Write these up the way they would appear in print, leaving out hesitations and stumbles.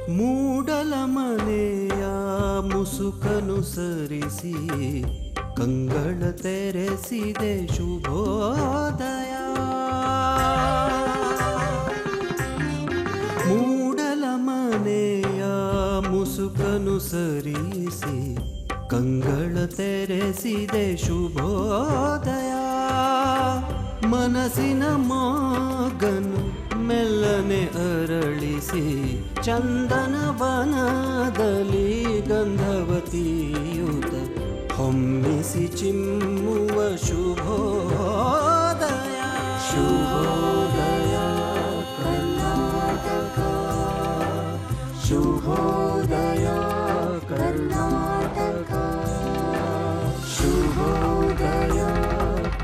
ಮೂಡಲ ಮನೆಯ ಮುಸುಕನು ಸರಿಸಿ ಕಂಗಳ ತೆರೆಸಿದೆ ಶುಭೋದಯ. ಮೂಡಲ ಮನೆಯ ಮುಸುಕನು ಸರಿಸಿ ಕಂಗಳ ತೆರೆಸಿದೆ ಶುಭೋದಯ. ಮನಸ್ಸಿನ ಮಗನು ಮೆಲ್ಲನೆ ಅರಳಿಸಿ ಚಂದನ ವನದಲ್ಲಿ ಗಂಧವತಿಯುತ ಹೊಮ್ಮಿಸಿ ಚಿಮ್ಮುವ ಶುಭೋದಯ. ಶುಭೋದಯ ಕರ್ನಾಟಕ, ಶುಭೋದಯ ಕರ್ನಾಟಕ, ಶುಭೋದಯ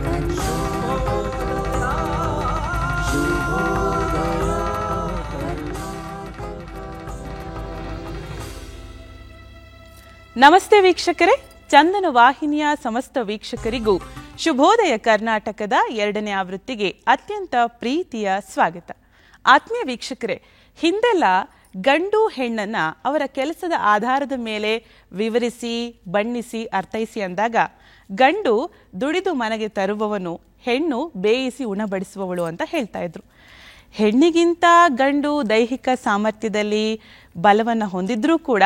ಕರ್ನಾಟಕ, ಶುಭೋದಯ ಕರ್ನಾಟಕ. ನಮಸ್ತೆ ವೀಕ್ಷಕರೇ, ಚಂದನ ವಾಹಿನಿಯ ಸಮಸ್ತ ವೀಕ್ಷಕರಿಗೂ ಶುಭೋದಯ ಕರ್ನಾಟಕದ 2ನೇ ಆವೃತ್ತಿಗೆ ಅತ್ಯಂತ ಪ್ರೀತಿಯ ಸ್ವಾಗತ. ಆತ್ಮೀಯ ವೀಕ್ಷಕರೇ, ಹಿಂದೆಲ್ಲ ಗಂಡು ಹೆಣ್ಣನ್ನ ಅವರ ಕೆಲಸದ ಆಧಾರದ ಮೇಲೆ ವಿವರಿಸಿ, ಬಣ್ಣಿಸಿ, ಅರ್ಥೈಸಿ ಅಂದಾಗ ಗಂಡು ದುಡಿದು ಮನೆಗೆ ತರುವವನು, ಹೆಣ್ಣು ಬೇಯಿಸಿ ಉಣಬಡಿಸುವವಳು ಅಂತ ಹೇಳ್ತಾ ಇದ್ರು. ಹೆಣ್ಣಿಗಿಂತ ಗಂಡು ದೈಹಿಕ ಸಾಮರ್ಥ್ಯದಲ್ಲಿ ಬಲವನ್ನು ಹೊಂದಿದ್ರೂ ಕೂಡ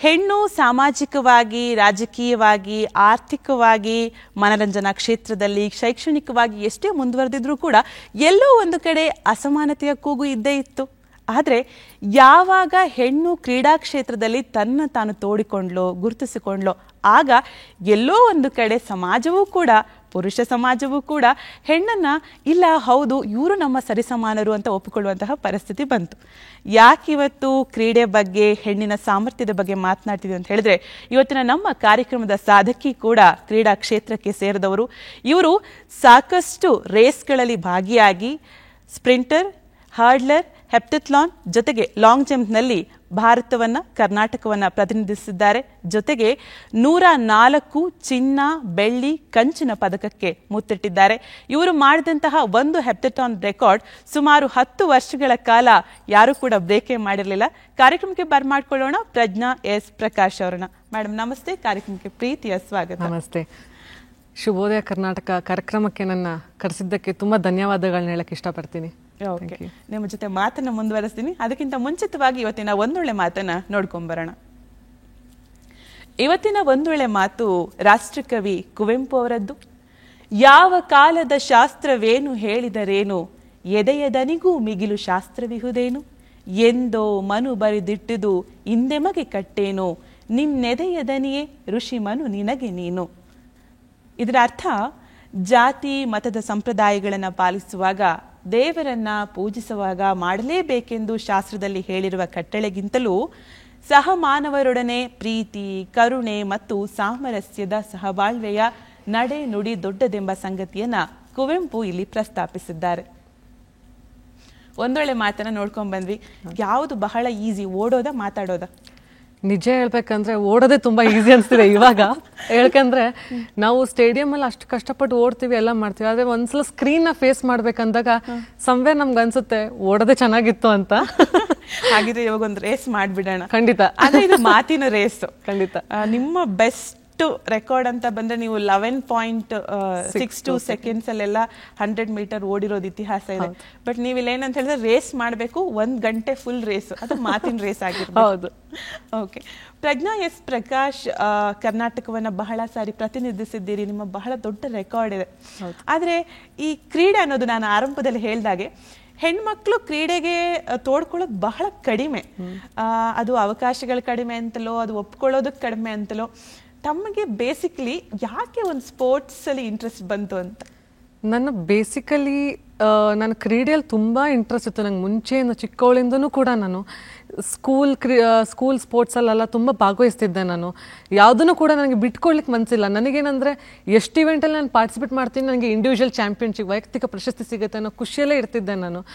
ಹೆಣ್ಣು ಸಾಮಾಜಿಕವಾಗಿ, ರಾಜಕೀಯವಾಗಿ, ಆರ್ಥಿಕವಾಗಿ, ಮನರಂಜನಾ ಕ್ಷೇತ್ರದಲ್ಲಿ, ಶೈಕ್ಷಣಿಕವಾಗಿ ಎಷ್ಟೇ ಮುಂದುವರೆದಿದ್ರೂ ಕೂಡ ಎಲ್ಲೋ ಒಂದು ಕಡೆ ಅಸಮಾನತೆಯ ಕೂಗು ಇದ್ದೇ ಇತ್ತು. ಆದರೆ ಯಾವಾಗ ಹೆಣ್ಣು ಕ್ರೀಡಾ ಕ್ಷೇತ್ರದಲ್ಲಿ ತನ್ನ ತಾನು ತೋಡಿಕೊಂಡ್ಲೋ, ಗುರುತಿಸಿಕೊಂಡ್ಲೋ, ಆಗ ಎಲ್ಲೋ ಒಂದು ಕಡೆ ಸಮಾಜವೂ ಕೂಡ, ಪುರುಷ ಸಮಾಜವೂ ಕೂಡ ಹೆಣ್ಣನ್ನ ಇಲ್ಲ, ಹೌದು ಇವರು ನಮ್ಮ ಸರಿಸಮಾನರು ಅಂತ ಒಪ್ಪಿಕೊಳ್ಳುವಂತಹ ಪರಿಸ್ಥಿತಿ ಬಂತು. ಯಾಕಿವತ್ತು ಕ್ರೀಡೆ ಬಗ್ಗೆ, ಹೆಣ್ಣಿನ ಸಾಮರ್ಥ್ಯದ ಬಗ್ಗೆ ಮಾತನಾಡ್ತಿದ್ವಿ ಅಂತ ಹೇಳಿದ್ರೆ, ಇವತ್ತಿನ ನಮ್ಮ ಕಾರ್ಯಕ್ರಮದ ಸಾಧಕಿ ಕೂಡ ಕ್ರೀಡಾ ಕ್ಷೇತ್ರಕ್ಕೆ ಸೇರಿದವರು. ಇವರು ಸಾಕಷ್ಟು ರೇಸ್ಗಳಲ್ಲಿ ಭಾಗಿಯಾಗಿ ಸ್ಪ್ರಿಂಟರ್, ಹರ್ಡ್ಲರ್, ಹೆಪ್ಟಥ್ಲಾನ್ ಜೊತೆಗೆ ಲಾಂಗ್ ಜಂಪ್ನಲ್ಲಿ ಭಾರತವನ್ನ, ಕರ್ನಾಟಕವನ್ನ ಪ್ರತಿನಿಧಿಸಿದ್ದಾರೆ. ಜೊತೆಗೆ 104 ಚಿನ್ನ, ಬೆಳ್ಳಿ, ಕಂಚಿನ ಪದಕಕ್ಕೆ ಮುತ್ತಿಟ್ಟಿದ್ದಾರೆ. ಇವರು ಮಾಡಿದಂತಹ ಒಂದು ಹೆಪ್ಟಥಾನ್ ರೆಕಾರ್ಡ್ ಸುಮಾರು 10 ವರ್ಷಗಳ ಕಾಲ ಯಾರು ಕೂಡ ಬ್ರೇಕೇ ಮಾಡಿರಲಿಲ್ಲ. ಕಾರ್ಯಕ್ರಮಕ್ಕೆ ಬರ್ಮಾಡ್ಕೊಳ್ಳೋಣ ಪ್ರಜ್ಞಾ ಎಸ್ ಪ್ರಕಾಶ್ ಅವರನ್ನ. ಮೇಡಮ್ ನಮಸ್ತೆ, ಕಾರ್ಯಕ್ರಮಕ್ಕೆ ಪ್ರೀತಿಯ ಸ್ವಾಗತ. ನಮಸ್ತೆ. ಶುಭೋದಯ ಕರ್ನಾಟಕ ಕಾರ್ಯಕ್ರಮಕ್ಕೆ ನನ್ನ ಕರೆಸಿದ್ದಕ್ಕೆ ತುಂಬಾ ಧನ್ಯವಾದಗಳನ್ನ ಹೇಳಕ್ಕೆ ಇಷ್ಟಪಡ್ತೀನಿ. ಓಕೆ, ನಿಮ್ಮ ಜೊತೆ ಮಾತನ್ನ ಮುಂದುವರಿಸ್ತೀನಿ. ಅದಕ್ಕಿಂತ ಮುಂಚಿತವಾಗಿ ಇವತ್ತಿನ ಒಂದೊಳ್ಳೆ ಮಾತನ್ನ ನೋಡ್ಕೊಂಬರೋಣ. ಇವತ್ತಿನ ಒಂದೊಳ್ಳೆ ಮಾತು ರಾಷ್ಟ್ರಕವಿ ಕುವೆಂಪು ಅವರದ್ದು. ಯಾವ ಕಾಲದ ಶಾಸ್ತ್ರವೇನು ಹೇಳಿದರೇನು, ಎದೆಯದನಿಗೂ ಮಿಗಿಲು ಶಾಸ್ತ್ರವಿಹುದೇನು, ಎಂದೋ ಮನು ಬರೆದಿಟ್ಟಿದು ಇಂದೆಮಗೆ ಕಟ್ಟೇನು, ನಿನ್ನೆದೆಯದನಿಯೇ ಋಷಿ ಮನು ನಿನಗೆ ನೀನು. ಇದರ ಅರ್ಥ, ಜಾತಿ ಮತದ ಸಂಪ್ರದಾಯಗಳನ್ನು ಪಾಲಿಸುವಾಗ, ದೇವರನ್ನ ಪೂಜಿಸುವಾಗ ಮಾಡಲೇಬೇಕೆಂದು ಶಾಸ್ತ್ರದಲ್ಲಿ ಹೇಳಿರುವ ಕಟ್ಟಳೆಗಿಂತಲೂ ಸಹಮಾನವರೊಡನೆ ಪ್ರೀತಿ, ಕರುಣೆ ಮತ್ತು ಸಾಮರಸ್ಯದ ಸಹಬಾಳ್ವೆಯ ನಡೆ ನುಡಿ ದೊಡ್ಡದೆಂಬ ಸಂಗತಿಯನ್ನ ಕುವೆಂಪು ಇಲ್ಲಿ ಪ್ರಸ್ತಾಪಿಸಿದ್ದಾರೆ. ಒಂದೊಳ್ಳೆ ಮಾತನ್ನ ನೋಡ್ಕೊಂಡ್ ಬಂದ್ವಿ. ಯಾವುದು ಬಹಳ ಈಸಿ, ಓಡೋದ ಮಾತಾಡೋದ? ನಿಜ ಹೇಳ್ಬೇಕಂದ್ರೆ ಓಡೋದೇ ತುಂಬಾ ಈಸಿ ಅನ್ಸ್ತಿದೆ ಇವಾಗ. ಹೇಳ್ಕಂದ್ರೆ ನಾವು ಸ್ಟೇಡಿಯಂ ಅಲ್ಲಿ ಅಷ್ಟು ಕಷ್ಟಪಟ್ಟು ಓಡ್ತೀವಿ, ಎಲ್ಲ ಮಾಡ್ತೀವಿ. ಆದ್ರೆ ಒಂದ್ಸಲ ಸ್ಕ್ರೀನ್ ನ ಫೇಸ್ ಮಾಡ್ಬೇಕಂದಾಗ ಸಂವೇ ನಮ್ಗೆ ಅನ್ಸುತ್ತೆ ಓಡೋದೇ ಚೆನ್ನಾಗಿತ್ತು ಅಂತ. ಹಾಗಿದ್ರೆ ಇವಾಗ ಒಂದು ರೇಸ್ ಮಾಡ್ಬಿಡೋಣ. ಖಂಡಿತ. ಆದ್ರೆ ಇದು ಮಾತಿನ ರೇಸ್. ಖಂಡಿತ. ನಿಮ್ಮ ಬೆಸ್ಟ್ ರೆಕಾರ್ಡ್ ಅಂತ ಬಂದ್ರೆ ನೀವು 11.62 ಸೆಕೆಂಡ್ಸ್ ಅಲ್ಲೆಲ್ಲ 100 ಮೀಟರ್ ಓಡಿರೋದು ಇತಿಹಾಸ ಇದೆ. ಬಟ್ ನೀವಿಲ್ಲ ಏನಂತ ಹೇಳಿದ್ರೆ ರೇಸ್ ಮಾಡಬೇಕು, 1 ಗಂಟೆ ಫುಲ್ ರೇಸ್, ಅದು ಮಾತಿನ ರೇಸ್ ಆಗಿರ್ಬೋದು. ಹೌದು. ಓಕೆ, ಪ್ರಜ್ಞಾ ಎಸ್ ಪ್ರಕಾಶ್, ಕರ್ನಾಟಕವನ್ನ ಬಹಳ ಸಾರಿ ಪ್ರತಿನಿಧಿಸಿದ್ದೀರಿ, ನಿಮ್ಮ ಬಹಳ ದೊಡ್ಡ ರೆಕಾರ್ಡ್ ಇದೆ. ಆದ್ರೆ ಈ ಕ್ರೀಡೆ ಅನ್ನೋದು, ನಾನು ಆರಂಭದಲ್ಲಿ ಹೇಳ್ದಾಗೆ, ಹೆಣ್ಮಕ್ಳು ಕ್ರೀಡೆಗೆ ತೋಡ್ಕೊಳ್ಳೋದು ಬಹಳ ಕಡಿಮೆ. ಅದು ಅವಕಾಶಗಳು ಕಡಿಮೆ ಅಂತಲೋ, ಅದು ಒಪ್ಕೊಳ್ಳೋದಕ್ಕೆ ಕಡಿಮೆ ಅಂತಲೋ. ತಮಗೆ ಬೇಸಿಕಲಿ ಯಾಕೆ ಒಂದು ಸ್ಪೋರ್ಟ್ಸ್ ಅಲ್ಲಿ ಇಂಟ್ರೆಸ್ಟ್ ಬಂತು ಅಂತ? ನನ್ನ ಬೇಸಿಕಲಿ ನಾನು ಕ್ರೀಡೆಯಲ್ಲಿ ತುಂಬ ಇಂಟ್ರೆಸ್ಟ್ ಇತ್ತು ನಂಗೆ ಮುಂಚೆಯಿಂದ. ಚಿಕ್ಕವಳಿಂದನೂ ಕೂಡ ನಾನು ಸ್ಕೂಲ್ ಸ್ಪೋರ್ಟ್ಸಲ್ಲೆಲ್ಲ ತುಂಬ ಭಾಗವಹಿಸ್ತಿದ್ದೆ. ನಾನು ಯಾವುದನ್ನು ಕೂಡ ನನಗೆ ಬಿಟ್ಕೊಡ್ಲಿಕ್ಕೆ ಮನಸ್ಸಿಲ್ಲ. ನನಗೇನಂದರೆ ಎಷ್ಟು ಇವೆಂಟಲ್ಲಿ ನಾನು ಪಾರ್ಟಿಸಿಪೇಟ್ ಮಾಡ್ತೀನಿ, ನನಗೆ ಇಂಡಿವಿಜುವಲ್ ಚಾಂಪಿಯನ್ಶಿಪ್, ವೈಯಕ್ತಿಕ ಪ್ರಶಸ್ತಿ ಸಿಗುತ್ತೆ ಅನ್ನೋ ಖುಷಿಯಲ್ಲೇ ಇರ್ತಿದ್ದೆ.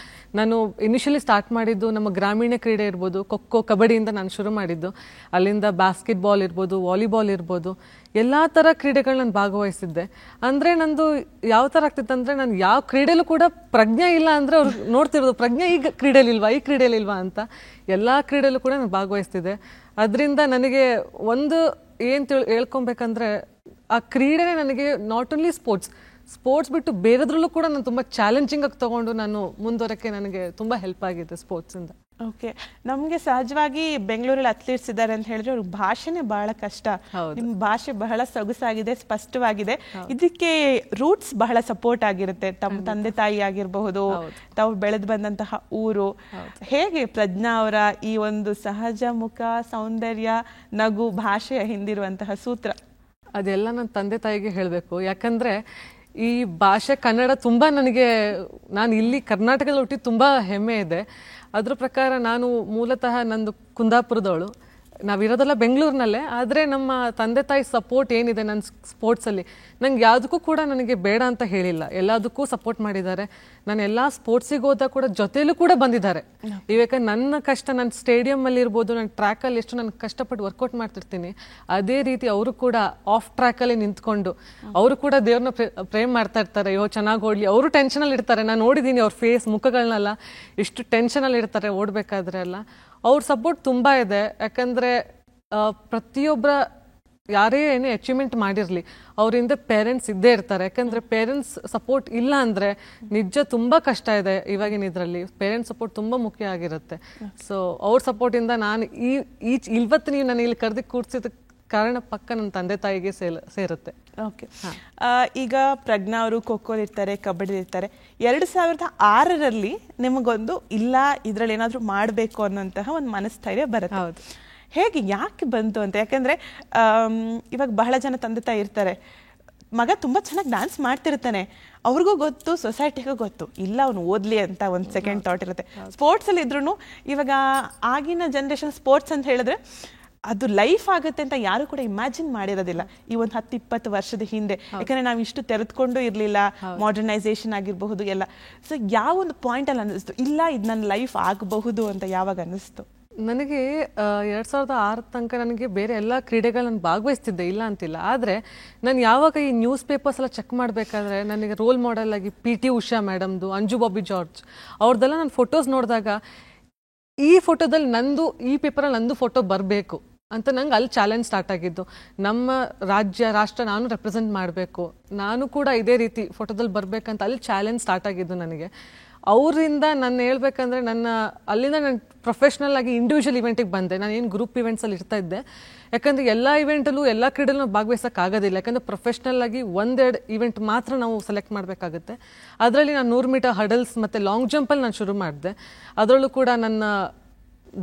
ನಾನು ಇನಿಷಿಯಲಿ ಸ್ಟಾರ್ಟ್ ಮಾಡಿದ್ದು ನಮ್ಮ ಗ್ರಾಮೀಣ ಕ್ರೀಡೆ ಇರ್ಬೋದು, ಖೋ ಖೋ, ಕಬಡ್ಡಿಯಿಂದ ನಾನು ಶುರು ಮಾಡಿದ್ದು. ಅಲ್ಲಿಂದ ಬಾಸ್ಕೆಟ್ಬಾಲ್ ಇರ್ಬೋದು, ವಾಲಿಬಾಲ್ ಇರ್ಬೋದು, ಎಲ್ಲ ಥರ ಕ್ರೀಡೆಗಳು ನಾನು ಭಾಗವಹಿಸಿದ್ದೆ. ಅಂದರೆ ನಂದು ಯಾವ ಥರ ಆಗ್ತಿತ್ತು ಅಂದರೆ, ನಾನು ಯಾವ ಕ್ರೀಡೆಯಲ್ಲೂ ಕೂಡ ಪ್ರಜ್ಞೆ ಇಲ್ಲ ಅಂದರೆ ಅವ್ರು ನೋಡ್ತಿರೋದು ಪ್ರಜ್ಞೆ ಈ ಕ್ರೀಡೆಯಲ್ಲಿಲ್ವಾ ಅಂತ. ಎಲ್ಲ ಕ್ರೀಡೆಯಲ್ಲೂ ಕೂಡ ನಾನು ಭಾಗವಹಿಸ್ತಿದ್ದೆ. ಅದರಿಂದ ನನಗೆ ಒಂದು ಏನು ಹೇಳ್ಕೊಬೇಕಂದ್ರೆ, ಆ ಕ್ರೀಡೆನೇ ನನಗೆ ನಾಟ್ ಓನ್ಲಿ ಸ್ಪೋರ್ಟ್ಸ್ ಬಿಟ್ಟು ಬೇರೆದ್ರಲ್ಲೂ ಕೂಡ ನಾನು ತುಂಬ ಚಾಲೆಂಜಿಂಗ್ ಆಗಿ ತಗೊಂಡು ನಾನು ಮುಂದುವರಕ್ಕೆ ನನಗೆ ತುಂಬ ಹೆಲ್ಪ್ ಆಗಿದೆ ಸ್ಪೋರ್ಟ್ಸಿಂದ. ಓಕೆ, ನಮಗೆ ಸಹಜವಾಗಿ ಬೆಂಗಳೂರಲ್ಲಿ ಅಥ್ಲೀಟ್ಸ್ ಇದ್ದಾರೆ ಅಂತ ಹೇಳಿದ್ರೆ ಅವ್ರಿಗೆ ಭಾಷೆನೇ ಬಹಳ ಕಷ್ಟ. ನಿಮ್ಮ ಭಾಷೆ ಬಹಳ ಸೊಗಸಾಗಿದೆ, ಸ್ಪಷ್ಟವಾಗಿದೆ. ಇದಕ್ಕೆ ರೂಟ್ಸ್ ಬಹಳ ಸಪೋರ್ಟ್ ಆಗಿರುತ್ತೆ. ತಮ್ಮ ತಂದೆ ತಾಯಿ ಆಗಿರಬಹುದು, ತಾವು ಬೆಳೆದು ಬಂದಂತಹ ಊರು. ಹೇಗೆ ಪ್ರಜ್ಞಾ ಅವರ ಈ ಒಂದು ಸಹಜ ಮುಖ, ಸೌಂದರ್ಯ, ನಗು, ಭಾಷೆಯ ಹಿಂದಿರುವಂತಹ ಸೂತ್ರ? ಅದೆಲ್ಲ ನನ್ನ ತಂದೆ ತಾಯಿಗೆ ಹೇಳಬೇಕು. ಯಾಕಂದರೆ ಈ ಭಾಷೆ ಕನ್ನಡ ತುಂಬ ನಾನು ಇಲ್ಲಿ ಕರ್ನಾಟಕದಲ್ಲಿ ಹುಟ್ಟಿ ತುಂಬ ಹೆಮ್ಮೆ ಇದೆ. ಅದ್ರ ಪ್ರಕಾರ ನಾನು ಮೂಲತಃ ನಂದು ಕುಂದಾಪುರದವಳು. ನಾವಿರೋದೆಲ್ಲ ಬೆಂಗಳೂರಿನಲ್ಲೇ. ಆದರೆ ನಮ್ಮ ತಂದೆ ತಾಯಿ ಸಪೋರ್ಟ್ ಏನಿದೆ ನನ್ನ ಸ್ಪೋರ್ಟ್ಸಲ್ಲಿ, ನಂಗೆ ಯಾವುದಕ್ಕೂ ಕೂಡ ನನಗೆ ಬೇಡ ಅಂತ ಹೇಳಿಲ್ಲ. ಎಲ್ಲದಕ್ಕೂ ಸಪೋರ್ಟ್ ಮಾಡಿದ್ದಾರೆ. ನಾನು ಎಲ್ಲ ಸ್ಪೋರ್ಟ್ಸಿಗೆ ಹೋದಾಗ ಕೂಡ ಜೊತೆಲೂ ಕೂಡ ಬಂದಿದ್ದಾರೆ. ಇವಾಗ ನನ್ನ ಕಷ್ಟ, ನಾನು ಸ್ಟೇಡಿಯಮಲ್ಲಿ ಇರ್ಬೋದು, ನಾನು ಟ್ರ್ಯಾಕಲ್ಲಿ ಎಷ್ಟು ನಾನು ಕಷ್ಟಪಟ್ಟು ವರ್ಕೌಟ್ ಮಾಡ್ತಿರ್ತೀನಿ, ಅದೇ ರೀತಿ ಅವರು ಕೂಡ ಆಫ್ ಟ್ರ್ಯಾಕಲ್ಲಿ ನಿಂತ್ಕೊಂಡು ಅವರು ಕೂಡ ದೇವ್ರನ್ನ ಪ್ರೇಮ್ ಮಾಡ್ತಾ ಇರ್ತಾರೆ. ಅಯ್ಯೋ ಚೆನ್ನಾಗಿ ಓಡಲಿ. ಅವರು ಟೆನ್ಷನಲ್ಲಿ ಇರ್ತಾರೆ. ನಾನು ನೋಡಿದ್ದೀನಿ ಅವ್ರ ಮುಖಗಳನ್ನೆಲ್ಲ ಎಷ್ಟು ಟೆನ್ಷನಲ್ಲಿ ಇರ್ತಾರೆ ಓಡಬೇಕಾದ್ರೆ ಎಲ್ಲ. ಅವ್ರ ಸಪೋರ್ಟ್ ತುಂಬ ಇದೆ. ಯಾಕಂದರೆ ಪ್ರತಿಯೊಬ್ಬರ ಯಾರೇ ಏನೇ ಅಚೀವ್ಮೆಂಟ್ ಮಾಡಿರಲಿ ಅವರಿಂದ ಪೇರೆಂಟ್ಸ್ ಇದ್ದೇ ಇರ್ತಾರೆ. ಯಾಕಂದರೆ ಪೇರೆಂಟ್ಸ್ ಸಪೋರ್ಟ್ ಇಲ್ಲ ಅಂದರೆ ನಿಜ ತುಂಬ ಕಷ್ಟ ಇದೆ. ಇವಾಗಿನ ಇದರಲ್ಲಿ ಪೇರೆಂಟ್ಸ್ ಸಪೋರ್ಟ್ ತುಂಬ ಮುಖ್ಯ ಆಗಿರುತ್ತೆ. ಸೊ ಅವ್ರ ಸಪೋರ್ಟಿಂದ ನಾನು ಇವತ್ತು ನೀವು ನಾನು ಇಲ್ಲಿ ಕರೆದು ಕೂರಿಸಿದ ಕಾರಣ ಪಕ್ಕ ನನ್ನ ತಂದೆ ತಾಯಿಗೆ ಸೇರುತ್ತೆ. ಓಕೆ, ಈಗ ಪ್ರಜ್ಞಾ ಅವರು ಖೋಖೋಲಿ ಇರ್ತಾರೆ, ಕಬಡ್ಡಿ ಇರ್ತಾರೆ. 2006ರಲ್ಲಿ ನಿಮಗೊಂದು ಇಲ್ಲ ಇದರಲ್ಲಿ ಏನಾದರೂ ಮಾಡಬೇಕು ಅನ್ನೋಂತಹ ಒಂದು ಮನಸ್ಥೈರ್ಯ ಬರುತ್ತೆ. ಹೌದು. ಹೇಗೆ, ಯಾಕೆ ಬಂತು ಅಂತ? ಯಾಕಂದ್ರೆ ಇವಾಗ ಬಹಳ ಜನ ತಂದೆ ತಾಯಿ ಇರ್ತಾರೆ, ಮಗ ತುಂಬಾ ಚೆನ್ನಾಗಿ ಡ್ಯಾನ್ಸ್ ಮಾಡ್ತಿರ್ತಾನೆ, ಅವ್ರಿಗೂ ಗೊತ್ತು, ಸೊಸೈಟಿಗೂ ಗೊತ್ತು, ಇಲ್ಲ ಅವ್ನು ಓದ್ಲಿ ಅಂತ ಒಂದು ಸೆಕೆಂಡ್ ಥಾಟ್ ಇರುತ್ತೆ. ಸ್ಪೋರ್ಟ್ಸ್ ಅಲ್ಲಿ ಇದ್ರೂ ಇವಾಗ ಆಗಿನ ಜನರೇಷನ್ ಸ್ಪೋರ್ಟ್ಸ್ ಅಂತ ಹೇಳಿದ್ರೆ ಅದು ಲೈಫ್ ಆಗುತ್ತೆ ಅಂತ ಯಾರು ಕೂಡ ಇಮ್ಯಾಜಿನ್ ಮಾಡಿರೋದಿಲ್ಲ ಈ ಒಂದು 10-20 ವರ್ಷದ ಹಿಂದೆ. ಯಾಕಂದ್ರೆ ನಾವು ಇಷ್ಟು ತೆರೆದುಕೊಂಡು ಇರಲಿಲ್ಲ, ಮಾಡರ್ನೈಸೇಷನ್ ಆಗಿರಬಹುದು ಎಲ್ಲ. ಸೊ ಯಾವ ಒಂದು ಪಾಯಿಂಟ್ ಅಲ್ಲಿ ಅನ್ನಿಸ್ತು ಇಲ್ಲ ಇದು ನನ್ನ ಲೈಫ್ ಆಗಬಹುದು ಅಂತ? ಯಾವಾಗ ಅನ್ನಿಸ್ತು? ನನಗೆ 2006 ತನಕ ನನಗೆ ಬೇರೆ ಎಲ್ಲ ಕ್ರೀಡೆಗಳನ್ನ ಭಾಗವಹಿಸ್ತಿದ್ದೆ, ಇಲ್ಲ ಅಂತಿಲ್ಲ. ಆದರೆ ನಾನು ಯಾವಾಗ ಈ ನ್ಯೂಸ್ ಪೇಪರ್ಸ್ ಎಲ್ಲ ಚೆಕ್ ಮಾಡಬೇಕಾದ್ರೆ ನನಗೆ ರೋಲ್ ಮಾಡೆಲ್ ಆಗಿ PT ಉಷಾ ಮೇಡಮ್ದು, ಅಂಜು ಬಾಬಿ ಜಾರ್ಜ್ ಅವ್ರದ್ದೆಲ್ಲ ನಾನು ಫೋಟೋಸ್ ನೋಡಿದಾಗ ಈ ಫೋಟೋದಲ್ಲಿ ಈ ಪೇಪರಲ್ಲಿ ನಂದು ಫೋಟೋ ಬರಬೇಕು ಅಂತ ನಂಗೆ ಅಲ್ಲಿ ಚಾಲೆಂಜ್ ಸ್ಟಾರ್ಟ್ ಆಗಿದ್ದು. ನಮ್ಮ ರಾಷ್ಟ್ರ ನಾನು ರೆಪ್ರೆಸೆಂಟ್ ಮಾಡಬೇಕು, ನಾನು ಕೂಡ ಇದೇ ರೀತಿ ಫೋಟೋದಲ್ಲಿ ಬರಬೇಕಂತ ಅಲ್ಲಿ ಚಾಲೆಂಜ್ ಸ್ಟಾರ್ಟ್ ಆಗಿದ್ದು ನನಗೆ. ಅವರಿಂದ ನಾನು ಹೇಳ್ಬೇಕಂದ್ರೆ ಅಲ್ಲಿಂದ ನಾನು ಪ್ರೊಫೆಷ್ನಲ್ ಆಗಿ ಇಂಡಿವಿಜುವಲ್ ಇವೆಂಟಿಗೆ ಬಂದೆ. ನಾನು ಏನು ಗ್ರೂಪ್ ಇವೆಂಟ್ಸಲ್ಲಿ ಇರ್ತಾ ಇದ್ದೆ. ಯಾಕಂದರೆ ಎಲ್ಲ ಇವೆಂಟಲ್ಲೂ ಎಲ್ಲ ಕ್ರೀಡೆಲ್ಲೂ ಭಾಗವಹಿಸೋಕ್ಕಾಗೋದಿಲ್ಲ. ಯಾಕಂದರೆ ಪ್ರೊಫೆಷ್ನಲ್ ಆಗಿ 1-2 ಇವೆಂಟ್ ಮಾತ್ರ ನಾವು ಸೆಲೆಕ್ಟ್ ಮಾಡಬೇಕಾಗುತ್ತೆ. ಅದರಲ್ಲಿ ನಾನು 100 ಮೀಟರ್ ಹಡಲ್ಸ್ ಮತ್ತು ಲಾಂಗ್ ಜಂಪಲ್ಲಿ ನಾನು ಶುರು ಮಾಡಿದೆ. ಅದರಲ್ಲೂ ಕೂಡ ನನ್ನ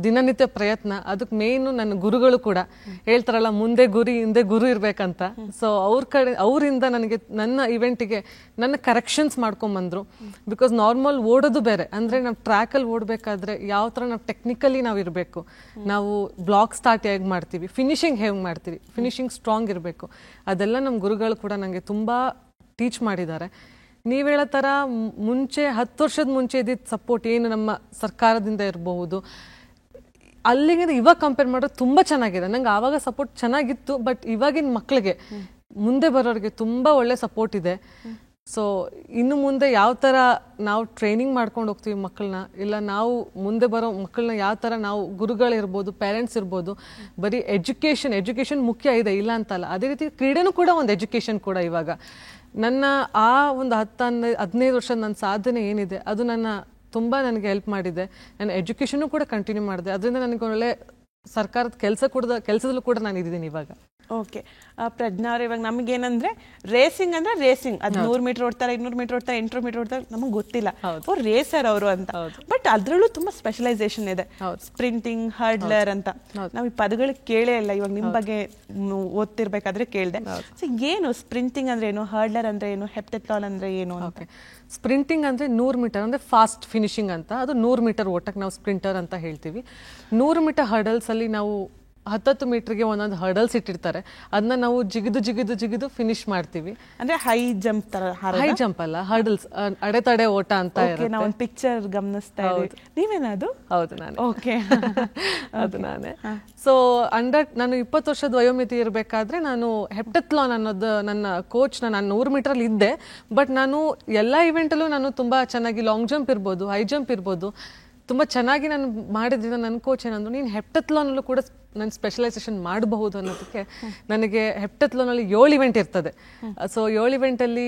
ದಿನನಿತ್ಯ ಪ್ರಯತ್ನ. ಅದಕ್ಕೆ ಮೇಯ್ನು ನನ್ನ ಗುರುಗಳು ಕೂಡ ಹೇಳ್ತಾರಲ್ಲ, ಮುಂದೆ ಗುರಿ ಹಿಂದೆ ಗುರು ಇರಬೇಕಂತ. ಸೊ ಅವರಿಂದ ನನಗೆ ನನ್ನ ಇವೆಂಟಿಗೆ ನನ್ನ ಕರೆಕ್ಷನ್ಸ್ ಮಾಡ್ಕೊಂಬಂದರು. ಬಿಕಾಸ್ ನಾರ್ಮಲ್ ಓಡೋದು ಬೇರೆ, ಅಂದರೆ ನಾವು ಟ್ರ್ಯಾಕಲ್ಲಿ ಓಡಬೇಕಾದ್ರೆ ಯಾವ ಥರ ನಾವು ಟೆಕ್ನಿಕಲಿ ನಾವು ಇರಬೇಕು, ನಾವು ಬ್ಲಾಕ್ ಸ್ಟಾರ್ಟ್ ಹೇಗೆ ಮಾಡ್ತೀವಿ, ಫಿನಿಶಿಂಗ್ ಹೇಗೆ ಮಾಡ್ತೀವಿ, ಫಿನಿಶಿಂಗ್ ಸ್ಟ್ರಾಂಗ್ ಇರಬೇಕು, ಅದೆಲ್ಲ ನಮ್ಮ ಗುರುಗಳು ಕೂಡ ನನಗೆ ತುಂಬ ಟೀಚ್ ಮಾಡಿದ್ದಾರೆ. ನೀವು ಹೇಳೋ ಥರ ಮುಂಚೆ 10 ವರ್ಷದ ಮುಂಚೆ ಇದ್ದಿದ್ದ ಸಪೋರ್ಟ್ ಏನು ನಮ್ಮ ಸರ್ಕಾರದಿಂದ ಇರಬಹುದು, ಅಲ್ಲಿಗೆ ಇವಾಗ ಕಂಪೇರ್ ಮಾಡೋದು ತುಂಬ ಚೆನ್ನಾಗಿದೆ. ನಂಗೆ ಆವಾಗ ಸಪೋರ್ಟ್ ಚೆನ್ನಾಗಿತ್ತು, ಬಟ್ ಇವಾಗಿನ ಮಕ್ಕಳಿಗೆ ಮುಂದೆ ಬರೋರಿಗೆ ತುಂಬ ಒಳ್ಳೆ ಸಪೋರ್ಟ್ ಇದೆ. ಸೊ ಇನ್ನು ಮುಂದೆ ಯಾವ ಥರ ನಾವು ಟ್ರೈನಿಂಗ್ ಮಾಡ್ಕೊಂಡು ಹೋಗ್ತೀವಿ ಮಕ್ಕಳನ್ನ, ಇಲ್ಲ ನಾವು ಮುಂದೆ ಬರೋ ಮಕ್ಕಳನ್ನ ಯಾವ ಥರ ನಾವು ಗುರುಗಳಿರ್ಬೋದು, ಪೇರೆಂಟ್ಸ್ ಇರ್ಬೋದು, ಬರೀ ಎಜುಕೇಷನ್ ಮುಖ್ಯ ಇದೆ, ಇಲ್ಲ ಅಂತಲ್ಲ. ಅದೇ ರೀತಿ ಕ್ರೀಡೆನೂ ಕೂಡ ಒಂದು ಎಜುಕೇಷನ್ ಕೂಡ. ಇವಾಗ ನನ್ನ ಆ ಒಂದು 10-15 ವರ್ಷದ ನನ್ನ ಸಾಧನೆ ಏನಿದೆ ಅದು ತುಂಬ ನನಗೆ ಹೆಲ್ಪ್ ಮಾಡಿದೆ. ನಾನು ಎಜುಕೇಷನ್ನು ಕೂಡ ಕಂಟಿನ್ಯೂ ಮಾಡಿದೆ. ಅದರಿಂದ ನನಗೆ ಒಳ್ಳೆ ಸರ್ಕಾರದ ಕೆಲಸದಲ್ಲೂ ಕೂಡ ನಾನು ಇದ್ದೀನಿ ಇವಾಗ. ಓಕೆ, ಪ್ರಜ್ಞಾ ಅವ್ರ ಇವಾಗ ನಮಗೇನಂದ್ರೆ ರೇಸಿಂಗ್ ಅಂದ್ರೆ ರೇಸಿಂಗ್, ಅದು 100 ಮೀಟರ್ ಓಡ್ತಾರೆ, 200 ಮೀಟರ್ ಓಡ್ತಾರೆ, 800 ಮೀಟರ್ ಓಡ್ತಾರೆ, ನಮಗೆ ಗೊತ್ತಿಲ್ಲ ಅವ್ರು ರೇಸರ್ ಅವರು ಅಂತ. ಬಟ್ ಅದ್ರಲ್ಲೂ ತುಂಬಾ ಸ್ಪೆಷಲೈಸೇಷನ್ ಇದೆ, ಸ್ಪ್ರಿಂಟಿಂಗ್, ಹರ್ಡ್ಲರ್ ಅಂತ. ನಾವು ಈ ಪದಗಳು ಕೇಳೇ ಇಲ್ಲ. ಇವಾಗ ನಿಮ್ ಬಗ್ಗೆ ಓದ್ತಿರ್ಬೇಕಾದ್ರೆ ಕೇಳಿದೆ. ಸೊ ಏನು ಸ್ಪ್ರಿಂಟಿಂಗ್ ಅಂದ್ರೆ ಏನು, ಹರ್ಡ್ಲರ್ ಅಂದ್ರೆ ಏನು, ಹೆಪ್ಟೆಥ್ಲಾನ್ ಅಂದ್ರೆ ಏನು? ಸ್ಪ್ರಿಂಟಿಂಗ್ ಅಂದರೆ 100 ಮೀಟರ್ ಅಂದರೆ ಫಾಸ್ಟ್ ಫಿನಿಶಿಂಗ್ ಅಂತ. ಅದು 100 ಮೀಟರ್ ಓಟಕ್ಕೆ ನಾವು ಸ್ಪ್ರಿಂಟರ್ ಅಂತ ಹೇಳ್ತೀವಿ. 100 ಮೀಟರ್ ಹರ್ಡಲ್ಸಲ್ಲಿ ನಾವು 10 ಮೀಟರ್ಗೆ ಒಂದೊಂದು ಹರ್ಡಲ್ಸ್ ಇಟ್ಟಿರ್ತಾರೆ, ಅದನ್ನ ನಾವು ಜಿಗಿದು ಫಿನಿಶ್ ಮಾಡ್ತೀವಿ. ಅಂದ್ರೆ ಹೈ ಜಂಪ್ ತರ ಹೈ ಜಂಪ್ ಅಲ್ಲ, ಹರ್ಡಲ್ಸ್, ಅಡೆತಡೆ ಓಟ ಅಂತ ಇರುತ್ತೆ. ನಾವು ಒಂದು ಪಿಕ್ಚರ್ ಗಮನಿಸ್ತಾ ಇದ್ದೀವಿ. ನೀವೇನದು? ಹೌದು, ನಾನು. ಓಕೆ, ಅದು ನಾನೇ. ಸೊ ನಾನು 20 ವರ್ಷದ ವಯೋಮಿತಿ ಇರಬೇಕಾದ್ರೆ ನಾನು ಹೆಪ್ಟಥ್ಲಾನ್ ಅನ್ನೋದು ನನ್ನ ಕೋಚ್, ನಾನು 100 ಮೀಟರ್ ಇದ್ದೆ. ಬಟ್ ನಾನು ಎಲ್ಲ ಇವೆಂಟಲ್ಲೂ ನಾನು ತುಂಬಾ ಚೆನ್ನಾಗಿ ಲಾಂಗ್ ಜಂಪ್ ಇರ್ಬೋದು, ಹೈ ಜಂಪ್ ಇರ್ಬೋದು, ತುಂಬ ಚೆನ್ನಾಗಿ ನಾನು ಮಾಡಿದ್ರಿಂದ ನನ್ನ ಕೋಚ್ ಏನಂದ್ರು, ನೀನು ಹೆಪ್ಟಥ್ಲಾನಲ್ಲೂ ಕೂಡ ನಾನು ಸ್ಪೆಷಲೈಸೇಷನ್ ಮಾಡಬಹುದು ಅನ್ನೋದಕ್ಕೆ ನನಗೆ ಹೆಪ್ಟಥ್ಲಾನಲ್ಲಿ 7 ಇವೆಂಟ್ ಇರ್ತದೆ. ಸೊ 7 ಇವೆಂಟಲ್ಲಿ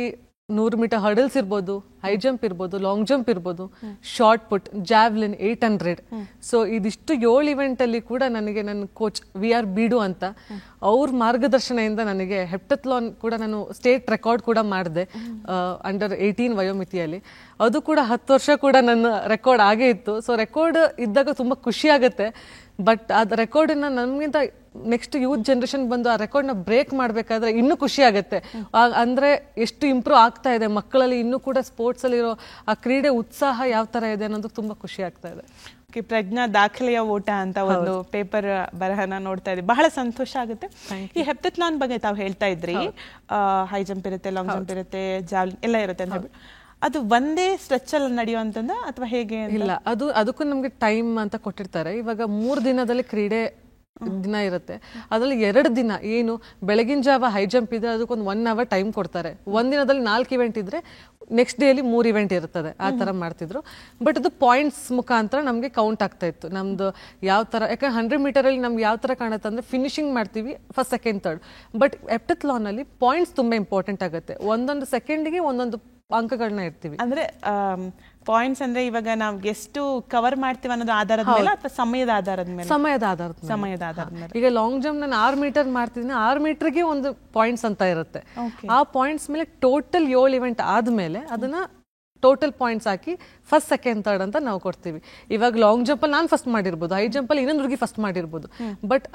100 ಮೀಟರ್ ಹರ್ಡಲ್ಸ್ ಇರ್ಬೋದು, ಹೈ ಜಂಪ್ ಇರ್ಬೋದು, ಲಾಂಗ್ ಜಂಪ್ ಇರ್ಬೋದು, ಶಾರ್ಟ್ ಪುಟ್, ಜಾವ್ಲಿನ್, 800. ಸೊ ಇದಿಷ್ಟು 7 ಇವೆಂಟಲ್ಲಿ ಕೂಡ ನನಗೆ ನನ್ನ ಕೋಚ್ VR ಬೀಡು ಅಂತ ಅವ್ರ ಮಾರ್ಗದರ್ಶನದಿಂದ ನನಗೆ ಹೆಪ್ಟಥ್ಲಾನ್ ಕೂಡ ನಾನು ಸ್ಟೇಟ್ ರೆಕಾರ್ಡ್ ಕೂಡ ಮಾಡಿದೆ ಅಂಡರ್ 18 ವಯೋಮಿತಿಯಲ್ಲಿ. ಅದು ಕೂಡ 10 ವರ್ಷ ಕೂಡ ನನ್ನ ರೆಕಾರ್ಡ್ ಆಗೇ ಇತ್ತು. ಸೊ ರೆಕಾರ್ಡ್ ಇದ್ದಾಗ ತುಂಬ ಖುಷಿ ಆಗುತ್ತೆ. ಬಟ್ ಅದು ರೆಕಾರ್ಡನ್ನ ನಮಗಿಂತ ನೆಕ್ಸ್ಟ್ ಯೂತ್ ಜನರೇಷನ್ ಬಂದು ಆ ರೆಕಾರ್ಡ್ನ ಬ್ರೇಕ್ ಮಾಡಬೇಕಾದ್ರೆ ಇನ್ನೂ ಖುಷಿ ಆಗುತ್ತೆ. ಅಂದರೆ ಎಷ್ಟು ಇಂಪ್ರೂವ್ ಆಗ್ತಾ ಇದೆ ಮಕ್ಕಳಲ್ಲಿ, ಇನ್ನೂ ಕೂಡ ಸ್ಪೋರ್ಟ್ಸಲ್ಲಿರೋ ಆ ಕ್ರೀಡೆ ಉತ್ಸಾಹ ಯಾವ ಥರ ಇದೆ ಅನ್ನೋದು ತುಂಬ ಖುಷಿ ಆಗ್ತಾ ಇದೆ. ಪ್ರಜ್ಞಾ ದಾಖಲೆಯ ಓಟ ಅಂತ ಒಂದು ಪೇಪರ್ ಬರಹನ ನೋಡ್ತಾ ಇದ್ದೆ, ಬಹಳ ಸಂತೋಷ ಆಗುತ್ತೆ. ಈ ಹೆಪ್ಟಥ್ಲಾನ್ ಬಗ್ಗೆ ತಾವು ಹೇಳ್ತಾ ಇದ್ರಿ, ಹೈ ಜಂಪ್ ಇರುತ್ತೆ, ಲಾಂಗ್ ಜಂಪ್ ಇರುತ್ತೆ, ಜಾವ್ಲಿನ್ ಎಲ್ಲ ಇರುತ್ತೆ ಅಂತ ಹೇಳಿ. ಅದು ಒಂದೇ ಸ್ಟ್ರೆಚ್ ಅಲ್ಲಿ ನಡೆಯುವಂತಂದ ಅಥವಾ ಹೇಗೆ? ಇಲ್ಲ, ಅದಕ್ಕೂ ನಮ್ಗೆ ಟೈಮ್ ಅಂತ ಕೊಟ್ಟಿರ್ತಾರೆ. ಇವಾಗ 3 ದಿನದಲ್ಲಿ ಕ್ರೀಡೆ ದಿನ ಇರುತ್ತೆ, ಅದರಲ್ಲಿ 2 ದಿನ ಏನು ಬೆಳಗಿನ ಜಾವ ಹೈ ಜಂಪ್ ಇದ್ರೆ ಅದಕ್ಕೊಂದು 1 hour ಟೈಮ್ ಕೊಡ್ತಾರೆ. ಒಂದಿನದಲ್ಲಿ 4 ಇವೆಂಟ್ ಇದ್ರೆ ನೆಕ್ಸ್ಟ್ ಡೇಲಿ 3 ಇವೆಂಟ್ ಇರ್ತದೆ, ಆ ಥರ ಮಾಡ್ತಿದ್ರು. ಬಟ್ ಅದು ಪಾಯಿಂಟ್ಸ್ ಮುಖಾಂತರ ನಮಗೆ ಕೌಂಟ್ ಆಗ್ತಾ ಇತ್ತು ನಮ್ದು ಯಾವ ಥರ. ಯಾಕಂದ್ರೆ 100 ಮೀಟರಲ್ಲಿ ನಮ್ಗೆ ಯಾವ ಥರ ಕಾಣುತ್ತೆ ಅಂದರೆ ಫಿನಿಶಿಂಗ್ ಮಾಡ್ತೀವಿ ಫಸ್ಟ್, ಸೆಕೆಂಡ್, ಥರ್ಡ್. ಬಟ್ ಹೆಪ್ಟಥ್ಲಾನಲ್ಲಿ ಪಾಯಿಂಟ್ಸ್ ತುಂಬ ಇಂಪಾರ್ಟೆಂಟ್ ಆಗುತ್ತೆ. ಒಂದೊಂದು ಸೆಕೆಂಡಿಗೆ ಒಂದೊಂದು ಅಂಕಗಳನ್ನ ಇರ್ತೀವಿ. ಅಂದ್ರೆ ಪಾಯಿಂಟ್ಸ್ ಅಂದ್ರೆ ಇವಾಗ ನಾವು ಎಷ್ಟು ಕವರ್ ಮಾಡ್ತೀವಿ ಅನ್ನೋದು ಆಧಾರದ ಮೇಲೆ ಅಥವಾ ಸಮಯದ ಆಧಾರದ ಮೇಲೆ? ಸಮಯದ ಆಧಾರದ ಮೇಲೆ. ಈಗ ಲಾಂಗ್ ಜಂಪ್ ನಾನು 6 ಮೀಟರ್ ಮಾಡ್ತಿದ್ದೀನಿ, 6 ಮೀಟರ್ಗೆ ಒಂದು ಪಾಯಿಂಟ್ಸ್ ಅಂತ ಇರುತ್ತೆ. ಆ ಪಾಯಿಂಟ್ಸ್ ಮೇಲೆ ಟೋಟಲ್ 7 ಇವೆಂಟ್ ಆದ್ಮೇಲೆ ಅದನ್ನ ಟೋಟಲ್ ಪಾಯಿಂಟ್ಸ್ ಹಾಕಿ ಫಸ್ಟ್, ಸೆಕೆಂಡ್, ಥರ್ಡ್ ಅಂತ ನಾವು ಕೊಡ್ತೀವಿ. ಇವಾಗ ಲಾಂಗ್ ಜಂಪಲ್ಲಿ ನಾನು ಫಸ್ಟ್ ಮಾಡಿರ್ಬೋದು, ಹೈ ಜಂಪಲ್ಲಿ ಇನ್ನೊಂದು ಹುಡುಗಿ ಫಸ್ಟ್ ಮಾಡಿರ್ಬೋದು. ಬಟ್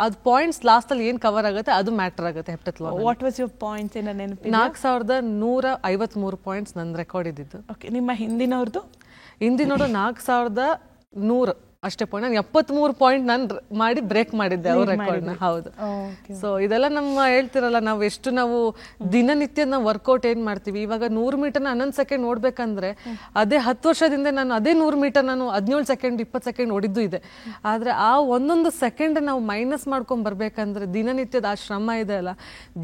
ಅದು ಪಾಯಿಂಟ್ಸ್ ಲಾಸ್ಟ್ ಅಲ್ಲಿ ಏನ್ ಕವರ್ ಆಗುತ್ತೆ ಅದು ಮ್ಯಾಟರ್ ಆಗುತ್ತೆ heptathlon. What was your points? ಏನ ನೆನಪು? 4153 ಪಾಯಿಂಟ್ಸ್ ನನ್ನ ರೆಕಾರ್ಡ್ ಇದ್ದಿದ್ದು. ನಿಮ್ಮ ಹಿಂದಿನವ್ರದ್ದು? 4100 ಅಷ್ಟೇ ಪಾಯಿಂಟ್. ನಾನು 73 ಪಾಯಿಂಟ್ ನಾನು ಮಾಡಿ ಬ್ರೇಕ್ ಮಾಡಿದ್ದೆ ಅವ್ರ ರೆಕಾರ್ಡ್ನ. ಹೌದು. ಸೊ ಇದೆಲ್ಲ ನಮ್ಮ ಹೇಳ್ತಿರಲ್ಲ, ನಾವು ದಿನನಿತ್ಯ ನಾವು ವರ್ಕೌಟ್ ಏನ್ ಮಾಡ್ತೀವಿ. ಇವಾಗ 100 ಮೀಟರ್ನ 11 ಸೆಕೆಂಡ್ ಓಡ್ಬೇಕಂದ್ರೆ ಅದೇ 10 ವರ್ಷದಿಂದ ನಾನು ಅದೇ 100 ಮೀಟರ್ ನಾನು 17 ಸೆಕೆಂಡ್ 20 ಸೆಕೆಂಡ್ ಓಡಿದ್ದು ಇದೆ. ಆದ್ರೆ ಆ ಒಂದೊಂದು ಸೆಕೆಂಡ್ ನಾವು ಮೈನಸ್ ಮಾಡ್ಕೊಂಡ್ ಬರ್ಬೇಕಂದ್ರೆ ದಿನನಿತ್ಯದ ಆ ಶ್ರಮ ಇದೆ ಅಲ್ಲ,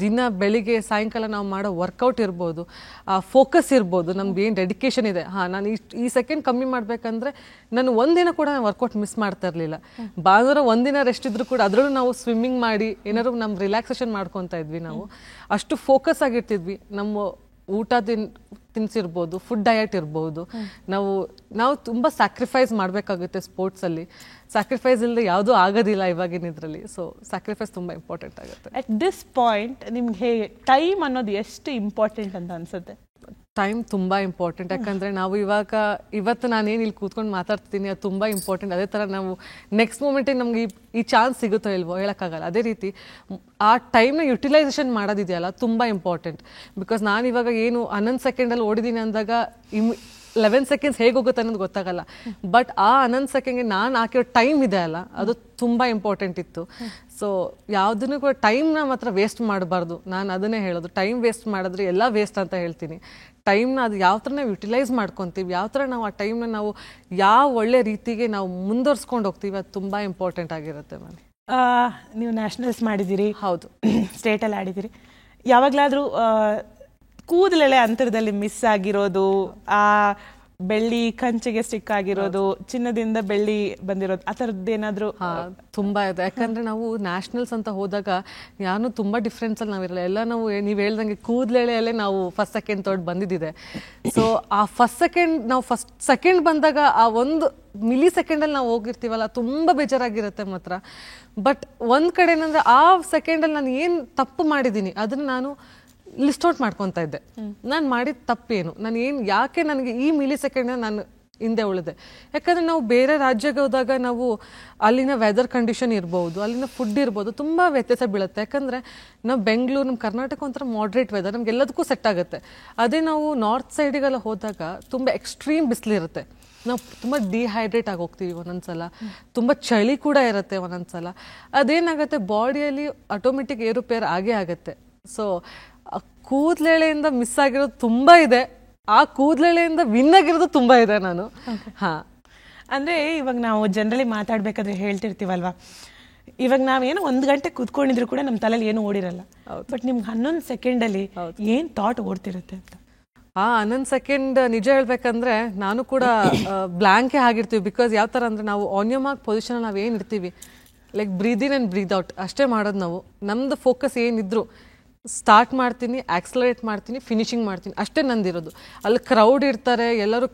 ದಿನ ಬೆಳಿಗ್ಗೆ ಸಾಯಂಕಾಲ ನಾವು ಮಾಡೋ ವರ್ಕೌಟ್ ಇರ್ಬೋದು, ಆ ಫೋಕಸ್ ಇರ್ಬೋದು, ನಮ್ದು ಏನ್ ಡೆಡಿಕೇಶನ್ ಇದೆ. ನಾನು ಈ ಸೆಕೆಂಡ್ ಕಮ್ಮಿ ಮಾಡ್ಬೇಕಂದ್ರೆ ನಾನು ಒಂದಿನ ಕೂಡ ವರ್ಕೌಟ್ ಮಿಸ್ ಮಾಡ್ತಾ ಇರ್ಲಿಲ್ಲ. ಭಾನುವಾರ ಒಂದಿನ ರೆಸ್ಟ್ ಇದ್ರು ಕೂಡ ಅದ್ರಲ್ಲೂ ನಾವು ಸ್ವಿಮ್ಮಿಂಗ್ ಮಾಡಿ ಏನಾದ್ರು ನಮ್ ರಿಲ್ಯಾಕ್ಸೇಷನ್ ಮಾಡ್ಕೊತಾ ಇದ್ವಿ. ನಾವು ಅಷ್ಟು ಫೋಕಸ್ ಆಗಿರ್ತಿದ್ವಿ. ನಮ್ಮ ಊಟ ತಿನ್ಸಿರ್ಬೋದು, ಫುಡ್ ಡಯಟ್ ಇರ್ಬೋದು, ನಾವು ತುಂಬಾ ಸ್ಯಾಕ್ರಿಫೈಸ್ ಮಾಡ್ಬೇಕಾಗುತ್ತೆ ಸ್ಪೋರ್ಟ್ಸ್ ಅಲ್ಲಿ. ಸ್ಯಾಕ್ರಿಫೈಸ್ ಇಲ್ಲದೆ ಯಾವುದೂ ಆಗೋದಿಲ್ಲ ಇವಾಗಿನ ಇದರಲ್ಲಿ. ಸೊ ಸ್ಯಾಕ್ರಿಫೈಸ್ ತುಂಬಾ ಇಂಪಾರ್ಟೆಂಟ್ ಆಗುತ್ತೆ. ಅಟ್ ದಿಸ್ ಪಾಯಿಂಟ್ ನಿಮ್ಗೆ ಟೈಮ್ ಅನ್ನೋದು ಎಷ್ಟು ಇಂಪಾರ್ಟೆಂಟ್ ಅಂತ ಅನ್ಸುತ್ತೆ? ಟೈಮ್ ತುಂಬ ಇಂಪಾರ್ಟೆಂಟ್. ಯಾಕಂದರೆ ನಾವು ಇವತ್ತು ನಾನೇನು ಇಲ್ಲಿ ಕೂತ್ಕೊಂಡು ಮಾತಾಡ್ತಿದ್ದೀನಿ ಅದು ತುಂಬ ಇಂಪಾರ್ಟೆಂಟ್. ಅದೇ ಥರ ನಾವು ನೆಕ್ಸ್ಟ್ ಮೂಮೆಂಟಿಗೆ ನಮ್ಗೆ ಈ ಚಾನ್ಸ್ ಸಿಗುತ್ತೋ ಇಲ್ವೋ ಹೇಳೋಕ್ಕಾಗಲ್ಲ. ಅದೇ ರೀತಿ ಆ ಟೈಮ್ನ ಯುಟಿಲೈಸೇಷನ್ ಮಾಡೋದಿದೆಯಲ್ಲ ತುಂಬ ಇಂಪಾರ್ಟೆಂಟ್. ಬಿಕಾಸ್ ನಾನು ಇವಾಗ ಏನು 11 ಸೆಕೆಂಡಲ್ಲಿ ಓಡಿದ್ದೀನಿ ಅಂದಾಗ 11 ಸೆಕೆಂಡ್ಸ್ ಹೇಗೆ ಹೋಗುತ್ತೆ ಅನ್ನೋದು ಗೊತ್ತಾಗಲ್ಲ. ಬಟ್ ಆ 11 ಸೆಕೆಂಡ್ಗೆ ನಾನು ಹಾಕಿರೋ ಟೈಮ್ ಇದೆ ಅಲ್ಲ, ಅದು ತುಂಬ ಇಂಪಾರ್ಟೆಂಟ್ ಇತ್ತು. ಸೊ ಯಾವುದನ್ನು ಕೂಡ ಟೈಮ್ನ ಮಾತ್ರ ವೇಸ್ಟ್ ಮಾಡಬಾರ್ದು. ನಾನು ಅದನ್ನೇ ಹೇಳೋದು, ಟೈಮ್ ವೇಸ್ಟ್ ಮಾಡಿದ್ರೆ ಎಲ್ಲ ವೇಸ್ಟ್ ಅಂತ ಹೇಳ್ತೀನಿ. ಟೈಮ್ನ ಅದು ಯಾವ ಥರ ನಾವು ಯುಟಿಲೈಸ್ ಮಾಡ್ಕೊತೀವಿ, ಯಾವ ಥರ ನಾವು ಆ ಟೈಮ್ನ ನಾವು ಯಾವ ಒಳ್ಳೆ ರೀತಿಗೆ ನಾವು ಮುಂದುವರ್ಸ್ಕೊಂಡು ಹೋಗ್ತೀವಿ, ಅದು ತುಂಬ ಇಂಪಾರ್ಟೆಂಟ್ ಆಗಿರುತ್ತೆ. ಮ್ಯಾಮ್, ನೀವು ನ್ಯಾಷನಲ್ಸ್ ಮಾಡಿದ್ದೀರಿ, ಹೌದು, ಸ್ಟೇಟಲ್ಲಿ ಆಡಿದ್ದೀರಿ. ಯಾವಾಗಲಾದರೂ ಕೂದಲೆಳೆ ಅಂತರದಲ್ಲಿ ಮಿಸ್ ಆಗಿರೋದು, ಆ ಬೆಳ್ಳಿ ಕಂಚಿಗೆ ಸ್ಟಿಕ್ ಆಗಿರೋದು, ಚಿನ್ನದಿಂದ ಬೆಳ್ಳಿ ಬಂದಿರೋದು, ಆ ಥರದ್ದೇನಾದರೂ? ತುಂಬ ಇದೆ. ಯಾಕಂದರೆ ನಾವು ನ್ಯಾಷನಲ್ಸ್ ಅಂತ ಹೋದಾಗ ಯಾರು ತುಂಬ ಡಿಫ್ರೆನ್ಸಲ್ಲಿ ನಾವಿರಲ್ಲ. ಎಲ್ಲ ನಾವು ನೀವು ಹೇಳ್ದಂಗೆ ಕೂದಲೆಳೆಯಲ್ಲೇ ನಾವು ಫಸ್ಟ್ ಸೆಕೆಂಡ್ ಥರ್ಡ್ ಬಂದಿದ್ದಿದೆ. ಸೊ ಆ ಫಸ್ಟ್ ಸೆಕೆಂಡ್ ಬಂದಾಗ ಆ ಒಂದು ಮಿಲಿ ಸೆಕೆಂಡಲ್ಲಿ ನಾವು ಹೋಗಿರ್ತೀವಲ್ಲ, ತುಂಬ ಬೇಜಾರಾಗಿರುತ್ತೆ ಮಾತ್ರ. ಬಟ್ ಒಂದು ಕಡೆ ಏನಂದರೆ ಆ ಸೆಕೆಂಡಲ್ಲಿ ನಾನು ಏನು ತಪ್ಪು ಮಾಡಿದ್ದೀನಿ ಅದನ್ನು ನಾನು ಲಿಸ್ಟ್ ಔಟ್ ಮಾಡ್ಕೊತಾ ಇದ್ದೆ. ನಾನು ಮಾಡಿದ ತಪ್ಪೇನು, ಯಾಕೆ ನನಗೆ ಈ ಮಿಲಿ ಸೆಕೆಂಡ್ ನಾನು ಹಿಂದೆ ಉಳಿದೆ. ಯಾಕಂದರೆ ನಾವು ಬೇರೆ ರಾಜ್ಯಕ್ಕೆ ಹೋದಾಗ ನಾವು ಅಲ್ಲಿನ ವೆದರ್ ಕಂಡೀಷನ್ ಇರ್ಬೋದು, ಅಲ್ಲಿನ ಫುಡ್ ಇರ್ಬೋದು, ತುಂಬ ವ್ಯತ್ಯಾಸ ಬೀಳುತ್ತೆ. ಯಾಕಂದರೆ ನಾವು ಬೆಂಗಳೂರು, ನಮ್ಮ ಕರ್ನಾಟಕ ಒಂಥರ ಮಾಡ್ರೇಟ್ ವೆದರ್, ನಮ್ಗೆಲ್ಲದಕ್ಕೂ ಸೆಟ್ ಆಗುತ್ತೆ. ಅದೇ ನಾವು ನಾರ್ತ್ ಸೈಡಿಗೆಲ್ಲ ಹೋದಾಗ ತುಂಬ ಎಕ್ಸ್ಟ್ರೀಮ್ ಬಿಸಿಲಿರುತ್ತೆ. ನಾವು ತುಂಬ ಡಿಹೈಡ್ರೇಟ್ ಆಗಿ ಹೋಗ್ತೀವಿ ಒಂದೊಂದ್ಸಲ, ತುಂಬ ಚಳಿ ಕೂಡ ಇರುತ್ತೆ ಒಂದೊಂದ್ಸಲ. ಅದೇನಾಗುತ್ತೆ ಬಾಡಿಯಲ್ಲಿ ಆಟೋಮೆಟಿಕ್ ಏರುಪೇರು ಆಗೇ ಆಗುತ್ತೆ. ಸೊ ಕೂದಲೆಳೆಯಿಂದ ಮಿಸ್ ಆಗಿರೋದು ತುಂಬ ಇದೆ, ಆ ಕೂದಲೆಳೆಯಿಂದ ವಿನ್ ಆಗಿರೋದು ತುಂಬ ಇದೆ ನಾನು. ಹಾಂ, ಅಂದರೆ ಇವಾಗ ನಾವು ಜನರಲಿ ಮಾತಾಡ್ಬೇಕಾದ್ರೆ ಹೇಳ್ತಿರ್ತೀವಲ್ವಾ, ಇವಾಗ ನಾವೇನೋ 1 ಗಂಟೆ ಕೂತ್ಕೊಂಡಿದ್ರು ಕೂಡ ನಮ್ಮ ತಲೆಯಲ್ಲಿ ಏನು ಓಡಿರಲ್ಲ. ಬಟ್ ನಿಮ್ಗೆ 11 ಸೆಕೆಂಡಲ್ಲಿ ಏನು ಥಾಟ್ ಓಡ್ತಿರುತ್ತೆ ಅಂತ. 11 ಸೆಕೆಂಡ್ ನಿಜ ಹೇಳ್ಬೇಕಂದ್ರೆ ನಾನು ಕೂಡ ಬ್ಲ್ಯಾಂಕೇ ಆಗಿರ್ತೀವಿ. ಬಿಕಾಸ್ ಯಾವ ಥರ ಅಂದರೆ ನಾವು ಆನ್ ಯೋರ್ ಮಾರ್ಕ್ ಪೊಸಿಷನ್ ನಾವು ಏನು ಇರ್ತೀವಿ, like breathe in and breathe out ಅಷ್ಟೇ ಮಾಡೋದು ನಾವು. ನಮ್ಮದು ಫೋಕಸ್ ಏನಿದ್ರು ಸ್ಟಾರ್ಟ್ ಮಾಡ್ತೀನಿ, ಆಕ್ಸಲರೇಟ್ ಮಾಡ್ತೀನಿ, ಫಿನಿಶಿಂಗ್ ಮಾಡ್ತೀನಿ, ಅಷ್ಟೇ ನಂದಿರೋದು. ಅಲ್ಲಿ ಕ್ರೌಡ್ ಇರ್ತಾರೆ, ಎಲ್ಲರೂ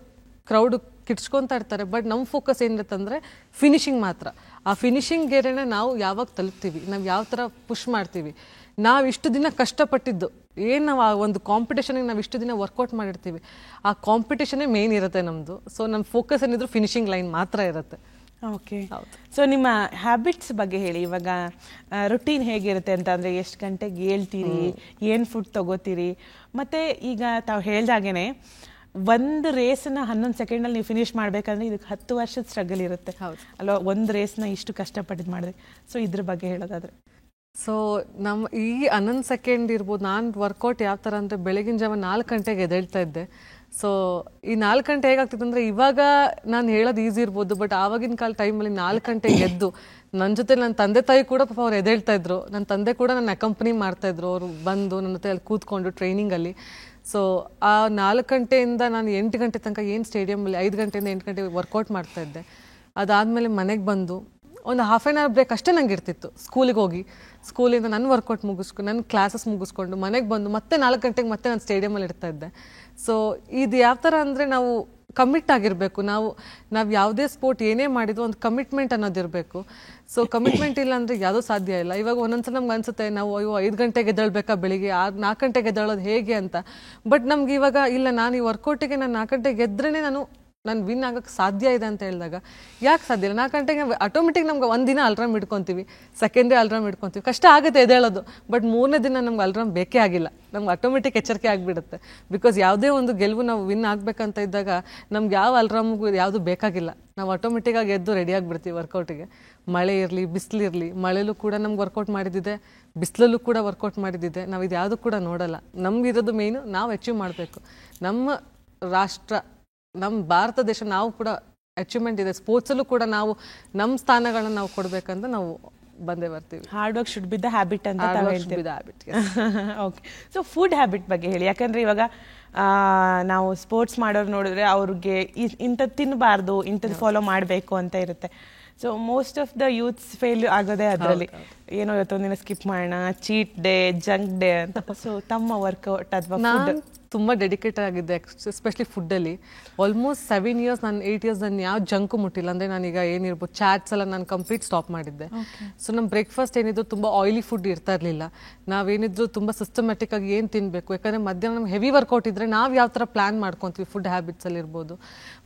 ಕ್ರೌಡ್ ಕಿಡ್ಸ್ಕೊತಾ ಇರ್ತಾರೆ, ಬಟ್ ನಮ್ಮ ಫೋಕಸ್ ಏನಿರುತ್ತೆ ಅಂದರೆ ಫಿನಿಶಿಂಗ್ ಮಾತ್ರ. ಆ ಫಿನಿಶಿಂಗ್ ಗೆರೆನ ನಾವು ಯಾವಾಗ ತಲುಪ್ತೀವಿ, ನಾವು ಯಾವ ಥರ ಪುಷ್ ಮಾಡ್ತೀವಿ, ನಾವು ಇಷ್ಟು ದಿನ ಕಷ್ಟಪಟ್ಟಿದ್ದು ಏನು, ನಾವು ಆ ಒಂದು ಕಾಂಪಿಟೇಷನಿಗೆ ನಾವು ಇಷ್ಟು ದಿನ ವರ್ಕೌಟ್ ಮಾಡಿರ್ತೀವಿ, ಆ ಕಾಂಪಿಟೇಷನ್ನೇ ಮೇನ್ ಇರುತ್ತೆ ನಮ್ಮದು. ಸೊ ನಮ್ಮ ಫೋಕಸ್ ಏನಿದ್ರು ಫಿನಿಶಿಂಗ್ ಲೈನ್ ಮಾತ್ರ ಇರುತ್ತೆ. ಓಕೆ, ಸೊ ನಿಮ್ಮ ಹ್ಯಾಬಿಟ್ಸ್ ಬಗ್ಗೆ ಹೇಳಿ. ಇವಾಗ ರುಟೀನ್ ಹೇಗಿರುತ್ತೆ ಅಂತ ಅಂದರೆ ಎಷ್ಟು ಗಂಟೆಗೆ ಹೇಳ್ತೀರಿ, ಏನು ಫುಡ್ ತಗೋತೀರಿ, ಮತ್ತು ಈಗ ತಾವು ಹೇಳ್ದಾಗೇ ಒಂದು ರೇಸನ್ನ 11 ಸೆಕೆಂಡಲ್ಲಿ ನೀವು ಫಿನಿಶ್ ಮಾಡಬೇಕಂದ್ರೆ ಇದಕ್ಕೆ 10 ವರ್ಷದ ಸ್ಟ್ರಗಲ್ ಇರುತ್ತೆ ಅಲ್ವಾ, ಒಂದು ರೇಸ್ನ ಇಷ್ಟು ಕಷ್ಟಪಟ್ಟಿದ್ದು ಮಾಡಿದೆ. ಸೊ ಇದ್ರ ಬಗ್ಗೆ ಹೇಳೋದಾದ್ರೆ, ಸೊ ನಮ್ಮ ಈ 11 ಸೆಕೆಂಡ್ ಇರ್ಬೋದು. ನಾನು ವರ್ಕೌಟ್ ಯಾವ ಥರ ಅಂದರೆ ಬೆಳಗಿನ ಜಾವ 4 ಗಂಟೆಗೆ ಎದ್ದೇಳ್ತಾ ಇದ್ದೆ. ಸೊ ಈ 4 ಗಂಟೆ ಹೇಗಾಗ್ತಿತ್ತು ಅಂದರೆ, ಇವಾಗ ನಾನು ಹೇಳೋದು ಈಸಿ ಇರ್ಬೋದು, ಬಟ್ ಆವಾಗಿನ ಕಾಲ ಟೈಮಲ್ಲಿ 4 ಗಂಟೆಗೆ ಎದ್ದು ನನ್ನ ಜೊತೆ ನನ್ನ ತಂದೆ ತಾಯಿ ಕೂಡ ಪಾಪ ಅವ್ರು ಎದ್ದೇಳ್ತಾ ಇದ್ರು. ನನ್ನ ತಂದೆ ಕೂಡ ನನ್ನ ಅಕಂಪನಿ ಮಾಡ್ತಾಯಿದ್ರು, ಅವರು ಬಂದು ನನ್ನ ಜೊತೆ ಅಲ್ಲಿ ಕೂತ್ಕೊಂಡು ಟ್ರೈನಿಂಗಲ್ಲಿ. ಸೊ ಆ 4 ಗಂಟೆಯಿಂದ ನಾನು 8 ಗಂಟೆ ತನಕ ಏನು ಸ್ಟೇಡಿಯಮಲ್ಲಿ 5 ಗಂಟೆಯಿಂದ 8 ಗಂಟೆಗೆ ವರ್ಕೌಟ್ ಮಾಡ್ತಾಯಿದ್ದೆ. ಅದಾದಮೇಲೆ ಮನೆಗೆ ಬಂದು ಒಂದು ಹಾಫ್ ಆನ್ ಅವರ್ ಬ್ರೇಕ್ ಅಷ್ಟೇ ನಂಗೆ ಇರ್ತಿತ್ತು. ಸ್ಕೂಲಿಗೆ ಹೋಗಿ ಸ್ಕೂಲಿಂದ ನನ್ನ ವರ್ಕೌಟ್ ಮುಗಿಸ್ಕೊಂಡು ನನ್ನ ಕ್ಲಾಸಸ್ ಮುಗಿಸ್ಕೊಂಡು ಮನೆಗೆ ಬಂದು ಮತ್ತೆ 4 ಗಂಟೆಗೆ ಮತ್ತೆ ನಾನು ಸ್ಟೇಡಿಯಮಲ್ಲಿ ಇರ್ತಾಯಿದ್ದೆ. ಸೊ ಇದು ಯಾವ ಥರ ಅಂದರೆ ನಾವು ಕಮಿಟ್ ಆಗಿರಬೇಕು. ನಾವು ಯಾವುದೇ ಸ್ಪೋರ್ಟ್ ಏನೇ ಮಾಡಿದ್ರು ಒಂದು ಕಮಿಟ್ಮೆಂಟ್ ಅನ್ನೋದಿರಬೇಕು. ಸೊ ಕಮಿಟ್ಮೆಂಟ್ ಇಲ್ಲ ಅಂದರೆ ಯಾವುದೂ ಸಾಧ್ಯ ಇಲ್ಲ. ಇವಾಗ ಒಂದೊಂದ್ಸಲ ನಮ್ಗೆ ಅನ್ಸುತ್ತೆ ನಾವು 5 ಗಂಟೆಗೆ ಎದ್ದೇಳಬೇಕಾ, ಬೆಳಿಗ್ಗೆ 4 ಗಂಟೆಗೆ ಎದ್ದೇಳೋದು ಹೇಗೆ ಅಂತ. ಬಟ್ ನಮ್ಗೆ ಇವಾಗ ಇಲ್ಲ, ನಾನು ಈ ವರ್ಕೌಟಿಗೆ ನಾನು 4 ಗಂಟೆಗೆ ಎದ್ರೇ ನಾನು ವಿನ್ ಆಗೋಕ್ಕೆ ಸಾಧ್ಯ ಇದೆ ಅಂತ ಹೇಳಿದಾಗ ಯಾಕೆ ಸಾಧ್ಯ ಇಲ್ಲ? 4 ಗಂಟೆಗೆ ಆಟೋಮೆಟಿಕ್ ನಮ್ಗೆ ಒಂದಿನ ಅಲ್ರಾಮ್ ಇಟ್ಕೊತೀವಿ, ಸೆಕೆಂಡ್ ಡೇ ಅಲ್ರಾಮ್ ಇಟ್ಕೊತೀವಿ, ಕಷ್ಟ ಆಗುತ್ತೆ ಎದ್ದೇಳೋದು. ಬಟ್ 3ನೇ ದಿನ ನಮ್ಗೆ ಅಲ್ರಾಮ್ ಬೇಕೇ ಆಗಿಲ್ಲ, ನಮ್ಗೆ ಆಟೋಮೆಟಿಕ್ ಎಚ್ಚರಿಕೆ ಆಗಿಬಿಡುತ್ತೆ. ಬಿಕಾಸ್ ಯಾವುದೇ ಒಂದು ಗೆಲುವು ನಾವು ವಿನ್ ಆಗಬೇಕಂತ ಇದ್ದಾಗ ನಮ್ಗೆ ಯಾವ ಅಲ್ರಾಮ್ಗೂ ಯಾವುದು ಬೇಕಾಗಿಲ್ಲ, ನಾವು ಆಟೋಮೆಟಿಕ್ಕಾಗಿ ಎದ್ದು ರೆಡಿ ಆಗಿಬಿಡ್ತೀವಿ ವರ್ಕೌಟಿಗೆ. ಮಳೆ ಇರಲಿ ಬಿಸಿಲಿರಲಿ, ಮಳೆಲೂ ಕೂಡ ನಮ್ಗೆ ವರ್ಕೌಟ್ ಮಾಡಿದ್ದಿದೆ, ಬಿಸಿಲಲ್ಲೂ ಕೂಡ ವರ್ಕೌಟ್ ಮಾಡಿದ್ದಿದೆ. ನಾವು ಇದು ಯಾವುದು ಕೂಡ ನೋಡಲ್ಲ. ನಮಗಿರೋದು ಮೇಯ್ನು ನಾವು ಅಚೀವ್ ಮಾಡಬೇಕು. ನಮ್ಮ ರಾಷ್ಟ್ರ, ನಮ್ಮ ಭಾರತ ದೇಶ, ನಾವು ಕೂಡ ಅಚೀವ್ಮೆಂಟ್ ಇದೆ ಸ್ಪೋರ್ಟ್ಸಲ್ಲೂ ಕೂಡ ನಾವು ನಮ್ಮ ಸ್ಥಾನಗಳನ್ನ ನಾವು ಕೊಡಬೇಕಂತ ನಾವು ಬಂದೇ ಬರ್ತೀವಿ. Hard work should be the habit ಅಂತ ತಾವು ಹೇಳ್ತೀವಿ. ಓಕೆ, ಸೊ ಫುಡ್ ಹ್ಯಾಬಿಟ್ ಬಗ್ಗೆ ಹೇಳಿ. ಯಾಕಂದ್ರೆ ಇವಾಗ ನಾವು ಸ್ಪೋರ್ಟ್ಸ್ ಮಾಡೋರು ನೋಡಿದ್ರೆ ಅವ್ರಿಗೆ ಇಂಥದ್ದು ತಿನ್ನಬಾರ್ದು, ಇಂಥದ್ದು ಫಾಲೋ ಮಾಡಬೇಕು ಅಂತ ಇರುತ್ತೆ. So most of the youths fail ಆಗೋದೇ ಅದರಲ್ಲಿ. ಏನೋ ಇವತ್ತೊಂದಿನ ಸ್ಕಿಪ್ ಮಾಡೋಣ, ಚೀಟ್ ಡೇ, ಜಂಕ್ ಡೇ ಅಂತ. ಸೊ ತಮ್ಮ ವರ್ಕೌಟ್ ಅಥವಾ ಫುಡ್ ತುಂಬ ಡೆಡಿಕೇಟೆಡ್ ಆಗಿದ್ದೆ, ಎಸ್ಪೆಷಲಿ ಫುಡ್ಡಲ್ಲಿ. ಆಲ್ಮೋಸ್ಟ್ 7 ಇಯರ್ಸ್, ನಾನು 8 ಇಯರ್ಸ್ ನಾನು ಯಾವ ಜಂಕು ಮುಟ್ಟಿಲ್ಲ. ಅಂದರೆ ನಾನೀಗ ಏನಿರ್ಬೋದು ಚಾಟ್ಸ್ ಎಲ್ಲ ನಾನು ಕಂಪ್ಲೀಟ್ ಸ್ಟಾಪ್ ಮಾಡಿದ್ದೆ. ಸೊ ನಮ್ಮ ಬ್ರೇಕ್ಫಾಸ್ಟ್ ಏನಿದ್ರು ತುಂಬ ಆಯಿಲಿ ಫುಡ್ ಇರ್ತಾ ಇರಲಿಲ್ಲ. ನಾವೇನಿದ್ರು ತುಂಬ ಸಿಸ್ಟಮ್ಯಾಟಿಕ್ ಆಗಿ ಏನು ತಿನ್ನಬೇಕು, ಯಾಕಂದರೆ ಮಧ್ಯಾಹ್ನ ನಮ್ಗೆ ಹೆವಿ ವರ್ಕೌಟ್ ಇದ್ದರೆ ನಾವು ಯಾವ ಥರ ಪ್ಲ್ಯಾನ್ ಮಾಡ್ಕೊತೀವಿ ಫುಡ್ ಹ್ಯಾಬಿಟ್ಸಲ್ಲಿ ಇರ್ಬೋದು.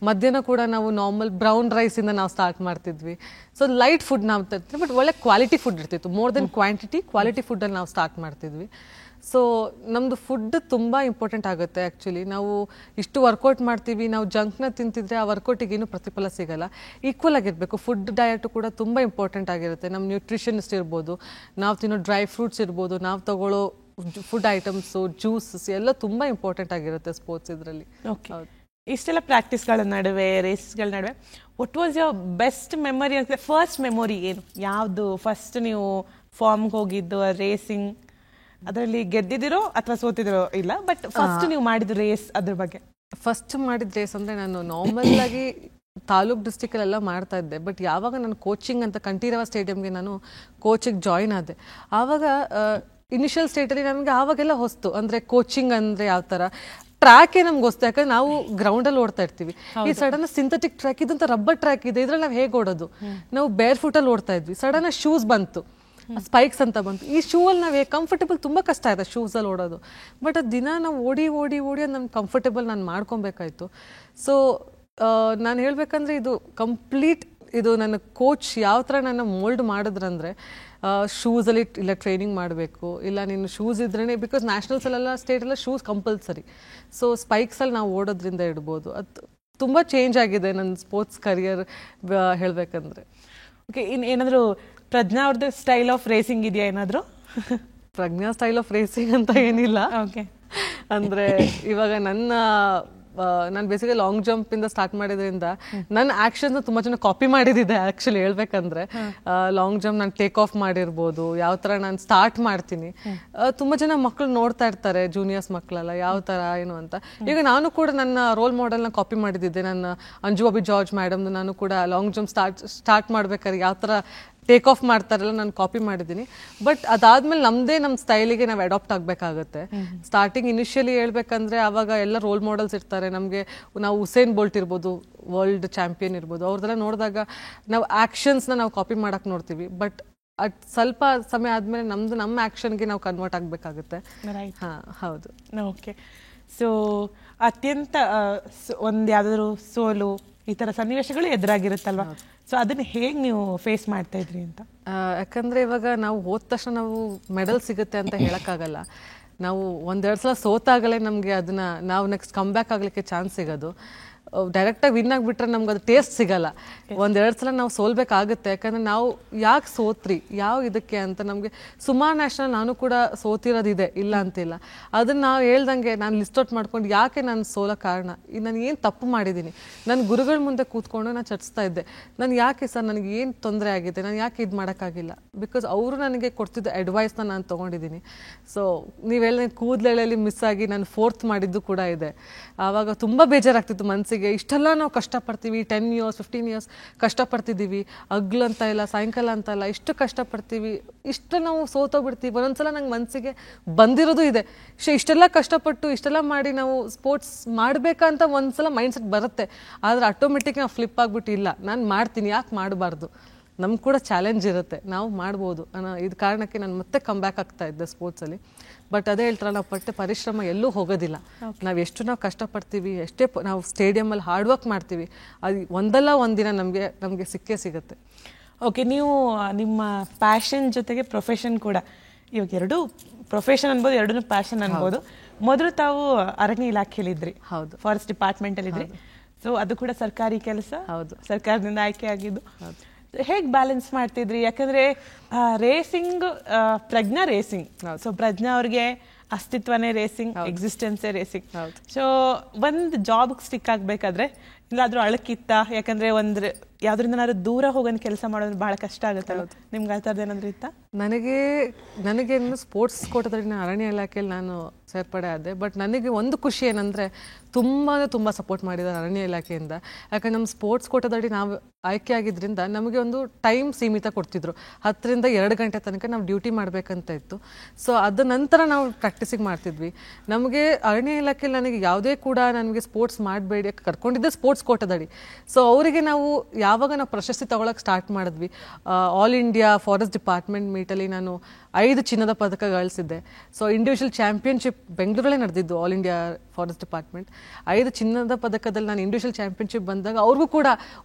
ಮಧ್ಯಾಹ್ನ ಕೂಡ ನಾವು ನಾರ್ಮಲ್ ಬ್ರೌನ್ ರೈಸಿಂದ ನಾವು ಸ್ಟಾರ್ಟ್ ಮಾಡ್ತಿದ್ವಿ. ಸೊ ಲೈಟ್ ಫುಡ್ ನಾವು ತರ್ತೀವಿ, ಬಟ್ ಒಳ್ಳೆ ಕ್ವಾಲಿಟಿ ಫುಡ್ ಇರ್ತಿತ್ತು. ಮೋರ್ ದೆನ್ ಕ್ವಾಂಟಿಟಿ, ಕ್ವಾಲಿಟಿ ಫುಡ್ಡಲ್ಲಿ ನಾವು ಸ್ಟಾರ್ಟ್ ಮಾಡ್ತಿದ್ವಿ. ಸೊ ನಮ್ಮದು ಫುಡ್ ತುಂಬ ಇಂಪಾರ್ಟೆಂಟ್ ಆಗುತ್ತೆ. ಆ್ಯಕ್ಚುಲಿ ನಾವು ಇಷ್ಟು ವರ್ಕೌಟ್ ಮಾಡ್ತೀವಿ, ನಾವು ಜಂಕ್ನ ತಿಂತಿದ್ರೆ ಆ ವರ್ಕೌಟಿಗೆ ಏನೂ ಪ್ರತಿಫಲ ಸಿಗಲ್ಲ. ಈಕ್ವಲ್ ಆಗಿರಬೇಕು. ಫುಡ್ ಡಯಟು ಕೂಡ ತುಂಬ ಇಂಪಾರ್ಟೆಂಟ್ ಆಗಿರುತ್ತೆ. ನಮ್ಮ ನ್ಯೂಟ್ರಿಷನಿಸ್ಟ್ ಇರ್ಬೋದು, ನಾವು ತಿನ್ನೋ ಡ್ರೈ ಫ್ರೂಟ್ಸ್ ಇರ್ಬೋದು, ನಾವು ತಗೊಳ್ಳೋ ಫುಡ್ ಐಟಮ್ಸು, ಜ್ಯೂಸಸ್ ಎಲ್ಲ ತುಂಬ ಇಂಪಾರ್ಟೆಂಟ್ ಆಗಿರುತ್ತೆ ಸ್ಪೋರ್ಟ್ಸ್ ಇದರಲ್ಲಿ. ಓಕೆ, ಇಷ್ಟೆಲ್ಲ ಪ್ರಾಕ್ಟೀಸ್ಗಳ ನಡುವೆ, ರೇಸ್ಗಳ ನಡುವೆ, what was your best memory ಅಂತ? ಫಸ್ಟ್ ಮೆಮೊರಿ ಏನು, ಯಾವುದು? ಫಸ್ಟ್ ನೀವು ಫಾರ್ಮ್ಗೆ ಹೋಗಿದ್ದು, ರೇಸಿಂಗ್, ಅದರಲ್ಲಿ ಗೆದ್ದಿದ್ದೀರೋ ಅಥವಾ ಸೋತಿದಿರೋ ಇಲ್ಲ, ಬಟ್ ಫಸ್ಟ್ ನೀವು ಮಾಡಿದ ರೇಸ್ ಅದ್ರ ಬಗ್ಗೆ. ಫಸ್ಟ್ ಮಾಡಿದ ರೇಸ್ ಅಂದರೆ ನಾನು ನಾರ್ಮಲ್ ಆಗಿ ತಾಲೂಕ್ ಡಿಸ್ಟಿಕಲ್ಲೆಲ್ಲ ಮಾಡ್ತಾ ಇದ್ದೆ. ಬಟ್ ಯಾವಾಗ ನಾನು ಕೋಚಿಂಗ್ ಅಂತ ಕಂಠೀರವ ಸ್ಟೇಡಿಯಮ್ಗೆ ನಾನು ಕೋಚಿಗೆ ಜಾಯ್ನ್ ಆದೆ, ಆವಾಗ ಇನಿಷಿಯಲ್ ಸ್ಟೇಟಲ್ಲಿ ನನಗೆ ಆವಾಗೆಲ್ಲ ಹೊಸ್ತು. ಅಂದರೆ ಕೋಚಿಂಗ್ ಅಂದರೆ ಯಾವ ಥರ, ಟ್ರ್ಯಾಕೇ ನಮ್ಗೆ ಹೊಸ್ತು. ಯಾಕಂದ್ರೆ ನಾವು ಗ್ರೌಂಡಲ್ಲಿ ಓಡ್ತಾ ಇರ್ತೀವಿ, ಈ ಸಡನ್ ಸಿಂಥೆಟಿಕ್ ಟ್ರ್ಯಾಕ್, ಇದಂತ ರಬ್ಬರ್ ಟ್ರ್ಯಾಕ್ ಇದೆ, ಇದ್ರಲ್ಲಿ ನಾವು ಹೇಗೆ ಓಡೋದು? ನಾವು ಬೇರ್ ಫುಟಲ್ಲಿ ಓಡ್ತಾ ಇದ್ವಿ. ಸಡನ್ ಶೂಸ್ ಬಂತು, ಸ್ಪೈಕ್ಸ್ ಅಂತ ಬಂತು. ಈ ಶೂ ಅಲ್ಲಿ ನಾವು ಕಂಫರ್ಟೇಬಲ್, ತುಂಬ ಕಷ್ಟ ಆಯ್ತು ಶೂಸಲ್ಲಿ ಓಡೋದು. ಬಟ್ ಅದು ದಿನ ನಾವು ಓಡಿ ಓಡಿ ಓಡಿ ಅದು ನಮ್ಗೆ ಕಂಫರ್ಟೇಬಲ್ ನಾನು ಮಾಡ್ಕೊಬೇಕಾಯ್ತು. ಸೊ ನಾನು ಹೇಳ್ಬೇಕಂದ್ರೆ ಇದು ಕಂಪ್ಲೀಟ್, ಇದು ನನ್ನ ಕೋಚ್ ಯಾವ ಥರ ನನ್ನ ಮೋಲ್ಡ್ ಮಾಡಿದ್ರಂದರೆ, ಶೂಸಲ್ಲಿ ಇಲ್ಲ ಟ್ರೈನಿಂಗ್ ಮಾಡಬೇಕು, ಇಲ್ಲ ನೀನು ಶೂಸ್ ಇದ್ರೇ, ಬಿಕಾಸ್ ನ್ಯಾಷನಲ್ಸಲ್ಲೆಲ್ಲ ಸ್ಟೇಟೆಲ್ಲ ಶೂಸ್ ಕಂಪಲ್ಸರಿ. ಸೊ ಸ್ಪೈಕ್ಸಲ್ಲಿ ನಾವು ಓಡೋದ್ರಿಂದ ಇಡ್ಬೋದು. ಅದು ತುಂಬ ಚೇಂಜ್ ಆಗಿದೆ ನನ್ನ ಸ್ಪೋರ್ಟ್ಸ್ ಕರಿಯರ್ ಹೇಳಬೇಕಂದ್ರೆ. ಓಕೆ, ಏನಾದರೂ ಪ್ರಜ್ಞಾ ಅವ್ರದ್ದು ಸ್ಟೈಲ್ ಆಫ್ ರೇಸಿಂಗ್ ಇದೆಯಾ ಏನಾದರೂ? ಪ್ರಜ್ಞಾ ಸ್ಟೈಲ್ ಆಫ್ ರೇಸಿಂಗ್ ಅಂತ ಏನಿಲ್ಲ. ಓಕೆ, ಅಂದರೆ ಇವಾಗ ನಾನು ಬೇಸಿಕಲಿ ಲಾಂಗ್ ಜಂಪಿಂದ ಸ್ಟಾರ್ಟ್ ಮಾಡಿದ್ರಿಂದ ನನ್ನ ಆ್ಯಕ್ಷನ್ನ ತುಂಬ ಜನ ಕಾಪಿ ಮಾಡಿದ್ದಿದೆ. ಆ್ಯಕ್ಚುಲಿ ಹೇಳ್ಬೇಕಂದ್ರೆ ಲಾಂಗ್ ಜಂಪ್ ನಾನು ಟೇಕ್ ಆಫ್ ಮಾಡಿರ್ಬೋದು, ಯಾವ ಥರ ನಾನು ಸ್ಟಾರ್ಟ್ ಮಾಡ್ತೀನಿ. ತುಂಬ ಜನ ಮಕ್ಕಳು ನೋಡ್ತಾ ಇರ್ತಾರೆ, ಜೂನಿಯರ್ಸ್ ಮಕ್ಕಳೆಲ್ಲ ಯಾವ ಥರ ಏನು ಅಂತ. ಈಗ ನಾನು ಕೂಡ ನನ್ನ ರೋಲ್ ಮಾಡೆಲ್ನ ಕಾಪಿ ಮಾಡಿದ್ದಿದ್ದೆ. ನನ್ನ ಅಂಜು ಬಾಬಿ ಜಾರ್ಜ್ ಮೇಡಮ್ದು ನಾನು ಕೂಡ ಲಾಂಗ್ ಜಂಪ್ ಸ್ಟಾರ್ಟ್ ಮಾಡ್ಬೇಕಾದ್ರೆ ಯಾವ ಥರ ಟೇಕ್ ಆಫ್ ಮಾಡ್ತಾರಲ್ಲ ನಾನು ಕಾಪಿ ಮಾಡಿದ್ದೀನಿ. ಬಟ್ ಅದಾದ್ಮೇಲೆ ನಮ್ಮ ಸ್ಟೈಲಿಗೆ ನಾವು ಅಡಾಪ್ಟ್ ಆಗಬೇಕಾಗುತ್ತೆ. ಸ್ಟಾರ್ಟಿಂಗ್ ಇನಿಷಿಯಲಿ ಹೇಳ್ಬೇಕಂದ್ರೆ ಆವಾಗ ಎಲ್ಲ ರೋಲ್ ಮಾಡೆಲ್ಸ್ ಇರ್ತಾರೆ ನಮಗೆ. ನಾವು ಉಸೇನ್ ಬೋಲ್ಟ್ ಇರ್ಬೋದು, ವರ್ಲ್ಡ್ ಚಾಂಪಿಯನ್ ಇರ್ಬೋದು, ಅವ್ರದ್ದೆಲ್ಲ ನೋಡಿದಾಗ ನಾವು ಆ್ಯಕ್ಷನ್ಸ್ನ ನಾವು ಕಾಪಿ ಮಾಡಕ್ಕೆ ನೋಡ್ತೀವಿ. ಬಟ್ ಅದು ಸ್ವಲ್ಪ ಸಮಯ ಆದಮೇಲೆ ನಮ್ಮ ಆ್ಯಕ್ಷನ್ಗೆ ನಾವು ಕನ್ವರ್ಟ್ ಆಗಬೇಕಾಗುತ್ತೆ. ಹಾಂ, ಹೌದು. ಓಕೆ, ಸೊ ಅತ್ಯಂತ ಒಂದು ಯಾವುದಾದ್ರು ಸೋಲು ಈ ಥರ ಸನ್ನಿವೇಶಗಳು ಎದುರಾಗಿರುತ್ತಲ್ವ, ಸೊ ಅದನ್ನ ಹೇಗೆ ನೀವು ಫೇಸ್ ಮಾಡ್ತಾ ಇದ್ರಿ ಅಂತ? ಯಾಕಂದರೆ ಇವಾಗ ನಾವು ಹೋದ ತಕ್ಷಣ ನಾವು ಮೆಡಲ್ ಸಿಗುತ್ತೆ ಅಂತ ಹೇಳೋಕ್ಕಾಗಲ್ಲ. ನಾವು ಒಂದೆರಡು ಸಲ ಸೋತಾಗಲೇ ನಮಗೆ ಅದನ್ನು ನಾವು ನೆಕ್ಸ್ಟ್ ಕಮ್ ಬ್ಯಾಕ್ ಆಗಲಿಕ್ಕೆ ಚಾನ್ಸ್ ಸಿಗೋದು. ಡೈರೆಕ್ಟಾಗಿ ವಿನ್ ಆಗಿಬಿಟ್ರೆ ನಮ್ಗೆ ಅದು ಟೇಸ್ಟ್ ಸಿಗಲ್ಲ. ಒಂದೆರಡು ಸಲ ನಾವು ಸೋಲ್ಬೇಕಾಗುತ್ತೆ. ಯಾಕಂದರೆ ನಾವು ಯಾಕೆ ಸೋತ್ರಿ, ಯಾವ ಇದಕ್ಕೆ ಅಂತ ನಮಗೆ ಸುಮಾರು ನ್ಯಾಷನಲ್ ನಾನು ಕೂಡ ಸೋತಿರೋದಿದೆ, ಇಲ್ಲ ಅಂತಿಲ್ಲ. ಅದನ್ನು ನಾವು ಹೇಳ್ದಂಗೆ ನಾನು ಲಿಸ್ಟ್ ಔಟ್ ಮಾಡ್ಕೊಂಡು ಯಾಕೆ ನಾನು ಸೋಲೋ ಕಾರಣ, ನಾನು ಏನು ತಪ್ಪು ಮಾಡಿದ್ದೀನಿ, ನನ್ನ ಗುರುಗಳ ಮುಂದೆ ಕೂತ್ಕೊಂಡು ನಾನು ಚರ್ಚಿಸ್ತಾ ಇದ್ದೆ. ನಾನು ಯಾಕೆ ಸರ್ ನನಗೆ ಏನು ತೊಂದರೆ ಆಗಿದೆ, ನಾನು ಯಾಕೆ ಇದು ಮಾಡೋಕ್ಕಾಗಿಲ್ಲ, ಬಿಕಾಸ್ ಅವರು ನನಗೆ ಕೊಡ್ತಿದ್ದ ಅಡ್ವೈಸ್ನ ನಾನು ತೊಗೊಂಡಿದ್ದೀನಿ. ಸೊ ನೀವು ಹೇಳಿದ ಕೂದಲೆಳೆಯಲ್ಲಿ ಮಿಸ್ ಆಗಿ ನಾನು 4th ಮಾಡಿದ್ದು ಕೂಡ ಇದೆ. ಆವಾಗ ತುಂಬ ಬೇಜಾರಾಗ್ತಿತ್ತು ಮನಸ್ಸಿಗೆ. ಇಷ್ಟೆಲ್ಲ ನಾವು ಕಷ್ಟಪಡ್ತೀವಿ, 10 years 15 years ಕಷ್ಟಪಡ್ತಿದ್ದೀವಿ, ಹಗ್ಲು ಅಂತ ಇಲ್ಲ ಸಾಯಂಕಾಲ ಅಂತ ಇಲ್ಲ, ಇಷ್ಟು ಕಷ್ಟಪಡ್ತೀವಿ, ಇಷ್ಟು ನಾವು ಸೋತೋಗ್ಬಿಡ್ತೀವಿ. ಒಂದೊಂದ್ಸಲ ನಂಗೆ ಮನಸ್ಸಿಗೆ ಬಂದಿರೋದು ಇದೆ, ಇಷ್ಟೆಲ್ಲ ಕಷ್ಟಪಟ್ಟು ಇಷ್ಟೆಲ್ಲ ಮಾಡಿ ನಾವು ಸ್ಪೋರ್ಟ್ಸ್ ಮಾಡಬೇಕಂತ ಒಂದ್ಸಲ ಮೈಂಡ್ಸೆಟ್ ಬರುತ್ತೆ. ಆದರೆ ಆಟೋಮೆಟಿಕ್ ನಾವು ಫ್ಲಿಪ್ ಆಗಿಬಿಟ್ಟು ಇಲ್ಲ ನಾನು ಮಾಡ್ತೀನಿ, ಯಾಕೆ ಮಾಡಬಾರ್ದು, ನಮ್ಗೆ ಕೂಡ ಚಾಲೆಂಜ್ ಇರುತ್ತೆ, ನಾವು ಮಾಡ್ಬೋದು ಅನ್ನೋ ಇದು ಕಾರಣಕ್ಕೆ ನಾನು ಮತ್ತೆ ಕಮ್ ಬ್ಯಾಕ್ ಆಗ್ತಾ ಇದ್ದೆ ಸ್ಪೋರ್ಟ್ಸಲ್ಲಿ. ಬಟ್ ಅದೇ ಹೇಳ್ತಾರಲ್ಲ, ನಾವು ಪಟ್ಟ ಪರಿಶ್ರಮ ಎಲ್ಲೂ ಹೋಗೋದಿಲ್ಲ. ನಾವು ಕಷ್ಟಪಡ್ತೀವಿ, ಎಷ್ಟೇ ನಾವು ಸ್ಟೇಡಿಯಮಲ್ಲಿ ಹಾರ್ಡ್ ವರ್ಕ್ ಮಾಡ್ತೀವಿ, ಅದು ಒಂದಲ್ಲ ಒಂದಿನ ನಮಗೆ ಸಿಕ್ಕೇ ಸಿಗುತ್ತೆ. ಓಕೆ, ನೀವು ನಿಮ್ಮ ಪ್ಯಾಷನ್ ಜೊತೆಗೆ ಪ್ರೊಫೆಷನ್ ಕೂಡ, ಇವಾಗ ಎರಡು ಪ್ರೊಫೆಷನ್ ಅನ್ಬೋದು, ಎರಡೂ ಪ್ಯಾಷನ್ ಅನ್ಬೋದು. ಮೊದಲು ತಾವು ಅರಣ್ಯ ಇಲಾಖೆಯಲ್ಲಿದ್ರಿ, ಹೌದು, ಫಾರೆಸ್ಟ್ ಡಿಪಾರ್ಟ್ಮೆಂಟಲ್ಲಿದ್ರಿ. ಸೊ ಅದು ಕೂಡ ಸರ್ಕಾರಿ ಕೆಲಸ, ಹೌದು, ಸರ್ಕಾರದಿಂದ ಆಯ್ಕೆ ಆಗಿದ್ದು. ಹೇಗೆ ಬ್ಯಾಲೆನ್ಸ್ ಮಾಡ್ತಿದ್ರಿ? ಯಾಕಂದ್ರೆ ರೇಸಿಂಗ್, ಪ್ರಜ್ಞಾ ರೇಸಿಂಗ್, ಸೊ ಪ್ರಜ್ಞಾ ಅವ್ರಿಗೆ ಅಸ್ತಿತ್ವನೇ ರೇಸಿಂಗ್, ಎಕ್ಸಿಸ್ಟೆನ್ಸೇ ರೇಸಿಂಗ್. ಸೊ ಒಂದು ಜಾಬ್ಗೆ ಸ್ಟಿಕ್ ಆಗ್ಬೇಕಾದ್ರೆ ಇಲ್ಲಾದ್ರೂ ಅಳಕಿತ್ತ? ಯಾಕಂದ್ರೆ ಯಾವ್ದ್ರಿಂದ ದೂರ ಹೋಗೋನ್ ಕೆಲಸ ಮಾಡೋದು ಬಹಳ ಕಷ್ಟ ಆಗುತ್ತಲ್ಲ, ನಿಮ್ಗೆ ಆ ಥರದ್ದು ಏನಾದ್ರು ಇತ್ತ? ನನಗೆ ಸ್ಪೋರ್ಟ್ಸ್ ಕೋಟದಲ್ಲಿ ನಾನು ಅರಣ್ಯ ಇಲಾಖೆಯಲ್ಲಿ ನಾನು ಸೇರ್ಪಡೆ ಆದೆ. ಬಟ್ ನನಗೆ ಒಂದು ಖುಷಿ ಏನಂದರೆ ತುಂಬ ಸಪೋರ್ಟ್ ಮಾಡಿದ್ದಾರೆ ಅರಣ್ಯ ಇಲಾಖೆಯಿಂದ. ಯಾಕಂದ್ರೆ ನಮ್ಮ ಸ್ಪೋರ್ಟ್ಸ್ ಕೋಟದಡಿ ನಾವು ಆಯ್ಕೆ ಆಗಿದ್ದರಿಂದ ನಮಗೆ ಒಂದು ಟೈಮ್ ಸೀಮಿತ ಕೊಡ್ತಿದ್ರು, 10 ರಿಂದ 2 ಗಂಟೆ ತನಕ ನಾವು ಡ್ಯೂಟಿ ಮಾಡಬೇಕಂತ ಇತ್ತು. ಸೊ ಅದ ನಂತರ ನಾವು ಪ್ರಾಕ್ಟೀಸಿಗೆ ಮಾಡ್ತಿದ್ವಿ. ನಮಗೆ ಅರಣ್ಯ ಇಲಾಖೆಯಲ್ಲಿ ನನಗೆ ಯಾವುದೇ ಕೂಡ ನನಗೆ ಸ್ಪೋರ್ಟ್ಸ್ ಮಾಡಬೇಡಿ ಕರ್ಕೊಂಡಿದ್ದೆ ಸ್ಪೋರ್ಟ್ಸ್ ಕೋಟದಡಿ. ಸೊ ಅವರಿಗೆ ನಾವು ಯಾವಾಗ ನಾವು ಪ್ರಶಸ್ತಿ ತಗೊಳಕ್ಕೆ ಸ್ಟಾರ್ಟ್ ಮಾಡಿದ್ವಿ, ಆಲ್ ಇಂಡಿಯಾ ಫಾರೆಸ್ಟ್ ಡಿಪಾರ್ಟ್ಮೆಂಟ್ ಮೀಟಲ್ಲಿ ನಾನು 5 ಚಿನ್ನದ ಪದಕ ಗಳಿಸಿದ್ದೆ. ಸೊ ಇಂಡಿವಿಜುವಲ್ ಚಾಂಪಿಯನ್ಶಿಪ್ ಬೆಂಗಳೂರಲ್ಲೇ ನಡೆದಿದ್ದು, ಆಲ್ ಇಂಡಿಯಾ ಫಾರೆಸ್ಟ್ ಡಿಪಾರ್ಟ್ಮೆಂಟ್ 5 ಚಿನ್ನದ ಪದಕದಲ್ಲಿ ನಾನು ಇಂಡಿವಿಜುವಲ್ ಚಾಂಪಿಯನ್ಶಿಪ್ ಬಂದಾಗ ಅವ್ರಿಗೂ ಕೂಡ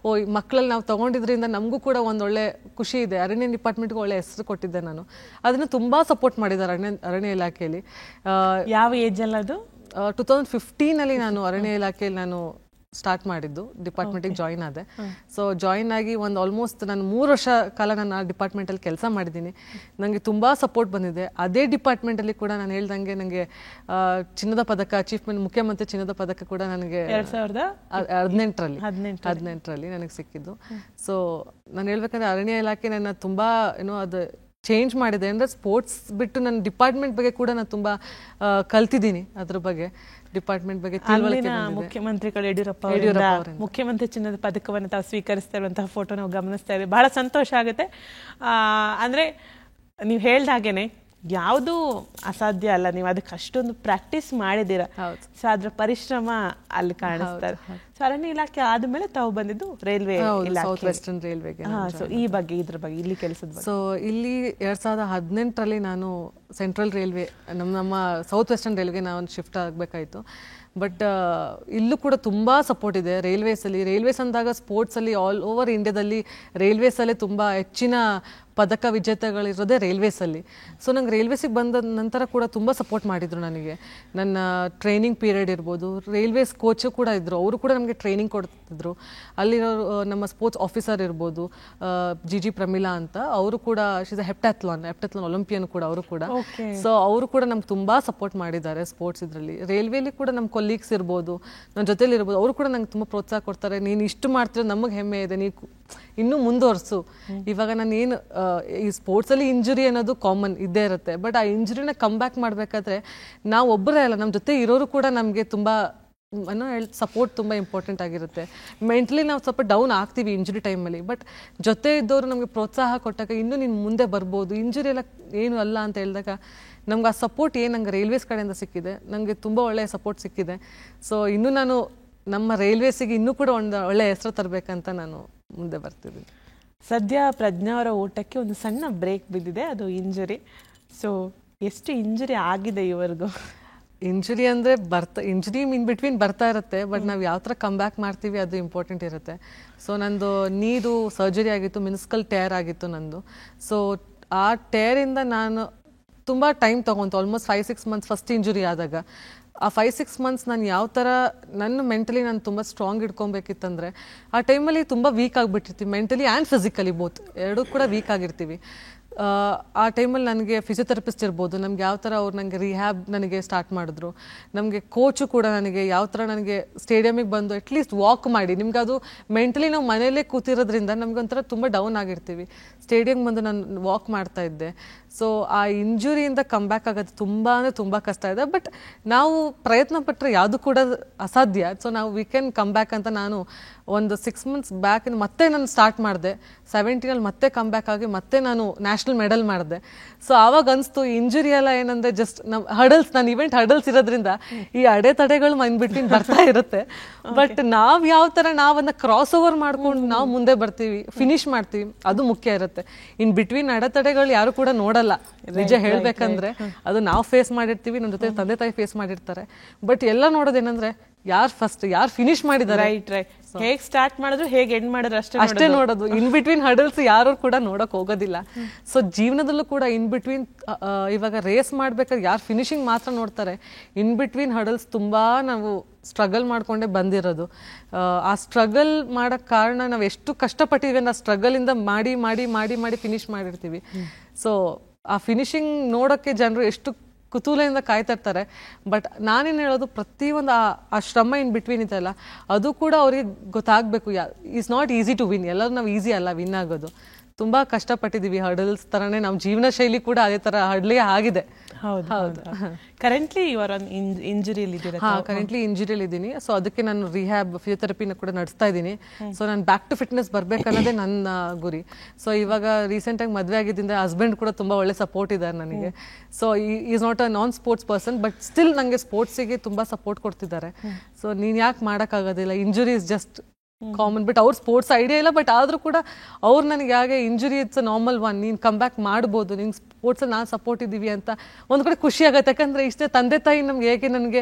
ಮಕ್ಕಳಲ್ಲಿ ನಾವು ತೊಗೊಂಡಿದ್ರಿಂದ ನಮಗೂ ಕೂಡ ಒಂದು ಒಳ್ಳೆ ಖುಷಿ ಇದೆ. ಅರಣ್ಯ ಡಿಪಾರ್ಟ್ಮೆಂಟ್ಗೆ ಒಳ್ಳೆ ಹೆಸರು ಕೊಟ್ಟಿದ್ದೆ ನಾನು. ಅದನ್ನು ತುಂಬ ಸಪೋರ್ಟ್ ಮಾಡಿದ್ದಾರೆ ಅರಣ್ಯ ಇಲಾಖೆಯಲ್ಲಿ. ಯಾವ ಏಜಲ್ಲಿ ಅದು? 2015 ನಾನು ಅರಣ್ಯ ಇಲಾಖೆಯಲ್ಲಿ ನಾನು ಸ್ಟಾರ್ಟ್ ಮಾಡಿದ್ದು, ಡಿಪಾರ್ಟ್ಮೆಂಟಿಗೆ ಜಾಯಿನ್ ಆದೆ. ಸೊ ಜಾಯಿನ್ ಆಗಿ ಒಂದು ಆಲ್ಮೋಸ್ಟ್ ನಾನು 3 ವರ್ಷ ಕಾಲ ನಾನು ಆ ಡಿಪಾರ್ಟ್ಮೆಂಟಲ್ಲಿ ಕೆಲಸ ಮಾಡಿದ್ದೀನಿ. ನನಗೆ ತುಂಬ ಸಪೋರ್ಟ್ ಬಂದಿದೆ. ಅದೇ ಡಿಪಾರ್ಟ್ಮೆಂಟಲ್ಲಿ ಕೂಡ ನಾನು ಹೇಳ್ದಂಗೆ ನನಗೆ ಚಿನ್ನದ ಪದಕ, ಮುಖ್ಯಮಂತ್ರಿ ಚಿನ್ನದ ಪದಕ ಕೂಡ ನನಗೆ 2018ರಲ್ಲಿ ನನಗೆ ಸಿಕ್ಕಿದ್ದು. ಸೊ ನಾನು ಹೇಳ್ಬೇಕಂದ್ರೆ ಅರಣ್ಯ ಇಲಾಖೆ ನನ್ನ ತುಂಬ ಅದು ಚೇಂಜ್ ಮಾಡಿದೆ. ಅಂದರೆ ಸ್ಪೋರ್ಟ್ಸ್ ಬಿಟ್ಟು ನನ್ನ ಡಿಪಾರ್ಟ್ಮೆಂಟ್ ಬಗ್ಗೆ ಕೂಡ ನಾನು ತುಂಬ ಕಲ್ತಿದ್ದೀನಿ. ಅದ್ರ ಬಗ್ಗೆ ಡಿಪಾರ್ಟ್ಮೆಂಟ್ ಬಗ್ಗೆ ಮುಖ್ಯಮಂತ್ರಿಗಳು ಯಡಿಯೂರಪ್ಪ ಮುಖ್ಯಮಂತ್ರಿ ಚಿನ್ನದ ಪದಕವನ್ನು ತಾವು ಸ್ವೀಕರಿಸ್ತಾ ಇರುವಂತಹ ಫೋಟೋ ನಾವು ಗಮನಿಸ್ತಾ ಇದ್ದೀವಿ. ಬಹಳ ಸಂತೋಷ ಆಗುತ್ತೆ. ಅಂದ್ರೆ ನೀವು ಹೇಳ್ದಾಗೇನೆ ಯಾವುದು ಅಸಾಧ್ಯ ಅಲ್ಲ, ನೀವು ಅದಕ್ಕೆ ಅಷ್ಟೊಂದು ಪ್ರಾಕ್ಟೀಸ್ ಮಾಡಿದ್ದೀರಾ. ಸೊ ಅದ್ರ ಪರಿಶ್ರಮ ಅಲ್ಲಿ ಕಾಣಿಸ್ತಾರೆ. ಸೊ ಅರಣ್ಯ ಇಲಾಖೆ ಆದ್ಮೇಲೆ ತಾವು ಬಂದಿದ್ದು ರೈಲ್ವೆ ಸೌತ್ ವೆಸ್ಟರ್ನ್ ರೈಲ್ವೆಗೆ. ಸೊ ಇದ್ರ ಬಗ್ಗೆ ಇಲ್ಲಿ ಕೆಲಸದ ಸೊ ಇಲ್ಲಿ 2018ರಲ್ಲಿ ನಾನು ಸೆಂಟ್ರಲ್ ರೈಲ್ವೆ ನಮ್ಮ ಸೌತ್ ವೆಸ್ಟರ್ನ್ ರೈಲ್ವೆಗೆ ನಾನು ಶಿಫ್ಟ್ ಆಗಬೇಕಾಯಿತು. ಬಟ್ ಇಲ್ಲೂ ಕೂಡ ತುಂಬ ಸಪೋರ್ಟ್ ಇದೆ ರೈಲ್ವೇಸ್ ಅಂದಾಗ ಸ್ಪೋರ್ಟ್ಸಲ್ಲಿ ಆಲ್ ಓವರ್ ಇಂಡಿಯಾದಲ್ಲಿ ರೈಲ್ವೇಸಲ್ಲೇ ತುಂಬ ಹೆಚ್ಚಿನ ಪದಕ ವಿಜೇತಗಳಿರೋದೇ ರೈಲ್ವೇಸಲ್ಲಿ. ಸೊ ನಂಗೆ ರೈಲ್ವೇಸಿಗೆ ಬಂದ ನಂತರ ಕೂಡ ತುಂಬ ಸಪೋರ್ಟ್ ಮಾಡಿದರು ನನಗೆ. ನನ್ನ ಟ್ರೈನಿಂಗ್ ಪೀರಿಯಡ್ ಇರ್ಬೋದು, ರೈಲ್ವೇಸ್ ಕೋಚು ಕೂಡ ಇದ್ದರು, ಅವರು ಕೂಡ ನಮಗೆ ಟ್ರೈನಿಂಗ್ ಕೊಡ್ತಿದ್ರು. ಅಲ್ಲಿರೋ ನಮ್ಮ ಸ್ಪೋರ್ಟ್ಸ್ ಆಫೀಸರ್ ಇರ್ಬೋದು, ಜಿ ಪ್ರಮೀಲಾ ಅಂತ, ಅವರು ಕೂಡ ಶೀಸ್ ಹೆಪ್ಟಾಥ್ಲಾನ್ ಒಲಿಂಪಿಯನ್ ಕೂಡ ಅವರು ಕೂಡ. ಸೊ ಅವರು ಕೂಡ ನಮ್ಗೆ ತುಂಬ ಸಪೋರ್ಟ್ ಮಾಡಿದ್ದಾರೆ ಸ್ಪೋರ್ಟ್ಸ್ ಇದರಲ್ಲಿ. ರೈಲ್ವೇಲಿ ಕೂಡ ನಮ್ಮ ಕೊಲೀಗ್ಸ್ ಇರ್ಬೋದು, ನನ್ನ ಜೊತೆಲಿ ಇರ್ಬೋದು, ಅವರು ಕೂಡ ನಂಗೆ ತುಂಬ ಪ್ರೋತ್ಸಾಹ ಕೊಡ್ತಾರೆ. ನೀನು ಇಷ್ಟು ಮಾಡ್ತಿರೋ ನಮಗೆ ಹೆಮ್ಮೆ ಇದೆ, ನೀವು ಇನ್ನೂ ಮುಂದುವರ್ಸು. ಇವಾಗ ನಾನು ಏನು ಈ ಸ್ಪೋರ್ಟ್ಸಲ್ಲಿ ಇಂಜುರಿ ಅನ್ನೋದು ಕಾಮನ್ ಇದ್ದೇ ಇರುತ್ತೆ, ಬಟ್ ಆ ಇಂಜುರಿನ ಕಮ್ ಬ್ಯಾಕ್ ಮಾಡಬೇಕಾದ್ರೆ ನಾವು ಒಬ್ಬರೇ ಅಲ್ಲ, ನಮ್ಮ ಜೊತೆ ಇರೋರು ಕೂಡ ನಮಗೆ ತುಂಬ ಸಪೋರ್ಟ್ ತುಂಬ ಇಂಪಾರ್ಟೆಂಟ್ ಆಗಿರುತ್ತೆ. ಮೆಂಟಲಿ ನಾವು ಸ್ವಲ್ಪ ಡೌನ್ ಆಗ್ತೀವಿ ಇಂಜುರಿ ಟೈಮಲ್ಲಿ, ಬಟ್ ಜೊತೆ ಇದ್ದವರು ನಮಗೆ ಪ್ರೋತ್ಸಾಹ ಕೊಟ್ಟಾಗ ಇನ್ನೂ ನೀನು ಮುಂದೆ ಬರ್ಬೋದು, ಇಂಜುರಿ ಎಲ್ಲ ಏನು ಅಲ್ಲ ಅಂತ ಹೇಳಿದಾಗ ನಮ್ಗೆ ಆ ಸಪೋರ್ಟ್ ಏನು ನಂಗೆ ರೈಲ್ವೇಸ್ ಕಡೆಯಿಂದ ಸಿಕ್ಕಿದೆ, ನನಗೆ ತುಂಬ ಒಳ್ಳೆಯ ಸಪೋರ್ಟ್ ಸಿಕ್ಕಿದೆ. ಸೊ ಇನ್ನೂ ನಾನು ನಮ್ಮ ರೈಲ್ವೇಸಿಗೆ ಇನ್ನೂ ಕೂಡ ಒಂದು ಒಳ್ಳೆಯ ಹೆಸರು ತರಬೇಕಂತ ನಾನು ಮುಂದೆ ಬರ್ತಿದ್ದೀನಿ. ಸದ್ಯ ಪ್ರಜ್ಞಾ ಅವರ ಓಟಕ್ಕೆ ಒಂದು ಸಣ್ಣ ಬ್ರೇಕ್ ಬಿದ್ದಿದೆ, ಅದು ಇಂಜುರಿ. ಸೊ ಎಷ್ಟು ಇಂಜುರಿ ಆಗಿದೆ ಇವರೆಗೂ? ಇಂಜುರಿ ಅಂದರೆ ಇಂಜುರಿ ಇನ್ ಬಿಟ್ವೀನ್ ಬರ್ತಾ ಇರುತ್ತೆ, ಬಟ್ ನಾವು ಯಾವ ಥರ ಕಮ್ ಬ್ಯಾಕ್ ಮಾಡ್ತೀವಿ ಅದು ಇಂಪಾರ್ಟೆಂಟ್ ಇರುತ್ತೆ. ಸೊ ನಂದು ನೀದು ಸರ್ಜರಿ ಆಗಿತ್ತು, ಮಿನಿಸ್ಕಲ್ ಟೇರ್ ಆಗಿತ್ತು ನಂದು. ಸೊ ಆ ಟೇರಿಂದ ನಾನು ತುಂಬ ಟೈಮ್ ತೊಗೊಂತು, ಆಲ್ಮೋಸ್ಟ್ 5-6 ಮಂತ್ಸ್ ಫಸ್ಟ್ ಇಂಜುರಿ ಆದಾಗ. ಆ 5-6 ಮಂತ್ಸ್ ನಾನು ಯಾವ ಥರ ನನ್ನ ಮೆಂಟಲಿ ನಾನು ತುಂಬ ಸ್ಟ್ರಾಂಗ್ ಇಟ್ಕೊಬೇಕಿತ್ತಂದರೆ, ಆ ಟೈಮಲ್ಲಿ ತುಂಬ ವೀಕ್ ಆಗಿಬಿಟ್ಟಿರ್ತೀವಿ, ಮೆಂಟಲಿ ಆ್ಯಂಡ್ ಫಿಸಿಕಲಿ ಬೋತ್ ಎರಡೂ ಕೂಡ ವೀಕ್ ಆಗಿರ್ತೀವಿ. ಆ ಟೈಮಲ್ಲಿ ನನಗೆ ಫಿಸಿಯೋಥೆರಪಿಸ್ಟ್ ಇರ್ಬೋದು, ನಮ್ಗೆ ಯಾವ ಥರ ಅವ್ರು ನನಗೆ ರಿಹ್ಯಾಬ್ ನನಗೆ ಸ್ಟಾರ್ಟ್ ಮಾಡಿದ್ರು, ನಮಗೆ ಕೋಚು ಕೂಡ ನನಗೆ ಯಾವ ಥರ ನನಗೆ ಸ್ಟೇಡಿಯಮಿಗೆ ಬಂದು ಅಟ್ಲೀಸ್ಟ್ ವಾಕ್ ಮಾಡಿ, ನಿಮ್ಗೆ ಅದು ಮೆಂಟಲಿ ನಾವು ಮನೆಯಲ್ಲೇ ಕೂತಿರೋದ್ರಿಂದ ನಮ್ಗೆ ಒಂಥರ ತುಂಬ ಡೌನ್ ಆಗಿರ್ತೀವಿ, ಸ್ಟೇಡಿಯಂಗೆ ಬಂದು ನಾನು ವಾಕ್ ಮಾಡ್ತಾ ಇದ್ದೆ. ಸೊ ಆ ಇಂಜುರಿಯಿಂದ ಕಮ್ ಬ್ಯಾಕ್ ಆಗೋದು ತುಂಬ ಅಂದರೆ ತುಂಬ ಕಷ್ಟ ಇದೆ, ಬಟ್ ನಾವು ಪ್ರಯತ್ನ ಪಟ್ಟರೆ ಯಾವುದು ಕೂಡ ಅಸಾಧ್ಯ. ಸೊ ನಾವು ವಿ ಕ್ಯಾನ್ ಕಮ್ ಬ್ಯಾಕ್ ಅಂತ ನಾನು ಒಂದು 6 ಮಂತ್ಸ್ ಬ್ಯಾಕ್ ಮತ್ತೆ ನಾನು ಸ್ಟಾರ್ಟ್ ಮಾಡಿದೆ. 17 ಮತ್ತೆ ಕಮ್ ಬ್ಯಾಕ್ ಆಗಿ ಮತ್ತೆ ನಾನು ನ್ಯಾಷನಲ್ ಮೆಡಲ್ ಮಾಡಿದೆ. ಸೊ ಆವಾಗ ಅನಿಸ್ತು ಇಂಜುರಿ ಎಲ್ಲ ಏನಂದರೆ ಜಸ್ಟ್ ನಮ್ಮ ಹಡಲ್ಸ್, ನಾನು ಇವೆಂಟ್ ಹಡಲ್ಸ್ ಇರೋದ್ರಿಂದ ಈ ಅಡೆತಡೆಗಳು ಬಿಟ್ವೀನ್ ಬರ್ತಾ ಇರುತ್ತೆ, ಬಟ್ ನಾವು ಯಾವ ಥರ ನಾವನ್ನ ಕ್ರಾಸ್ ಓವರ್ ಮಾಡ್ಕೊಂಡು ನಾವು ಮುಂದೆ ಬರ್ತೀವಿ, ಫಿನಿಶ್ ಮಾಡ್ತೀವಿ, ಅದು ಮುಖ್ಯ ಇರುತ್ತೆ. ಇನ್ ಬಿಟ್ವೀನ್ ಅಡೆತಡೆಗಳು ಯಾರು ಕೂಡ ನೋಡಲ್ಲ, ನಿಜ ಹೇಳ್ಬೇಕಂದ್ರೆ ಅದು ನಾವು ಫೇಸ್ ಮಾಡಿರ್ತೀವಿ, ನಮ್ಮ ಜೊತೆ ತಂದೆ ತಾಯಿ ಫೇಸ್ ಮಾಡಿರ್ತಾರೆ, ಬಟ್ ಎಲ್ಲ ನೋಡೋದೇನಂದ್ರೆ ಯಾರು ಫಸ್ಟ್ ಯಾರು ಫಿನಿಶ್ ಮಾಡಿದ್ದಾರೆ, ಹೇಗೆ ಸ್ಟಾರ್ಟ್ ಮಾಡಿದ್ರು ಹೇಗೆ ಎಂಡ್ ಮಾಡಿದ್ರು ಅಷ್ಟೇ ನೋಡೋದು. ಇನ್ ಬಿಟ್ವೀನ್ ಹಡಲ್ಸ್ ಯಾರು ಕೂಡ ನೋಡಕ್ ಹೋಗೋದಿಲ್ಲ. ಸೊ ಜೀವನದಲ್ಲೂ ಕೂಡ ಇನ್ ಬಿಟ್ವೀನ್ ಇವಾಗ ರೇಸ್ ಮಾಡ್ಬೇಕಾದ್ರೆ ಯಾರು ಫಿನಿಶಿಂಗ್ ಮಾತ್ರ ನೋಡ್ತಾರೆ, ಇನ್ ಬಿಟ್ವೀನ್ ಹಡಲ್ಸ್ ತುಂಬಾ ನಾವು ಸ್ಟ್ರಗಲ್ ಮಾಡ್ಕೊಂಡೇ ಬಂದಿರೋದು. ಆ ಸ್ಟ್ರಗಲ್ ಮಾಡಕ್ ಕಾರಣ ನಾವು ಎಷ್ಟು ಕಷ್ಟಪಟ್ಟಿವಿ, ಆ ಸ್ಟ್ರಗಲ್ ಇಂದ ಮಾಡಿ ಮಾಡಿ ಮಾಡಿ ಮಾಡಿ ಫಿನಿಶ್ ಮಾಡಿರ್ತೀವಿ. ಸೊ ಆ ಫಿನಿಶಿಂಗ್ ನೋಡೋಕ್ಕೆ ಜನರು ಎಷ್ಟು ಕುತೂಹಲದಿಂದ ಕಾಯ್ತಾ ಇರ್ತಾರೆ. ಬಟ್ ನಾನೇನು ಹೇಳೋದು, ಪ್ರತಿಯೊಂದು ಆ ಶ್ರಮ ಇನ್ ಬಿಟ್ವೀನ್ ಇದೆಯಲ್ಲ, ಅದು ಕೂಡ ಅವ್ರಿಗೆ ಗೊತ್ತಾಗಬೇಕು. It's not easy to win, ಎಲ್ಲರೂ ನಾವು ಈಸಿ ಅಲ್ಲ ವಿನ್ ಆಗೋದು, ತುಂಬ ಕಷ್ಟಪಟ್ಟಿದ್ದೀವಿ. ಹರ್ಡಲ್ಸ್ ಥರನೇ ನಮ್ಮ ಜೀವನ ಶೈಲಿ ಕೂಡ ಅದೇ ಥರ ಹರ್ಡ್ಲೇ ಆಗಿದೆ. ಹೌದು. ಕರೆಂಟ್ಲಿ ಯುವರ್ ಆನ್ ಇಂಜುರಿಯಲ್ಲಿ ಇದ್ದೀರಾ? ಹಾಂ, ಕರೆಂಟ್ಲಿ ಇಂಜುರಿಯಲ್ಲಿ ಇದ್ದೀನಿ. ಸೊ ಅದಕ್ಕೆ ನಾನು ರಿಹ್ಯಾಬ್ ಫಿಸಿಯೋಥೆರಪಿನ ಕೂಡ ನಡೆಸ್ತಾ ಇದ್ದೀನಿ. ಸೊ ನಾನು ಬ್ಯಾಕ್ ಟು ಫಿಟ್ನೆಸ್ ಬರಬೇಕನ್ನೋದೇ ನನ್ನ ಗುರಿ. ಸೊ ಇವಾಗ ರೀಸೆಂಟಾಗಿ ಮದುವೆ ಆಗಿದ್ದರಿಂದ ಹಸ್ಬೆಂಡ್ ಕೂಡ ತುಂಬ ಒಳ್ಳೆ ಸಪೋರ್ಟ್ ಇದ್ದಾರೆ ನನಗೆ. So is not a non sports person, but still ನನಗೆ ಸ್ಪೋರ್ಟ್ಸಿಗೆ ತುಂಬ ಸಪೋರ್ಟ್ ಕೊಡ್ತಿದ್ದಾರೆ. ಸೊ ನೀನು ಯಾಕೆ ಮಾಡೋಕ್ಕಾಗೋದಿಲ್ಲ, injury is just common, but ಅವ್ರ ಸ್ಪೋರ್ಟ್ಸ್ ಐಡಿಯಾ ಇಲ್ಲ, ಬಟ್ ಆದರೂ ಕೂಡ ಅವ್ರು ನನಗೆ ಹಾಗೆ injury it's a normal one, ನೀನು ಕಮ್ ಬ್ಯಾಕ್ ಮಾಡ್ಬೋದು, ನಿಂಗೆ ಸ್ಪೋರ್ಟ್ಸಲ್ಲಿ ನಾನು ಸಪೋರ್ಟ್ ಇದ್ದೀವಿ ಅಂತ ಒಂದು ಕಡೆ ಖುಷಿ ಆಗುತ್ತೆ. ಯಾಕಂದರೆ ಇಷ್ಟೇ ತಂದೆ ತಾಯಿ ನಮ್ಗೆ ಹೇಗೆ ನನಗೆ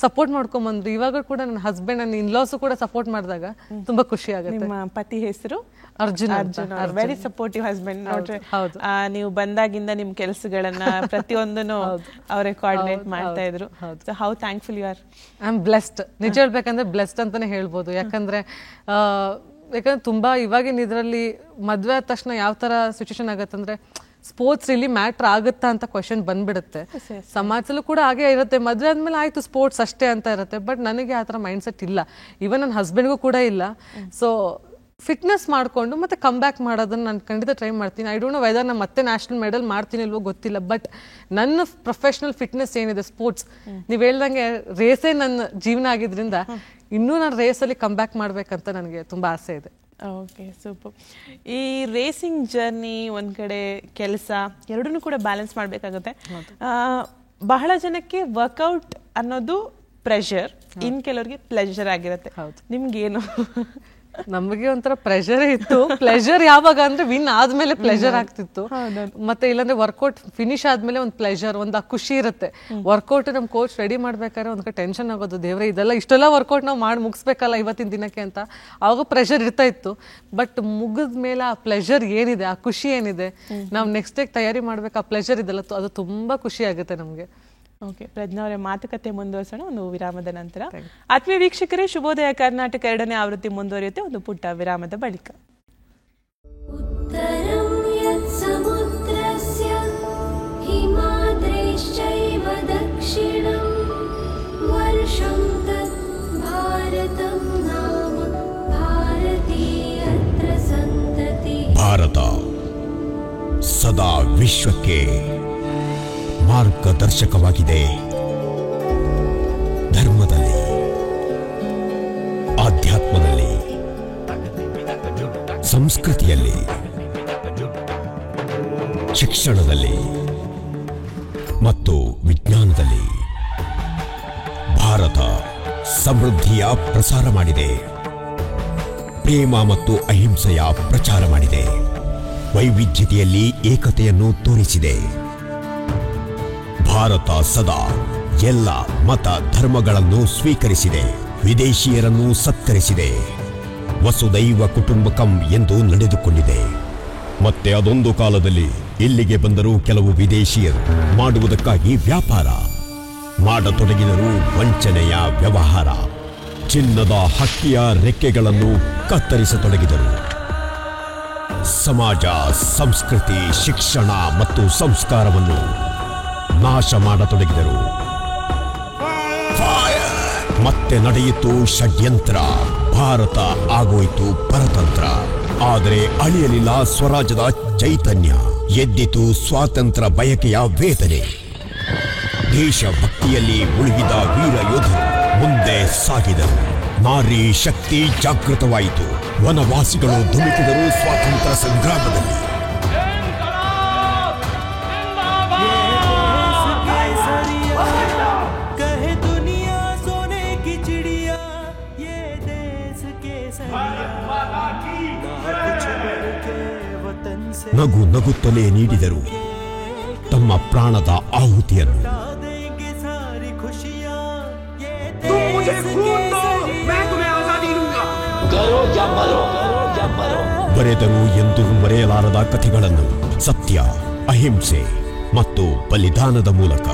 ಸಪೋರ್ಟ್ ಮಾಡ್ಕೊಂಬಂದ್ರು, ಇವಾಗ ಕೂಡ ನನ್ನ ಹಸ್ಬೆಂಡ್ ನನ್ನ ಇನ್ಲಾಸು ಕೂಡ ಸಪೋರ್ಟ್ ಮಾಡಿದಾಗ ತುಂಬ ಖುಷಿ ಆಗುತ್ತೆ. ನಿಮ್ಮ ಪತಿ ಹೆಸರು ಅರ್ಜುನ್. Very supportive husband. ನೋಡ್ರಿ, ನೀವು ಬಂದಾಗಿಂದ ನಿಮ್ ಕೆಲಸಗಳನ್ನ ಪ್ರತಿಯೊಂದನ್ನು ಅವರೇ ಕೋಆರ್ಡಿನೇಟ್ ಮಾಡ್ತಾ ಇದ್ರು. So how thankful you are? I am blessed. ನಿಜ ಹೇಳ್ಬೇಕಂದ್ರೆ ಬ್ಲೆಸ್ಡ್ ಅಂತಾನೆ ಹೇಳ್ಬೋದು. ಯಾಕಂದ್ರೆ ತುಂಬಾ ಇವಾಗಿನ ಇದರಲ್ಲಿ ಮದ್ವೆ ಆದ ತಕ್ಷಣ ಯಾವ ತರ ಸಿಚುವೇಶನ್ ಆಗತ್ತಂದ್ರೆ, ಸ್ಪೋರ್ಟ್ಸ್ ರಿಲಿ ಮ್ಯಾಟ್ರ್ ಆಗುತ್ತಾ ಅಂತ ಕ್ವಶನ್ ಬಂದ್ಬಿಡುತ್ತೆ. ಸಮಾಜದಲ್ಲೂ ಕೂಡ ಹಾಗೆ ಇರುತ್ತೆ, ಮದುವೆ ಆದ್ಮೇಲೆ ಆಯ್ತು ಸ್ಪೋರ್ಟ್ಸ್ ಅಷ್ಟೇ ಅಂತ ಇರುತ್ತೆ. ಬಟ್ ನನಗೆ ಆ ಥರ ಮೈಂಡ್ ಸೆಟ್ ಇಲ್ಲ, ಇವನ್ ನನ್ನ ಹಸ್ಬೆಂಡ್ಗೂ ಕೂಡ ಇಲ್ಲ. ಸೊ ಫಿಟ್ನೆಸ್ ಮಾಡಿಕೊಂಡು ಮತ್ತೆ ಕಮ್ ಬ್ಯಾಕ್ ಮಾಡೋದನ್ನ ನಾನು ಖಂಡಿತ ಟ್ರೈ ಮಾಡ್ತೀನಿ. ಐ ಡೋಂಟ್ ನೋ ವೆದರ್ ನಾನು ಮತ್ತೆ ನ್ಯಾಷನಲ್ ಮೆಡಲ್ ಮಾಡ್ತೀನಿ ಇಲ್ವೋ ಗೊತ್ತಿಲ್ಲ, ಬಟ್ ನನ್ನ ಪ್ರೊಫೆಷನಲ್ ಫಿಟ್ನೆಸ್ ಏನಿದೆ ಸ್ಪೋರ್ಟ್ಸ್, ನೀವು ಹೇಳ್ದಂಗೆ ರೇಸೇ ನನ್ನ ಜೀವನ ಆಗಿದ್ರಿಂದ ಇನ್ನೂ ನಾನು ರೇಸಲ್ಲಿ ಕಮ್ ಬ್ಯಾಕ್ ಮಾಡ್ಬೇಕಂತ ನನಗೆ ತುಂಬ ಆಸೆ ಇದೆ. Okay, super. ಈ ರೇಸಿಂಗ್ ಜರ್ನಿ ಒಂದ್ ಕಡೆ ಕೆಲಸ ಎರಡನ್ನೂ ಕೂಡ ಬ್ಯಾಲೆನ್ಸ್ ಮಾಡಬೇಕಾಗುತ್ತೆ. ಬಹಳ ಜನಕ್ಕೆ ವರ್ಕೌಟ್ ಅನ್ನೋದು ಪ್ರೆಷರ್, ಇನ್ ಕೆಲವರಿಗೆ ಪ್ಲೆಜರ್ ಆಗಿರುತ್ತೆ. ನಿಮ್ಗೇನು? ನಮಗೆ ಒಂಥರ ಪ್ರೆಷರೇ ಇತ್ತು. ಪ್ಲೆಷರ್ ಯಾವಾಗ ಅಂದ್ರೆ ವಿನ್ ಆದ್ಮೇಲೆ ಪ್ಲೆಷರ್ ಆಗ್ತಿತ್ತು. ಮತ್ತೆ ಇಲ್ಲಾಂದ್ರೆ ವರ್ಕೌಟ್ ಫಿನಿಶ್ ಆದ್ಮೇಲೆ ಒಂದು ಪ್ಲೆಷರ್, ಒಂದು ಖುಷಿ ಇರುತ್ತೆ. ವರ್ಕೌಟ್ ನಮ್ ಕೋಚ್ ರೆಡಿ ಮಾಡ್ಬೇಕಾದ್ರೆ ಒಂದ್ ಟೆನ್ಷನ್ ಆಗೋದು, ದೇವ್ರೆ ಇದೆಲ್ಲ ಇಷ್ಟೆಲ್ಲ ವರ್ಕೌಟ್ ನಾವು ಮಾಡಿ ಮುಗಿಸ್ಬೇಕಲ್ಲ ಇವತ್ತಿನ ದಿನಕ್ಕೆ ಅಂತ. ಆವಾಗ ಪ್ರೆಷರ್ ಇರ್ತಾ ಇತ್ತು. ಬಟ್ ಮುಗಿದ ಮೇಲೆ ಆ ಪ್ಲೆಷರ್ ಏನಿದೆ, ಆ ಖುಷಿ ಏನಿದೆ, ನಾವು ನೆಕ್ಸ್ಟ್ ಡೇ ತಯಾರಿ ಮಾಡ್ಬೇಕು, ಆ ಪ್ಲೆಷರ್ ಇದೆಲ್ಲ ಅದು ತುಂಬಾ ಖುಷಿ ಆಗುತ್ತೆ ನಮ್ಗೆ. ಓಕೆ, ಪ್ರಜ್ಞಾ ಅವರೇ, ಮಾತುಕತೆ ಮುಂದುವರಿಸೋಣ ಒಂದು ವಿರಾಮದ ನಂತರ. ಆತ್ಮೀಯ ವೀಕ್ಷಕರೇ, ಶುಭೋದಯ ಕರ್ನಾಟಕ 2ನೇ ಆವೃತ್ತಿ ಮುಂದುವರಿಯುತ್ತೆ ಒಂದು ಪುಟ್ಟ ವಿರಾಮದ ಬಳಿಕ. ಉತ್ತರಂ ಯತ್ ಸಮುದ್ರಸ್ಯ ಹಿಮಾದ್ರೈಶ್ಚೈವ ದಕ್ಷಿಣಂ ವರ್ಷಂ ತತ್ ಭಾರತಂ ನಾಮ ಭಾರತೀಯತ್ರ ಸಂತತಿ. ಭಾರತ ಸದಾ ವಿಶ್ವಕ್ಕೆ ಮಾರ್ಗದರ್ಶಕವಾಗಿದೆ. ಧರ್ಮದಲ್ಲಿ, ಆಧ್ಯಾತ್ಮದಲ್ಲಿ, ಸಂಸ್ಕೃತಿಯಲ್ಲಿ, ಶಿಕ್ಷಣದಲ್ಲಿ ಮತ್ತು ವಿಜ್ಞಾನದಲ್ಲಿ ಭಾರತ ಸಮೃದ್ಧಿಯ ಪ್ರಸಾರ ಮಾಡಿದೆ. ಪ್ರೇಮ ಮತ್ತು ಅಹಿಂಸೆಯ ಪ್ರಚಾರ ಮಾಡಿದೆ. ವೈವಿಧ್ಯತೆಯಲ್ಲಿ ಏಕತೆಯನ್ನು ತೋರಿಸಿದೆ. ಭಾರತ ಸದಾ ಎಲ್ಲ ಮತ ಧರ್ಮಗಳನ್ನು ಸ್ವೀಕರಿಸಿದೆ. ವಿದೇಶಿಯರನ್ನು ಸತ್ಕರಿಸಿದೆ. ವಸುದೈವ ಕುಟುಂಬಕಂ ಎಂದು ನಡೆದುಕೊಂಡಿದೆ. ಮತ್ತೆ ಅದೊಂದು ಕಾಲದಲ್ಲಿ ಇಲ್ಲಿಗೆ ಬಂದರೂ ಕೆಲವು ವಿದೇಶಿಯರು ಮಾಡುವುದಕ್ಕಾಗಿ ವ್ಯಾಪಾರ ಮಾಡತೊಡಗಿದರು. ವಂಚನೆಯ ವ್ಯವಹಾರ, ಚಿನ್ನದ ಹಕ್ಕಿಯ ರೆಕ್ಕೆಗಳನ್ನು ಕತ್ತರಿಸತೊಡಗಿದರು. ಸಮಾಜ, ಸಂಸ್ಕೃತಿ, ಶಿಕ್ಷಣ ಮತ್ತು ಸಂಸ್ಕಾರವನ್ನು ನಾಶ ಮಾಡತೊಡಗಿದರು. ಮತ್ತೆ ನಡೆಯಿತು ಷಡ್ಯಂತ್ರ. ಭಾರತ ಆಗೋಯ್ತು ಪರತಂತ್ರ. ಆದರೆ ಅಳಿಯಲಿಲ್ಲ ಸ್ವರಾಜ್ಯದ ಚೈತನ್ಯ. ಎದ್ದಿತು ಸ್ವಾತಂತ್ರ್ಯ ಬಯಕೆಯ ವೇದನೆ. ದೇಶಭಕ್ತಿಯಲ್ಲಿ ಮುಳುಗಿದ ವೀರ ಯೋಧರು ಮುಂದೆ ಸಾಗಿದರು. ನಾರಿ ಶಕ್ತಿ ಜಾಗೃತವಾಯಿತು. ವನವಾಸಿಗಳು ಧುಮುಕಿದರು ಸ್ವಾತಂತ್ರ್ಯ ಸಂಗ್ರಾಮದಲ್ಲಿ. ನಗು ನಗುತ್ತಲೇ ನೀಡಿದರು ತಮ್ಮ ಪ್ರಾಣದ ಆಹುತಿಯನ್ನು. ಬರೆದರು ಎಂದು ಮರೆಯಲಾರದ ಕಥೆಗಳನ್ನು ಸತ್ಯ, ಅಹಿಂಸೆ ಮತ್ತು ಬಲಿದಾನದ ಮೂಲಕ.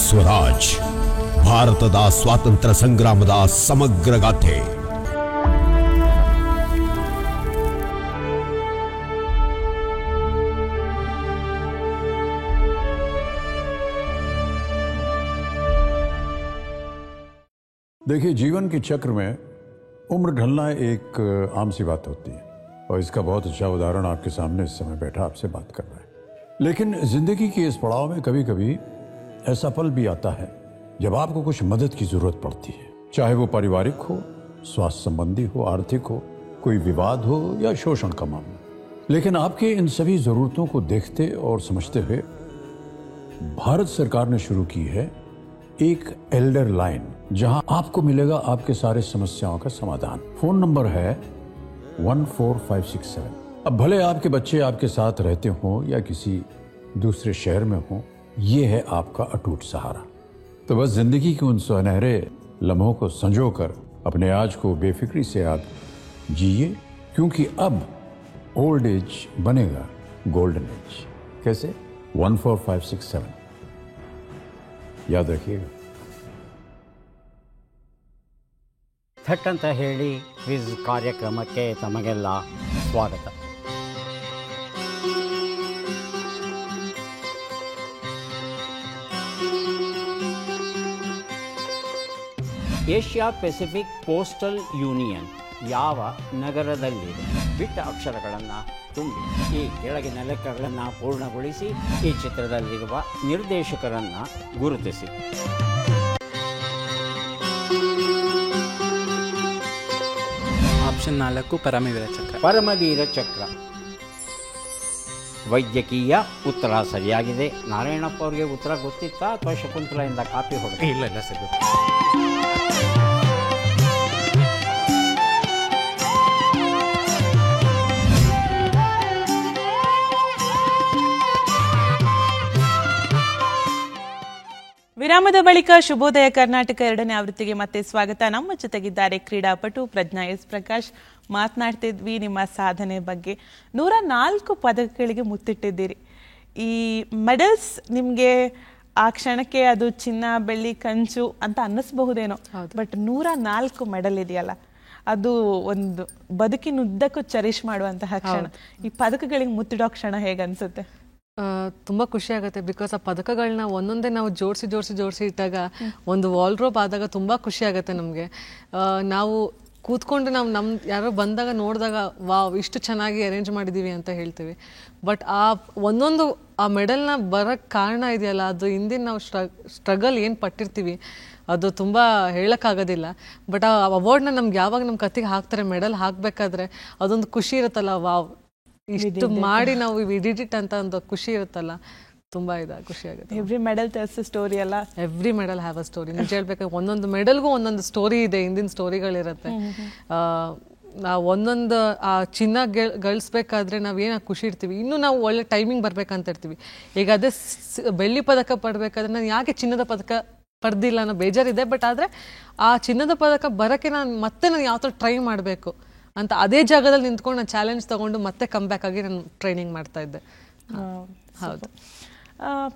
ಸ್ವರಾಜ್, ಭಾರತದ ಸ್ವಾತಂತ್ರ್ಯ ಸಂಗ್ರಾಮದ ಸಮಗ್ರ ಗಾಥೆ. देखिए, जीवन के चक्र में उम्र ढलना एक आम सी बात होती है और इसका बहुत अच्छा उदाहरण आपके सामने इस समय बैठा आपसे बात कर रहा है. लेकिन जिंदगी के इस पड़ाव में कभी कभी ऐसा पल भी आता है जब आपको कुछ मदद की जरूरत पड़ती है. चाहे वो पारिवारिक हो, स्वास्थ्य संबंधी हो, आर्थिक हो, कोई विवाद हो या शोषण का मामला. लेकिन आपके इन सभी जरूरतों को देखते और समझते हुए भारत सरकार ने शुरू की है एक एल्डर लाइन, जहां आपको मिलेगा आपके सारे समस्याओं का समाधान. फोन नंबर है 14567. अब भले आपके बच्चे आपके साथ रहते हों या किसी दूसरे शहर में हों, ये है आपका अटूट सहारा. तो बस जिंदगी के उन सुनहरे लम्हों को संजोकर अपने आज को बेफिक्री से आप जिए, क्योंकि अब ओल्ड एज बनेगा गोल्डन एज. कैसे? 14567 याद रखिएगा. ಥಟ್ ಅಂತ ಹೇಳಿ ಕ್ವಿಜ್ ಕಾರ್ಯಕ್ರಮಕ್ಕೆ ತಮಗೆಲ್ಲ ಸ್ವಾಗತ. ಏಷ್ಯಾ ಪೆಸಿಫಿಕ್ ಪೋಸ್ಟಲ್ ಯೂನಿಯನ್ ಯಾವ ನಗರದಲ್ಲಿದೆ? ಬಿಟ್ಟ ಅಕ್ಷರಗಳನ್ನು ತುಂಬಿ ಈ ಕೆಳಗಿನ ಲೆಕ್ಕಗಳನ್ನು ಪೂರ್ಣಗೊಳಿಸಿ ಈ ಚಿತ್ರದಲ್ಲಿರುವ ನಿರ್ದೇಶಕರನ್ನು ಗುರುತಿಸಿ. Option option 4 Paramvir Chakra. ಪರಮವೀರ ಚಕ್ರ. ವೈದ್ಯಕೀಯ ಉತ್ತರ ಸರಿಯಾಗಿದೆ. ನಾರಾಯಣಪ್ಪ ಅವರಿಗೆ ಉತ್ತರ ಗೊತ್ತಿತ್ತಾ ಅಥವಾ ಶಕುಂತಲೆಯಿಂದ ಕಾಪಿ ಹೊಡೆದ? ಇಲ್ಲ ಸರ್. ವಿರಾಮದ ಬಳಿಕ ಶುಭೋದಯ ಕರ್ನಾಟಕ 2ನೇ ಆವೃತ್ತಿಗೆ ಮತ್ತೆ ಸ್ವಾಗತ. ನಮ್ಮ ಜೊತೆಗಿದ್ದಾರೆ ಕ್ರೀಡಾಪಟು ಪ್ರಜ್ಞಾ ಎಸ್ ಪ್ರಕಾಶ್. ಮಾತನಾಡ್ತಿದ್ವಿ ನಿಮ್ಮ ಸಾಧನೆ ಬಗ್ಗೆ. 104 ಪದಕಗಳಿಗೆ ಮುತ್ತಿಟ್ಟಿದ್ದೀರಿ. ಈ ಮೆಡಲ್ಸ್ ನಿಮಗೆ ಆ ಕ್ಷಣಕ್ಕೆ ಅದು ಚಿನ್ನ, ಬೆಳ್ಳಿ, ಕಂಚು ಅಂತ ಅನ್ನಿಸ್ಬಹುದೇನೋ, ಬಟ್ 104 ಮೆಡಲ್ ಇದೆಯಲ್ಲ, ಅದು ಒಂದು ಬದುಕಿನುದ್ದಕ್ಕೂ ಚರಿಷ್ ಮಾಡುವಂತಹ ಕ್ಷಣ. ಈ ಪದಕಗಳಿಗೆ ಮುತ್ತಿಡೋ ಕ್ಷಣ ಹೇಗನ್ಸುತ್ತೆ? ತುಂಬ ಖುಷಿ ಆಗುತ್ತೆ. ಬಿಕಾಸ್ ಆ ಪದಕಗಳನ್ನ ಒಂದೊಂದೇ ನಾವು ಜೋಡಿಸಿ ಇಟ್ಟಾಗ ಒಂದು ವಾಲ್ಡ್ರೋಬ್ ಆದಾಗ ತುಂಬ ಖುಷಿ ಆಗುತ್ತೆ ನಮಗೆ. ನಾವು ಕೂತ್ಕೊಂಡು ನಾವು ಯಾರೋ ಬಂದಾಗ ನೋಡಿದಾಗ ವಾವ್ ಇಷ್ಟು ಚೆನ್ನಾಗಿ ಅರೇಂಜ್ ಮಾಡಿದ್ದೀವಿ ಅಂತ ಹೇಳ್ತೀವಿ. ಬಟ್ ಆ ಒಂದೊಂದು ಆ ಮೆಡಲ್ನ ಬರೋಕ್ಕೆ ಕಾರಣ ಇದೆಯಲ್ಲ, ಅದು ಹಿಂದಿನ ನಾವು ಸ್ಟ್ರಗಲ್ ಏನು ಪಟ್ಟಿರ್ತೀವಿ ಅದು ತುಂಬ ಹೇಳೋಕ್ಕಾಗೋದಿಲ್ಲ. ಬಟ್ ಆ ಅವಾರ್ಡ್ನ ನಮ್ಗೆ ಯಾವಾಗ ನಮ್ಮ ಕತ್ತಿಗೆ ಹಾಕ್ತಾರೆ, ಮೆಡಲ್ ಹಾಕಬೇಕಾದ್ರೆ ಅದೊಂದು ಖುಷಿ ಇರುತ್ತಲ್ಲ, ವಾವ್ ಇಷ್ಟು ಮಾಡಿ ನಾವು ಇಡಿಟ್ ಅಂತ ಒಂದು ಖುಷಿ ಇರುತ್ತಲ್ಲ, ತುಂಬಾ ಖುಷಿ ಆಗುತ್ತೆ. Every medal tells a story ಅಲ್ಲ? Every medal have a story. ನಿಜ ಹೇಳ್ಬೇಕಾದ್ರೆ ಒಂದೊಂದು ಮೆಡಲ್ಗೂ ಒಂದೊಂದು ಸ್ಟೋರಿ ಇದೆ, ಹಿಂದಿನ ಸ್ಟೋರಿಗಳಿರುತ್ತೆ. ನಾವು ಒಂದೊಂದು ಆ ಚಿನ್ನ ಗಳಿಸ್ಬೇಕಾದ್ರೆ ನಾವೇನು ಖುಷಿ ಇರ್ತೀವಿ, ಇನ್ನೂ ನಾವು ಒಳ್ಳೆ ಟೈಮಿಂಗ್ ಬರ್ಬೇಕಂತ ಇರ್ತೀವಿ. ಈಗ ಅದೇ ಬೆಳ್ಳಿ ಪದಕ ಪಡಬೇಕಾದ್ರೆ ನಾನು ಯಾಕೆ ಚಿನ್ನದ ಪದಕ ಪಡೆದಿಲ್ಲ ಅನ್ನೋ ಬೇಜಾರಿದೆ. ಬಟ್ ಆದರೆ ಆ ಚಿನ್ನದ ಪದಕ ಬರೋಕ್ಕೆ ನಾನು ಯಾವ ಥರ ಟ್ರೈ ಮಾಡಬೇಕು ಅಂತ ಅದೇ ಜಾಗದಲ್ಲಿ ನಿಂತ್ಕೊಂಡು ನಾನು ಚಾಲೆಂಜ್ ತಗೊಂಡು ಮತ್ತೆ ಕಮ್ ಬ್ಯಾಕ್ ಆಗಿ ನಾನು ಟ್ರೈನಿಂಗ್ ಮಾಡ್ತಾ ಇದ್ದೆ. ಹೌದು.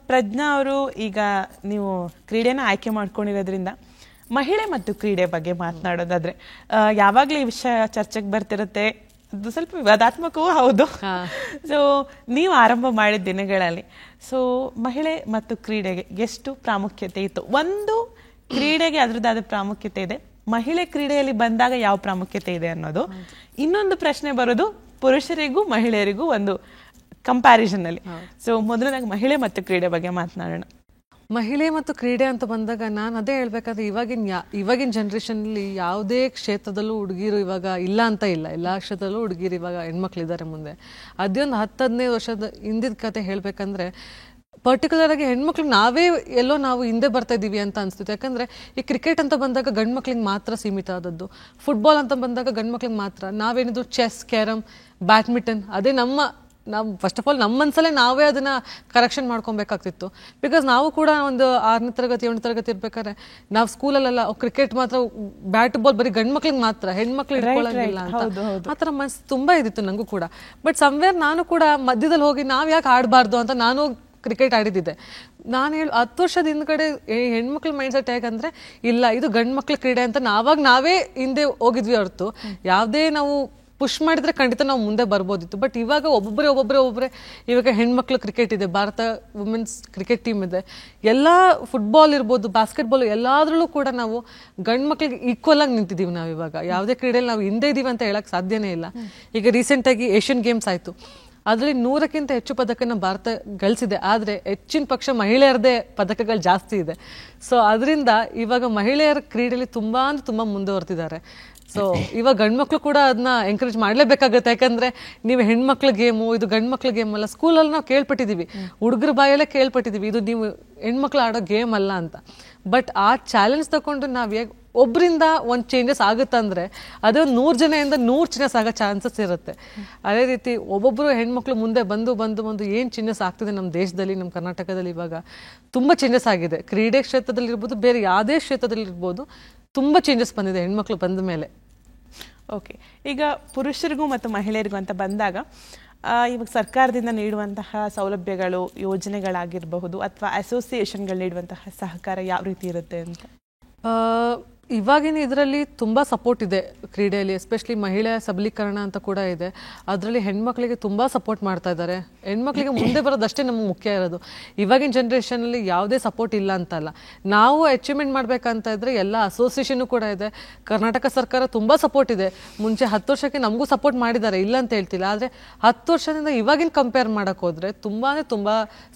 ಪ್ರಜ್ಞಾ ಅವರು, ಈಗ ನೀವು ಕ್ರೀಡೆನ ಆಯ್ಕೆ ಮಾಡ್ಕೊಂಡಿರೋದ್ರಿಂದ ಮಹಿಳೆ ಮತ್ತು ಕ್ರೀಡೆ ಬಗ್ಗೆ ಮಾತನಾಡೋದಾದ್ರೆ, ಯಾವಾಗಲೂ ಈ ವಿಷಯ ಚರ್ಚೆಗೆ ಬರ್ತಿರುತ್ತೆ, ಅದು ಸ್ವಲ್ಪ ವಿವಾದಾತ್ಮಕವೂ ಹೌದು. ಸೊ ನೀವು ಆರಂಭ ಮಾಡಿದ ದಿನಗಳಲ್ಲಿ ಸೊ ಮಹಿಳೆ ಮತ್ತು ಕ್ರೀಡೆಗೆ ಎಷ್ಟು ಪ್ರಾಮುಖ್ಯತೆ ಇತ್ತು? ಒಂದು, ಕ್ರೀಡೆಗೆ ಅದರದ್ದಾದ ಪ್ರಾಮುಖ್ಯತೆ ಇದೆ, ಮಹಿಳೆ ಕ್ರೀಡೆಯಲ್ಲಿ ಬಂದಾಗ ಯಾವ ಪ್ರಾಮುಖ್ಯತೆ ಇದೆ ಅನ್ನೋದು. ಇನ್ನೊಂದು ಪ್ರಶ್ನೆ ಬರೋದು ಪುರುಷರಿಗೂ ಮಹಿಳೆಯರಿಗೂ ಒಂದು ಕಂಪ್ಯಾರಿಸನ್ ಅಲ್ಲಿ. ಸೊ ಮೊದಲನಾಗಿ ಮಹಿಳೆ ಮತ್ತು ಕ್ರೀಡೆ ಬಗ್ಗೆ ಮಾತನಾಡೋಣ. ಮಹಿಳೆ ಮತ್ತು ಕ್ರೀಡೆ ಅಂತ ಬಂದಾಗ ನಾನು ಅದೇ ಹೇಳ್ಬೇಕಾದ್ರೆ ಇವಾಗಿನ ಜನ್ರೇಷನಲ್ಲಿ ಯಾವುದೇ ಕ್ಷೇತ್ರದಲ್ಲೂ ಹುಡುಗಿರು ಇವಾಗ ಇಲ್ಲ ಅಂತ ಇಲ್ಲ. ಎಲ್ಲ ಕ್ಷೇತ್ರದಲ್ಲೂ ಹುಡುಗಿರು ಇವಾಗ ಹೆಣ್ಮಕ್ಳಿದ್ದಾರೆ ಮುಂದೆ. ಅದೇ ಒಂದು 10-15 ವರ್ಷದ ಹಿಂದಿನ ಕತೆ ಹೇಳ್ಬೇಕಂದ್ರೆ ಪರ್ಟಿಕ್ಯುಲರ್ ಆಗಿ ಹೆಣ್ಮಕ್ಳಿಗೆ ನಾವು ಹಿಂದೆ ಬರ್ತಾ ಇದ್ದೀವಿ ಅಂತ ಅನಿಸ್ತಿತ್ತು. ಯಾಕಂದರೆ ಈ ಕ್ರಿಕೆಟ್ ಅಂತ ಬಂದಾಗ ಗಂಡು ಮಕ್ಳಿಗೆ ಮಾತ್ರ ಸೀಮಿತ ಆದದ್ದು. ಫುಟ್ಬಾಲ್ ಅಂತ ಬಂದಾಗ ಗಂಡು ಮಕ್ಳಿಗೆ ಮಾತ್ರ. ನಾವೇನಿದ್ರು ಚೆಸ್, ಕ್ಯಾರಮ್, ಬ್ಯಾಡ್ಮಿಂಟನ್, ಅದೇ ನಾವು ಫಸ್ಟ್ ಆಫ್ ಆಲ್ ನಮ್ಮ ಮನಸ್ಸಲ್ಲೇ ನಾವೇ ಅದನ್ನು ಕರೆಕ್ಷನ್ ಮಾಡ್ಕೊಬೇಕಾಗ್ತಿತ್ತು. ಬಿಕಾಸ್ ನಾವು ಕೂಡ ಒಂದು 6ನೇ ತರಗತಿ 7ನೇ ತರಗತಿ ಇರ್ಬೇಕಾದ್ರೆ ನಾವು ಸ್ಕೂಲಲ್ಲೆಲ್ಲ ಕ್ರಿಕೆಟ್ ಮಾತ್ರ, ಬ್ಯಾಟ್ ಬಾಲ್ ಬರೀ ಗಂಡು ಮಕ್ಳಿಗೆ ಮಾತ್ರ, ಹೆಣ್ಮಕ್ಳು ಇಟ್ಕೊಳ್ಳೋಂಗಿಲ್ಲ ಅಂತ ಆ ಥರ ಮನಸ್ಸು ತುಂಬ ಇದಿತ್ತು ನನಗೂ ಕೂಡ. ಬಟ್ ಸಮ್ವೇರ್ ನಾನು ಕೂಡ ಮಧ್ಯದಲ್ಲಿ ಹೋಗಿ ನಾವು ಯಾಕೆ ಆಡಬಾರ್ದು ಅಂತ ನಾನು ಕ್ರಿಕೆಟ್ ಆಡಿದ್ದಿದೆ. ನಾನು 10 ವರ್ಷದ ಹಿಂದ್ಗಡೆ ಹೆಣ್ಮಕ್ಳ ಮೈಂಡ್ ಸೆಟ್ ಹೇಗಂದ್ರೆ, ಇಲ್ಲ ಇದು ಗಂಡು ಮಕ್ಳ ಕ್ರೀಡೆ ಅಂತ ನಾವೇ ಹಿಂದೆ ಹೋಗಿದ್ವಿ ಹೊರತು ಯಾವುದೇ ನಾವು ಪುಷ್ ಮಾಡಿದ್ರೆ ಖಂಡಿತ ನಾವು ಮುಂದೆ ಬರ್ಬೋದಿತ್ತು. ಬಟ್ ಇವಾಗ ಒಬ್ಬೊಬ್ಬರೇ ಇವಾಗ ಹೆಣ್ಮಕ್ಳು ಕ್ರಿಕೆಟ್ ಇದೆ, ಭಾರತ ವುಮೆನ್ಸ್ ಕ್ರಿಕೆಟ್ ಟೀಮ್ ಇದೆ, ಎಲ್ಲ ಫುಟ್ಬಾಲ್ ಇರ್ಬೋದು, ಬಾಸ್ಕೆಟ್ಬಾಲ್, ಎಲ್ಲಾದ್ರಲ್ಲೂ ಕೂಡ ನಾವು ಗಂಡು ಮಕ್ಳಿಗೆ ಈಕ್ವಲ್ ಆಗಿ ನಿಂತಿದ್ದೀವಿ. ನಾವು ಇವಾಗ ಯಾವುದೇ ಕ್ರೀಡೆಯಲ್ಲಿ ನಾವು ಹಿಂದೆ ಇದೀವಿ ಅಂತ ಹೇಳಕ್ ಸಾಧ್ಯನೇ ಇಲ್ಲ. ಈಗ ರೀಸೆಂಟಾಗಿ ಏಷ್ಯನ್ ಗೇಮ್ಸ್ ಆಯಿತು, ಅದರಲ್ಲಿ 100ಕ್ಕಿಂತ ಹೆಚ್ಚು ಪದಕನ ಭಾರತ ಗಳಿಸಿದೆ. ಆದರೆ ಹೆಚ್ಚಿನ ಪಕ್ಷ ಮಹಿಳೆಯರದೇ ಪದಕಗಳು ಜಾಸ್ತಿ ಇದೆ. ಸೊ ಅದರಿಂದ ಇವಾಗ ಮಹಿಳೆಯರ ಕ್ರೀಡೆಯಲ್ಲಿ ತುಂಬ ಮುಂದುವರೆದಿದ್ದಾರೆ. ಸೊ ಇವಾಗ ಗಂಡು ಮಕ್ಳು ಕೂಡ ಅದನ್ನ ಎಂಕರೇಜ್ ಮಾಡಲೇಬೇಕಾಗುತ್ತೆ. ಯಾಕಂದ್ರೆ ನೀವು ಹೆಣ್ಮಕ್ಳ ಗೇಮು, ಇದು ಗಂಡು ಮಕ್ಳ ಗೇಮ್ ಅಲ್ಲ. ಸ್ಕೂಲಲ್ಲಿ ನಾವು ಕೇಳ್ಪಟ್ಟಿದ್ದೀವಿ, ಹುಡುಗರ ಬಾಯಲ್ಲೇ ಕೇಳ್ಪಟ್ಟಿದ್ದೀವಿ, ಇದು ನೀವು ಹೆಣ್ಮಕ್ಳು ಆಡೋ ಗೇಮ್ ಅಲ್ಲ ಅಂತ. ಬಟ್ ಆ ಚಾಲೆಂಜ್ ತಗೊಂಡು ನಾವು ಒಬ್ಬರಿಂದ ಒಂದು ಚೇಂಜಸ್ ಆಗುತ್ತಂದ್ರೆ ಅದೇ ಒಂದು 100 ಜನದಿಂದ 100 ಚೇಂಜಸ್ ಆಗೋ ಚಾನ್ಸಸ್ ಇರುತ್ತೆ. ಅದೇ ರೀತಿ ಒಬ್ಬೊಬ್ಬರು ಹೆಣ್ಮಕ್ಳು ಮುಂದೆ ಬಂದು ಏನು ಚೇಂಜಸ್ ಆಗ್ತಿದೆ ನಮ್ಮ ದೇಶದಲ್ಲಿ, ನಮ್ಮ ಕರ್ನಾಟಕದಲ್ಲಿ ಇವಾಗ ತುಂಬ ಚೇಂಜಸ್ ಆಗಿದೆ. ಕ್ರೀಡೆ ಕ್ಷೇತ್ರದಲ್ಲಿ ಇರ್ಬೋದು, ಬೇರೆ ಯಾವುದೇ ಕ್ಷೇತ್ರದಲ್ಲಿ ಇರ್ಬೋದು, ತುಂಬ ಚೇಂಜಸ್ ಬಂದಿದೆ ಹೆಣ್ಮಕ್ಳು ಬಂದ ಮೇಲೆ. ಓಕೆ, ಈಗ ಪುರುಷರಿಗೂ ಮತ್ತು ಮಹಿಳೆಯರಿಗೂ ಅಂತ ಬಂದಾಗ ಇವಾಗ ಸರ್ಕಾರದಿಂದ ನೀಡುವಂತಹ ಸೌಲಭ್ಯಗಳು, ಯೋಜನೆಗಳಾಗಿರಬಹುದು ಅಥವಾ ಅಸೋಸಿಯೇಷನ್ಗಳು ನೀಡುವಂತಹ ಸಹಕಾರ ಯಾವ ರೀತಿ ಇರುತ್ತೆ ಅಂತ? ಇವಾಗಿನ ಇದರಲ್ಲಿ ತುಂಬ ಸಪೋರ್ಟ್ ಇದೆ ಕ್ರೀಡೆಯಲ್ಲಿ, ಎಸ್ಪೆಷಲಿ ಮಹಿಳೆಯ ಸಬಲೀಕರಣ ಅಂತ ಕೂಡ ಇದೆ. ಅದರಲ್ಲಿ ಹೆಣ್ಮಕ್ಳಿಗೆ ತುಂಬ ಸಪೋರ್ಟ್ ಮಾಡ್ತಾ ಇದ್ದಾರೆ. ಹೆಣ್ಮಕ್ಳಿಗೆ ಮುಂದೆ ಬರೋದಷ್ಟೇ ನಮಗೆ ಮುಖ್ಯ ಇರೋದು. ಇವಾಗಿನ ಜನ್ರೇಷನಲ್ಲಿ ಯಾವುದೇ ಸಪೋರ್ಟ್ ಇಲ್ಲ ಅಂತಲ್ಲ. ನಾವು ಅಚೀವ್ಮೆಂಟ್ ಮಾಡಬೇಕಂತ ಇದ್ದರೆ ಎಲ್ಲ ಅಸೋಸಿಯೇಷನ್ನು ಕೂಡ ಇದೆ. ಕರ್ನಾಟಕ ಸರ್ಕಾರ ತುಂಬ ಸಪೋರ್ಟ್ ಇದೆ. ಮುಂಚೆ 10 ವರ್ಷಕ್ಕೆ ನಮಗೂ ಸಪೋರ್ಟ್ ಮಾಡಿದ್ದಾರೆ, ಇಲ್ಲ ಅಂತ ಹೇಳ್ತಿಲ್ಲ. ಆದರೆ 10 ವರ್ಷದಿಂದ ಇವಾಗಿನ ಕಂಪೇರ್ ಮಾಡೋಕ್ಕೆ ಹೋದರೆ ತುಂಬ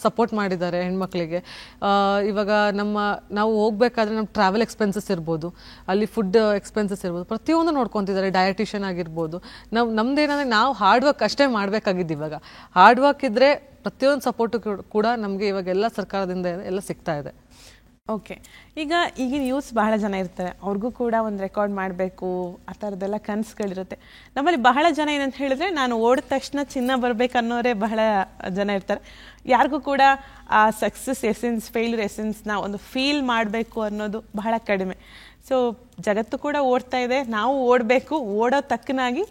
ಸಪೋರ್ಟ್ ಮಾಡಿದ್ದಾರೆ ಹೆಣ್ಮಕ್ಳಿಗೆ. ಇವಾಗ ನಾವು ಹೋಗ್ಬೇಕಾದ್ರೆ ನಮ್ಮ ಟ್ರಾವೆಲ್ ಎಕ್ಸ್ಪೆನ್ಸಸ್ ಇರ್ಬೋದು, ಅಲ್ಲಿ ಫುಡ್ ಎಕ್ಸ್ಪೆನ್ಸಸ್ ಇರ್ಬೋದು, ಪ್ರತಿಯೊಂದು ನೋಡ್ಕೊತಿದ್ದಾರೆ. ಡಯಟಿಷಿಯನ್ ಆಗಿರ್ಬೋದು. ನಮ್ದೇನಂದರೆ ನಾವು ಹಾರ್ಡ್ ವರ್ಕ್ ಅಷ್ಟೇ ಮಾಡಬೇಕಾಗಿದ್ದು. ಇವಾಗ ಹಾರ್ಡ್ ವರ್ಕ್ ಇದ್ದರೆ ಪ್ರತಿಯೊಂದು ಸಪೋರ್ಟು ಕೂಡ ನಮಗೆ ಇವಾಗೆಲ್ಲ ಸರ್ಕಾರದಿಂದ ಎಲ್ಲ ಸಿಗ್ತಾ ಇದೆ. ಓಕೆ, ಈಗಿನ ಯೂತ್ಸ್ ಬಹಳ ಜನ ಇರ್ತಾರೆ, ಅವ್ರಿಗೂ ಕೂಡ ಒಂದು ರೆಕಾರ್ಡ್ ಮಾಡಬೇಕು ಆ ಥರದ್ದೆಲ್ಲ ಕನಸುಗಳಿರುತ್ತೆ. ನಮ್ಮಲ್ಲಿ ಬಹಳ ಜನ ಏನಂತ ಹೇಳಿದ್ರೆ, ನಾನು ಓಡಿದ ತಕ್ಷಣ ಚಿನ್ನ ಬರಬೇಕನ್ನೋರೇ ಬಹಳ ಜನ ಇರ್ತಾರೆ. ಯಾರಿಗೂ ಕೂಡ ಆ ಸಕ್ಸಸ್ ಎಸೆನ್ಸ್, ಫೇಲ್ಯೂರ್ ಎಸೆನ್ಸ್ನ ಒಂದು ಫೀಲ್ ಮಾಡಬೇಕು ಅನ್ನೋದು ಬಹಳ ಕಡಿಮೆ. ಸೊ ಜಗತ್ತು ಕೂಡ ಓಡ್ತಾ ಇದೆ, ನಾವು ಓಡಬೇಕು, ಓಡೋ ತಕ್ಕನಾಗಿ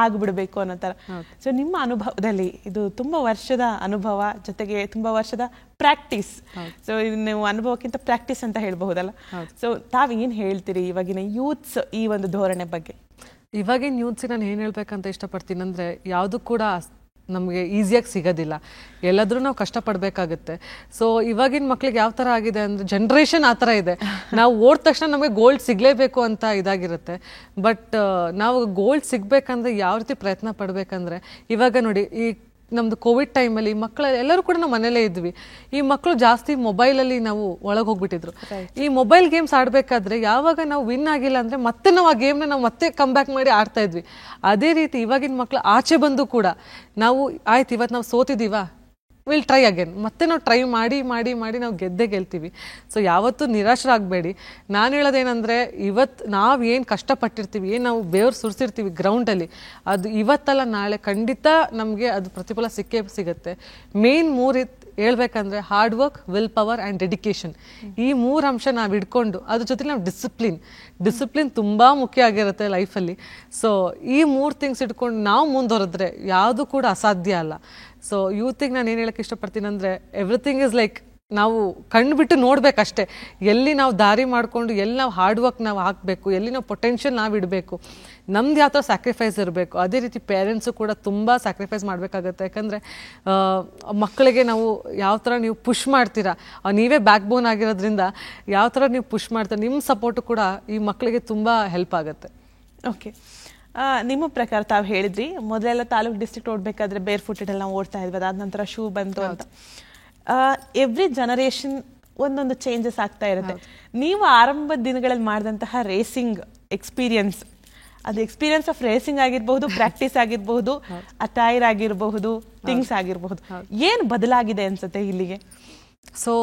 ಆಗ್ಬಿಡ್ಬೇಕು ಅನ್ನೋ ಥರ. ಸೊ ನಿಮ್ಮ ಅನುಭವದಲ್ಲಿ ಇದು ತುಂಬ ವರ್ಷದ ಅನುಭವ, ಜೊತೆಗೆ ತುಂಬ ವರ್ಷದ ಪ್ರಾಕ್ಟೀಸ್. ಸೊ ಇದು ನೀವು ಅನುಭವಕ್ಕಿಂತ ಪ್ರಾಕ್ಟೀಸ್ ಅಂತ ಹೇಳ್ಬಹುದಲ್ಲ. ಸೊ ತಾವೇನು ಹೇಳ್ತೀರಿ ಇವಾಗಿನ ಯೂತ್ಸ್ ಈ ಒಂದು ಧೋರಣೆ ಬಗ್ಗೆ? ಇವಾಗಿನ ಯೂತ್ಸಿಗೆ ನಾನು ಏನು ಹೇಳ್ಬೇಕಂತ ಇಷ್ಟಪಡ್ತೀನಿ ಅಂದರೆ, ಯಾವುದು ಕೂಡ ನಮಗೆ ಈಸಿಯಾಗಿ ಸಿಗೋದಿಲ್ಲ, ಎಲ್ಲಾದರೂ ನಾವು ಕಷ್ಟಪಡಬೇಕಾಗುತ್ತೆ. ಸೊ ಇವಾಗಿನ ಮಕ್ಳಿಗೆ ಯಾವ ಥರ ಆಗಿದೆ ಅಂದರೆ, ಜನ್ರೇಷನ್ ಆ ಥರ ಇದೆ. ನಾವು ಓಡಿದ ತಕ್ಷಣ ನಮಗೆ ಗೋಲ್ಡ್ ಸಿಗಲೇಬೇಕು ಅಂತ ಇದಾಗಿರುತ್ತೆ. ಬಟ್ ನಾವು ಗೋಲ್ಡ್ ಸಿಗಬೇಕಂದ್ರೆ ಯಾವ ರೀತಿ ಪ್ರಯತ್ನ ಪಡಬೇಕಂದ್ರೆ, ಇವಾಗ ನೋಡಿ, ಈ ನಮ್ಮದು ಕೋವಿಡ್ ಟೈಮಲ್ಲಿ ಮಕ್ಕಳು ಎಲ್ಲರೂ ಕೂಡ ನಾವು ಮನೇಲೇ ಇದ್ವಿ. ಈ ಮಕ್ಕಳು ಜಾಸ್ತಿ ಮೊಬೈಲಲ್ಲಿ ನಾವು ಒಳಗೆ ಹೋಗ್ಬಿಟ್ಟಿದ್ರು. ಈ ಮೊಬೈಲ್ ಗೇಮ್ಸ್ ಆಡಬೇಕಾದ್ರೆ ಯಾವಾಗ ನಾವು ವಿನ್ ಆಗಿಲ್ಲ ಅಂದರೆ ಮತ್ತೆ ನಾವು ಆ ಗೇಮ್ನ ನಾವು ಮತ್ತೆ ಕಮ್ ಬ್ಯಾಕ್ ಮಾಡಿ ಆಡ್ತಾ ಇದ್ವಿ. ಅದೇ ರೀತಿ ಇವಾಗಿನ ಮಕ್ಕಳು ಆಚೆ ಬಂದು ಕೂಡ ನಾವು ಆಯ್ತು ಇವತ್ತು ನಾವು ಸೋತಿದ್ದೀವಾ, ವಿಲ್ ಟ್ರೈ ಅಗೇನ್, ಮತ್ತೆ ನಾವು ಟ್ರೈ ಮಾಡಿ ಮಾಡಿ ಮಾಡಿ ನಾವು ಗೆಲ್ತೀವಿ. ಸೊ ಯಾವತ್ತೂ ನಿರಾಶರಾಗಬೇಡಿ. ನಾನು ಹೇಳೋದೇನೆಂದರೆ, ಇವತ್ತು ನಾವು ಏನು ಕಷ್ಟಪಟ್ಟಿರ್ತೀವಿ, ಏನು ನಾವು ಬೇವ್ರು ಸುರಿಸಿರ್ತೀವಿ ಗ್ರೌಂಡಲ್ಲಿ, ಅದು ಇವತ್ತಲ್ಲ ನಾಳೆ ಖಂಡಿತ ನಮಗೆ ಅದು ಪ್ರತಿಫಲ ಸಿಕ್ಕೇ ಸಿಗುತ್ತೆ. ಮೇನ್ 3 ಹೇಳ್ಬೇಕಂದ್ರೆ hard work, will power and dedication. ಈ 3 ಅಂಶ ನಾವು ಹಿಡ್ಕೊಂಡು, ಅದ್ರ ಜೊತೆ ನಾವು ಡಿಸಿಪ್ಲಿನ್ ತುಂಬ ಮುಖ್ಯ ಆಗಿರುತ್ತೆ ಲೈಫಲ್ಲಿ. ಸೊ ಈ 3 ಥಿಂಗ್ಸ್ ಇಟ್ಕೊಂಡು ನಾವು ಮುಂದುವರೆದ್ರೆ ಯಾವುದು ಕೂಡ ಅಸಾಧ್ಯ ಅಲ್ಲ. ಸೊ ಯೂತಿಗೆ ನಾನು ಏನು ಹೇಳಕ್ಕೆ ಇಷ್ಟಪಡ್ತೀನಿ ಅಂದರೆ, ಎವ್ರಿಥಿಂಗ್ ಇಸ್ ಲೈಕ್ ನಾವು ಕಣ್ಬಿಟ್ಟು ನೋಡ್ಬೇಕಷ್ಟೇ. ಎಲ್ಲಿ ನಾವು ದಾರಿ ಮಾಡಿಕೊಂಡು, ಎಲ್ಲಿ ನಾವು ಹಾರ್ಡ್ ವರ್ಕ್ ನಾವು ಹಾಕಬೇಕು, ಎಲ್ಲಿ ನಾವು ಪೊಟೆನ್ಷಿಯಲ್ ನಾವು ಇಡಬೇಕು, ನಮ್ದು ಯಾವ ಥರ ಸ್ಯಾಕ್ರಿಫೈಸ್ ಇರಬೇಕು. ಅದೇ ರೀತಿ ಪೇರೆಂಟ್ಸು ಕೂಡ ತುಂಬ ಸ್ಯಾಕ್ರಿಫೈಸ್ ಮಾಡಬೇಕಾಗತ್ತೆ. ಯಾಕಂದರೆ ಮಕ್ಕಳಿಗೆ ನಾವು ಯಾವ ಥರ ನೀವು ಪುಷ್ ಮಾಡ್ತೀರಾ, ನೀವೇ ಬ್ಯಾಕ್ ಬೋನ್ ಆಗಿರೋದ್ರಿಂದ ಯಾವ ಥರ ನೀವು ಪುಷ್ ಮಾಡ್ತೀರಾ, ನಿಮ್ಮ ಸಪೋರ್ಟು ಕೂಡ ಈ ಮಕ್ಕಳಿಗೆ ತುಂಬ ಹೆಲ್ಪ್ ಆಗುತ್ತೆ. ಓಕೆ, ನಿಮ್ಮ ಪ್ರಕಾರ ತಾವು ಹೇಳಿದ್ರಿ, ಮೊದಲೆಲ್ಲ ತಾಲೂಕು ಡಿಸ್ಟ್ರಿಕ್ಟ್ ಓಡಬೇಕಾದ್ರೆ ಬೇರ್ ಫುಟೆಡ್ ಎಲ್ಲ ನಾವು ಓಡ್ತಾ ಇದ್ವಿ, ಅದಾದ ನಂತರ ಶೂ ಬಂತು ಅಂತ. ಎವ್ರಿ ಜನರೇಷನ್ ಒಂದೊಂದು ಚೇಂಜಸ್ ಆಗ್ತಾ ಇರುತ್ತೆ. ನೀವು ಆರಂಭದ ದಿನಗಳಲ್ಲಿ ಮಾಡಿದಂತಹ ರೇಸಿಂಗ್ ಎಕ್ಸ್ಪೀರಿಯನ್ಸ್, ಅದು ಎಕ್ಸ್ಪೀರಿಯನ್ಸ್ ಆಫ್ ರೇಸಿಂಗ್ ಆಗಿರಬಹುದು, ಪ್ರಾಕ್ಟೀಸ್ ಆಗಿರಬಹುದು, ಅಟೈರ್ ಆಗಿರಬಹುದು, ಥಿಂಗ್ಸ್ ಆಗಿರಬಹುದು, ಏನು ಬದಲಾಗಿದೆ ಅನ್ಸುತ್ತೆ ಇಲ್ಲಿಗೆ? ಸೊ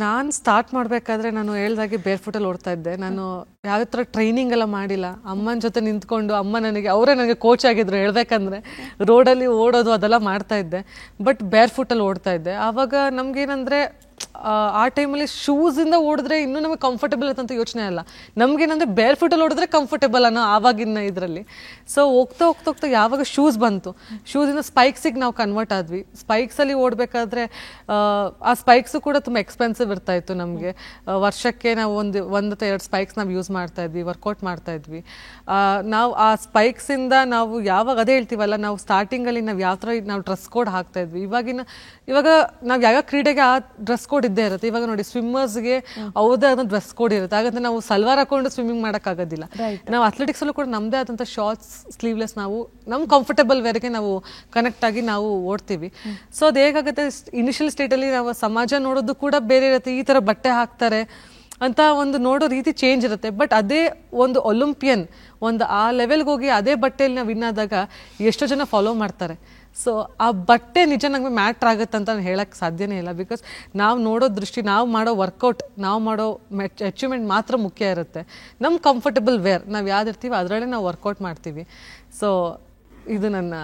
ನಾನು ಸ್ಟಾರ್ಟ್ ಮಾಡಬೇಕಾದ್ರೆ ನಾನು ಹೇಳ್ದಾಗೆ ಬೇರ್ ಫುಟಲ್ಲಿ ಓಡ್ತಾ ಇದ್ದೆ. ನಾನು ಯಾವ ಥರ ಟ್ರೈನಿಂಗ್ ಎಲ್ಲ ಮಾಡಿಲ್ಲ. ಅಮ್ಮನ ಜೊತೆ ನಿಂತ್ಕೊಂಡು ಅವರೇ ನನಗೆ ಕೋಚ್ ಆಗಿದ್ರು. ಹೇಳ್ಬೇಕಂದ್ರೆ ರೋಡಲ್ಲಿ ಓಡೋದು ಅದೆಲ್ಲ ಮಾಡ್ತಾ ಇದ್ದೆ, ಬಟ್ ಬೇರ್ ಫುಟಲ್ಲಿ ಓಡ್ತಾ ಇದ್ದೆ. ಆವಾಗ ನಮಗೇನಂದರೆ, ಆ ಟೈಮಲ್ಲಿ ಶೂಸಿಂದ ಓಡಿದ್ರೆ ಇನ್ನೂ ನಮಗೆ ಕಂಫರ್ಟಬಲ್ ಅಂತ ಯೋಚನೆ ಅಲ್ಲ. ನಮಗೇನಂದರೆ ಬೇರ್ ಫುಟಲ್ಲಿ ಓಡಿದ್ರೆ ಕಂಫರ್ಟಬಲ್ ಅನ್ನೋ ಆವಾಗಿನ ಇದರಲ್ಲಿ. ಸೊ ಹೋಗ್ತಾ ಯಾವಾಗ ಶೂಸ್ ಬಂತು, ಶೂಸಿಂದ ಸ್ಪೈಕ್ಸಿಗೆ ನಾವು ಕನ್ವರ್ಟ್ ಆದ್ವಿ. ಸ್ಪೈಕ್ಸಲ್ಲಿ ಓಡಬೇಕಾದ್ರೆ ಆ ಸ್ಪೈಕ್ಸು ಕೂಡ ತುಂಬ ಎಕ್ಸ್ಪೆನ್ಸಿವ್ ಇರ್ತಾಯಿತ್ತು ನಮಗೆ. ವರ್ಷಕ್ಕೆ ನಾವು ಒಂದು ಅಥವಾ 2 ಸ್ಪೈಕ್ಸ್ ನಾವು ಯೂಸ್ ಮಾಡ್ತಾ ಇದ್ವಿ, ವರ್ಕೌಟ್ ಮಾಡ್ತಾ ಇದ್ವಿ. ನಾವು ಆ ಸ್ಪೈಕ್ಸಿಂದ ನಾವು ಯಾವಾಗ ಅದೇ ಹೇಳ್ತೀವಲ್ಲ, ನಾವು ಸ್ಟಾರ್ಟಿಂಗಲ್ಲಿ ನಾವು ಯಾವ ಥರ ನಾವು ಡ್ರೆಸ್ ಕೋಡ್ ಹಾಕ್ತಾ ಇದ್ವಿ. ಇವಾಗ ನಾವು ಯಾವ ಕ್ರೀಡೆಗೆ ಆ ಡ್ರೆಸ್ ಕೋಡ್ ಇದ್ದೇ ಇರುತ್ತೆ. ಇವಾಗ ನೋಡಿ, ಸ್ವಿಮ್ಮರ್ಸ್ಗೆ ಅವ್ರದೇ ಆದ ಡ್ರೆಸ್ ಕೋಡ್ ಇರುತ್ತೆ. ಹಾಗಂತ ನಾವು ಸಲ್ವಾರ್ ಹಾಕೊಂಡು ಸ್ವಿಮ್ಮಿಂಗ್ ಮಾಡೋಕ್ಕಾಗೋದಿಲ್ಲ. ನಾವು ಅಥ್ಲೆಟಿಕ್ಸ್ ಅಲ್ಲೂ ಕೂಡ ನಮ್ಮದೇ ಆದಂಥ ಶಾರ್ಟ್ಸ್, ಸ್ಲೀವ್ಲೆಸ್, ನಾವು ನಮ್ಮ ಕಂಫರ್ಟಬಲ್ ವೇರ್ಗೆ ನಾವು ಕನೆಕ್ಟ್ ಆಗಿ ನಾವು ಓಡ್ತೀವಿ. ಸೊ ಅದು ಹೇಗಾಗುತ್ತೆ, ಇನಿಷಿಯಲ್ ಸ್ಟೇಟಲ್ಲಿ ನಾವು ಸಮಾಜ ನೋಡೋದು ಕೂಡ ಬೇರೆ ಇರುತ್ತೆ. ಈ ಥರ ಬಟ್ಟೆ ಹಾಕ್ತಾರೆ ಅಂತ ಒಂದು ನೋಡೋ ರೀತಿ ಚೇಂಜ್ ಇರುತ್ತೆ. ಬಟ್ ಅದೇ ಒಂದು ಒಲಿಂಪಿಯನ್ ಒಂದು ಆ ಲೆವೆಲ್ಗೆ ಹೋಗಿ ಅದೇ ಬಟ್ಟೆಯಲ್ಲಿ ನಾವು ವಿನ್ ಆದಾಗ ಎಷ್ಟೋ ಜನ ಫಾಲೋ ಮಾಡ್ತಾರೆ. ಸೊ ಆ ಬಟ್ಟೆ ನಿಜ ನಮಗೆ ಮ್ಯಾಟ್ರ್ ಆಗುತ್ತೆ ಅಂತ ನಾನು ಹೇಳಕ್ಕೆ ಸಾಧ್ಯನೇ ಇಲ್ಲ. ಬಿಕಾಸ್ ನಾವು ನೋಡೋ ದೃಷ್ಟಿ, ನಾವು ಮಾಡೋ ವರ್ಕೌಟ್, ನಾವು ಮಾಡೋ ಅಚೀವ್ಮೆಂಟ್ ಮಾತ್ರ ಮುಖ್ಯ ಇರುತ್ತೆ. ನಮ್ಮ ಕಂಫರ್ಟಬಲ್ ವೇರ್ ನಾವು ಯಾವ್ದು ಇರ್ತೀವಿ ಅದರಲ್ಲೇ ನಾವು ವರ್ಕೌಟ್ ಮಾಡ್ತೀವಿ. ಸೊ ಇದು ನನ್ನ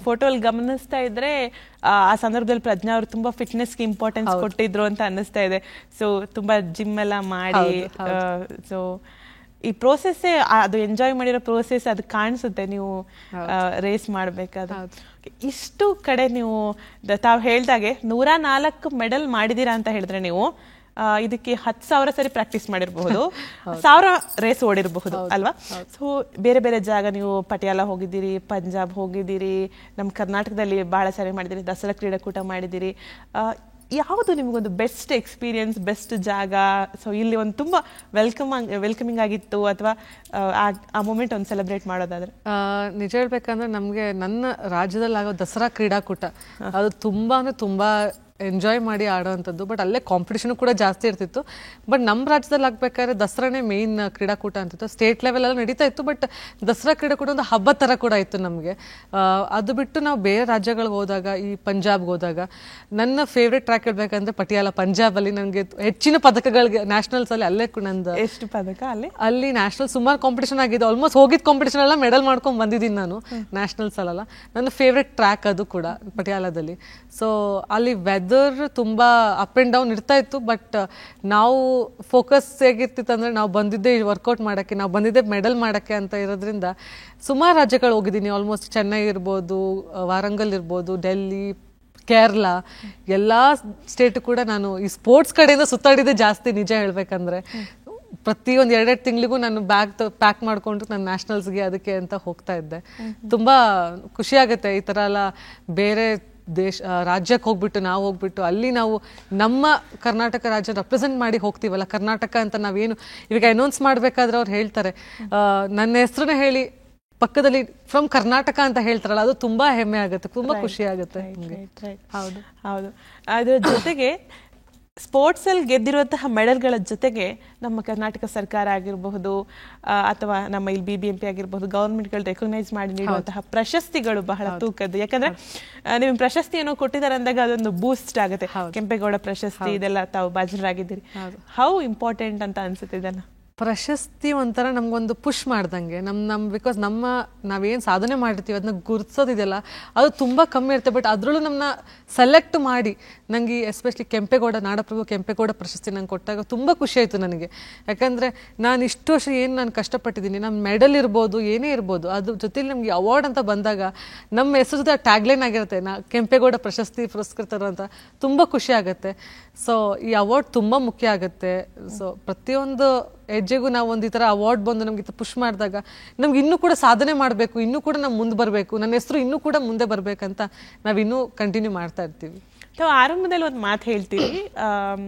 ಫೋಟೋಲ್ಲಿ ಗಮನಿಸ್ತಾ ಇದ್ರೆ ಆ ಸಂದರ್ಭದಲ್ಲಿ ಪ್ರಜ್ಞಾ ಅವರು ತುಂಬಾ ಫಿಟ್ನೆಸ್ಗೆ ಇಂಪಾರ್ಟೆನ್ಸ್ ಕೊಟ್ಟಿದ್ರು ಅಂತ ಅನ್ನಿಸ್ತಾ ಇದೆ. ಸೊ ತುಂಬಾ ಜಿಮ್ ಎಲ್ಲ ಮಾಡಿ, ಸೊ ಈ ಪ್ರೋಸೆಸ್ಸೇ ಅದು ಎಂಜಾಯ್ ಮಾಡಿರೋ ಪ್ರೋಸೆಸ್ ಅದು ಕಾಣಿಸುತ್ತೆ ನೀವು ರೇಸ್ ಮಾಡಬೇಕಾದ್ರೆ. ಇಷ್ಟು ಕಡೆ ನೀವು ತಾವು ಹೇಳ್ದಾಗೆ 104 ಮೆಡಲ್ ಮಾಡಿದೀರಾ ಅಂತ ಹೇಳಿದ್ರೆ, ನೀವು ಇದಕ್ಕೆ 10,000 ಸರಿ ಪ್ರಾಕ್ಟೀಸ್ ಮಾಡಿರಬಹುದು, 1000 ರೇಸ್ ಓಡಿರಬಹುದು ಅಲ್ವಾ? ಸೊ ಬೇರೆ ಬೇರೆ ಜಾಗ, ನೀವು ಪಟಿಯಾಲ ಹೋಗಿದ್ದೀರಿ, ಪಂಜಾಬ್ ಹೋಗಿದ್ದೀರಿ, ನಮ್ಮ ಕರ್ನಾಟಕದಲ್ಲಿ ಬಹಳ ಸಾರಿ ಮಾಡಿದ್ದೀರಿ, ದಸರಾ ಕ್ರೀಡಾಕೂಟ ಮಾಡಿದ್ದೀರಿ. ಯಾವುದು ನಿಮಗೊಂದು ಬೆಸ್ಟ್ ಎಕ್ಸ್ಪೀರಿಯನ್ಸ್, ಬೆಸ್ಟ್ ಜಾಗ? ಸೊ ಇಲ್ಲಿ ಒಂದು ತುಂಬ ವೆಲ್ಕಮಿಂಗ್ ಆಗಿತ್ತು, ಅಥವಾ ಆ ಮೂಮೆಂಟ್ ಒಂದು ಸೆಲೆಬ್ರೇಟ್ ಮಾಡೋದಾದ್ರೆ? ನಿಜ ಹೇಳ್ಬೇಕಂದ್ರೆ, ನಮಗೆ ನನ್ನ ರಾಜ್ಯದಲ್ಲಿ ಆಗೋ ದಸರಾ ಕ್ರೀಡಾಕೂಟ ಅದು ತುಂಬ ಅಂದರೆ ತುಂಬ ಎಂಜಾಯ್ ಮಾಡಿ ಆಡೋವಂಥದ್ದು. ಬಟ್ ಅಲ್ಲೇ ಕಾಂಪಿಟೇಷನ್ ಕೂಡ ಜಾಸ್ತಿ ಇರ್ತಿತ್ತು. ಬಟ್ ನಮ್ಮ ರಾಜ್ಯದಲ್ಲಿ ಆಗ್ಬೇಕಾದ್ರೆ ದಸರಾನೇ ಮೇಯ್ನ್ ಕ್ರೀಡಾಕೂಟ ಅಂತಿತ್ತು. ಸ್ಟೇಟ್ ಲೆವೆಲ್ ಎಲ್ಲ ನಡೀತಾ ಇತ್ತು, ಬಟ್ ದಸರಾ ಕ್ರೀಡಾಕೂಟ ಒಂದು ಹಬ್ಬ ಥರ ಕೂಡ ಇತ್ತು ನಮಗೆ. ಅದು ಬಿಟ್ಟು ನಾವು ಬೇರೆ ರಾಜ್ಯಗಳಿಗೆ ಹೋದಾಗ, ಈ ಪಂಜಾಬ್ಗೆ ಹೋದಾಗ, ನನ್ನ ಫೇವ್ರೆಟ್ ಟ್ರ್ಯಾಕ್ ಹೇಳ್ಬೇಕಂದ್ರೆ ಪಟಿಯಾಲ ಪಂಜಾಬಲ್ಲಿ ನನಗೆ ಹೆಚ್ಚಿನ ಪದಕಗಳಿಗೆ ನ್ಯಾಷನಲ್ಸಲ್ಲಿ ಅಲ್ಲೇ ನಂದು ಎಷ್ಟು ಪದಕ ಅಲ್ಲಿ ನ್ಯಾಷನಲ್ ಸುಮಾರು ಕಾಂಪಿಟೇಷನ್ ಆಗಿದೆ. ಆಲ್ಮೋಸ್ಟ್ ಹೋಗಿದ್ದ ಕಾಂಪಿಟೇಷನ್ ಎಲ್ಲ ಮೆಡಲ್ ಮಾಡ್ಕೊಂಡು ಬಂದಿದ್ದೀನಿ ನಾನು ನ್ಯಾಷನಲ್ಸ್ ಅಲ್ಲ. ನನ್ನ ಫೇವ್ರೆಟ್ ಟ್ರ್ಯಾಕ್ ಅದು ಕೂಡ ಪಟಿಯಾಲದಲ್ಲಿ. ಸೊ ಅಲ್ಲಿ ವೆದರ್ ತುಂಬ ಅಪ್ ಆ್ಯಂಡ್ ಡೌನ್ ಇರ್ತಾ ಇತ್ತು. ಬಟ್ ನಾವು ಫೋಕಸ್ ಹೇಗಿರ್ತಿತ್ತು ಅಂದರೆ ನಾವು ಬಂದಿದ್ದೆ ವರ್ಕೌಟ್ ಮಾಡೋಕ್ಕೆ, ನಾವು ಬಂದಿದ್ದೆ ಮೆಡಲ್ ಮಾಡೋಕ್ಕೆ ಅಂತ ಇರೋದ್ರಿಂದ ಸುಮಾರು ರಾಜ್ಯಗಳು ಹೋಗಿದ್ದೀನಿ. ಆಲ್ಮೋಸ್ಟ್ ಚೆನ್ನೈ ಇರ್ಬೋದು, ವಾರಂಗಲ್ ಇರ್ಬೋದು, ಡೆಲ್ಲಿ, ಕೇರಳ, ಎಲ್ಲ ಸ್ಟೇಟ್ ಕೂಡ ನಾನು ಈ ಸ್ಪೋರ್ಟ್ಸ್ ಕಡೆಯಿಂದ ಸುತ್ತಾಡಿದ್ದೆ ಜಾಸ್ತಿ ನಿಜ ಹೇಳ್ಬೇಕಂದ್ರೆ. ಪ್ರತಿ ಒಂದು 2-2 ತಿಂಗಳಿಗೂ ನಾನು ಬ್ಯಾಗ್ ಪ್ಯಾಕ್ ಮಾಡಿಕೊಂಡು ನಾನು ನ್ಯಾಷನಲ್ಸ್ಗೆ ಅದಕ್ಕೆ ಅಂತ ಹೋಗ್ತಾ ಇದ್ದೆ. ತುಂಬ ಖುಷಿ ಆಗುತ್ತೆ ಈ ಥರ ಎಲ್ಲ ಬೇರೆ ರಾಜ್ಯಕ್ಕೆ ಹೋಗ್ಬಿಟ್ಟು ನಾವು ಹೋಗ್ಬಿಟ್ಟು ಅಲ್ಲಿ ನಾವು ನಮ್ಮ ಕರ್ನಾಟಕ ರಾಜ್ಯ ರೆಪ್ರೆಸೆಂಟ್ ಮಾಡಿ ಹೋಗ್ತೀವಲ್ಲ. ಕರ್ನಾಟಕ ಅಂತ ನಾವೇನು ಇವಾಗ ಅನೌನ್ಸ್ ಮಾಡಬೇಕಾದ್ರೆ ಅವ್ರು ಹೇಳ್ತಾರೆ ನನ್ನ ಹೆಸರನ್ನ ಹೇಳಿ ಪಕ್ಕದಲ್ಲಿ ಫ್ರಮ್ ಕರ್ನಾಟಕ ಅಂತ ಹೇಳ್ತಾರಲ್ಲ, ಅದು ತುಂಬಾ ಹೆಮ್ಮೆ ಆಗುತ್ತೆ, ತುಂಬಾ ಖುಷಿ ಆಗುತ್ತೆ. ಹೌದು ಹೌದು. ಅದರ ಜೊತೆಗೆ ಸ್ಪೋರ್ಟ್ಸ್ ಅಲ್ಲಿ ಗೆದ್ದಿರುವಂತಹ ಮೆಡಲ್ಗಳ ಜೊತೆಗೆ ನಮ್ಮ ಕರ್ನಾಟಕ ಸರ್ಕಾರ ಆಗಿರಬಹುದು ಅಥವಾ ನಮ್ಮ ಇಲ್ಲಿ BBMP ಆಗಿರಬಹುದು, ಗವರ್ಮೆಂಟ್ಗಳು ರೆಕಗ್ನೈಸ್ ಮಾಡಿ ನೀಡುವಂತಹ ಪ್ರಶಸ್ತಿಗಳು ಬಹಳ ತೂಕದ್ದು. ಯಾಕಂದ್ರೆ ನಿಮ್ ಪ್ರಶಸ್ತಿ ಏನೋ ಕೊಟ್ಟಿದ್ದಾರೆ ಅಂದಾಗ ಅದೊಂದು ಬೂಸ್ಟ್ ಆಗುತ್ತೆ. ಕೆಂಪೇಗೌಡ ಪ್ರಶಸ್ತಿ ಇದೆಲ್ಲ ತಾವು ಭಾಜನರಾಗಿದ್ದೀರಿ. ಹೌ ಇಂಪಾರ್ಟೆಂಟ್ ಅಂತ ಅನ್ಸುತ್ತೆ ಇದನ್ನ? ಪ್ರಶಸ್ತಿ ಒಂಥರ ನಮ್ಗೊಂದು ಪುಷ್ ಮಾಡ್ದಂಗೆ. ಬಿಕಾಸ್ ನಾವೇನು ಸಾಧನೆ ಮಾಡಿರ್ತೀವಿ ಅದನ್ನ ಗುರುತಿಸೋದಿದೆಯಲ್ಲ, ಅದು ತುಂಬ ಕಮ್ಮಿ ಇರುತ್ತೆ. ಬಟ್ ಅದರಲ್ಲೂ ನಮ್ಮನ್ನ ಸೆಲೆಕ್ಟ್ ಮಾಡಿ ನನಗೆ ಎಸ್ಪೆಷಲಿ ನಾಡಪ್ರಭು ಕೆಂಪೇಗೌಡ ಪ್ರಶಸ್ತಿ ನಂಗೆ ಕೊಟ್ಟಾಗ ತುಂಬ ಖುಷಿ ಆಯಿತು ನನಗೆ. ಯಾಕಂದರೆ ನಾನು ಇಷ್ಟು ವರ್ಷ ಏನು ನಾನು ಕಷ್ಟಪಟ್ಟಿದ್ದೀನಿ, ನಮ್ಮ ಮೆಡಲ್ ಇರ್ಬೋದು, ಏನೇ ಇರ್ಬೋದು, ಅದ್ರ ಜೊತೆಲಿ ನಮಗೆ ಅವಾರ್ಡ್ ಅಂತ ಬಂದಾಗ ನಮ್ಮ ಹೆಸರು ಜೊತೆ ಟ್ಯಾಗ್ಲೈನ್ ಆಗಿರುತ್ತೆ, ಕೆಂಪೇಗೌಡ ಪ್ರಶಸ್ತಿ ಪುರಸ್ಕೃತರು ಅಂತ. ತುಂಬ ಖುಷಿ ಆಗುತ್ತೆ. ಸೊ ಈ ಅವಾರ್ಡ್ ತುಂಬ ಮುಖ್ಯ ಆಗುತ್ತೆ. ಸೊ ಪ್ರತಿಯೊಂದು ಹೆಜ್ಜೆಗೂ ನಾವು ಒಂದು ಈ ಥರ ಅವಾರ್ಡ್ ಬಂದು ನಮ್ಗೆ ಪುಷ್ ಮಾಡಿದಾಗ ನಮ್ಗೆ ಇನ್ನೂ ಕೂಡ ಸಾಧನೆ ಮಾಡಬೇಕು, ಇನ್ನೂ ಕೂಡ ನಾವು ಮುಂದೆ ಬರಬೇಕು, ನನ್ನ ಹೆಸರು ಇನ್ನೂ ಕೂಡ ಮುಂದೆ ಬರಬೇಕಂತ ನಾವಿನ್ನೂ ಕಂಟಿನ್ಯೂ ಮಾಡ್ತಾ ಇರ್ತೀವಿ. ನಾವು ಆರಂಭದಲ್ಲಿ ಒಂದು ಮಾತು ಹೇಳ್ತೀವಿ,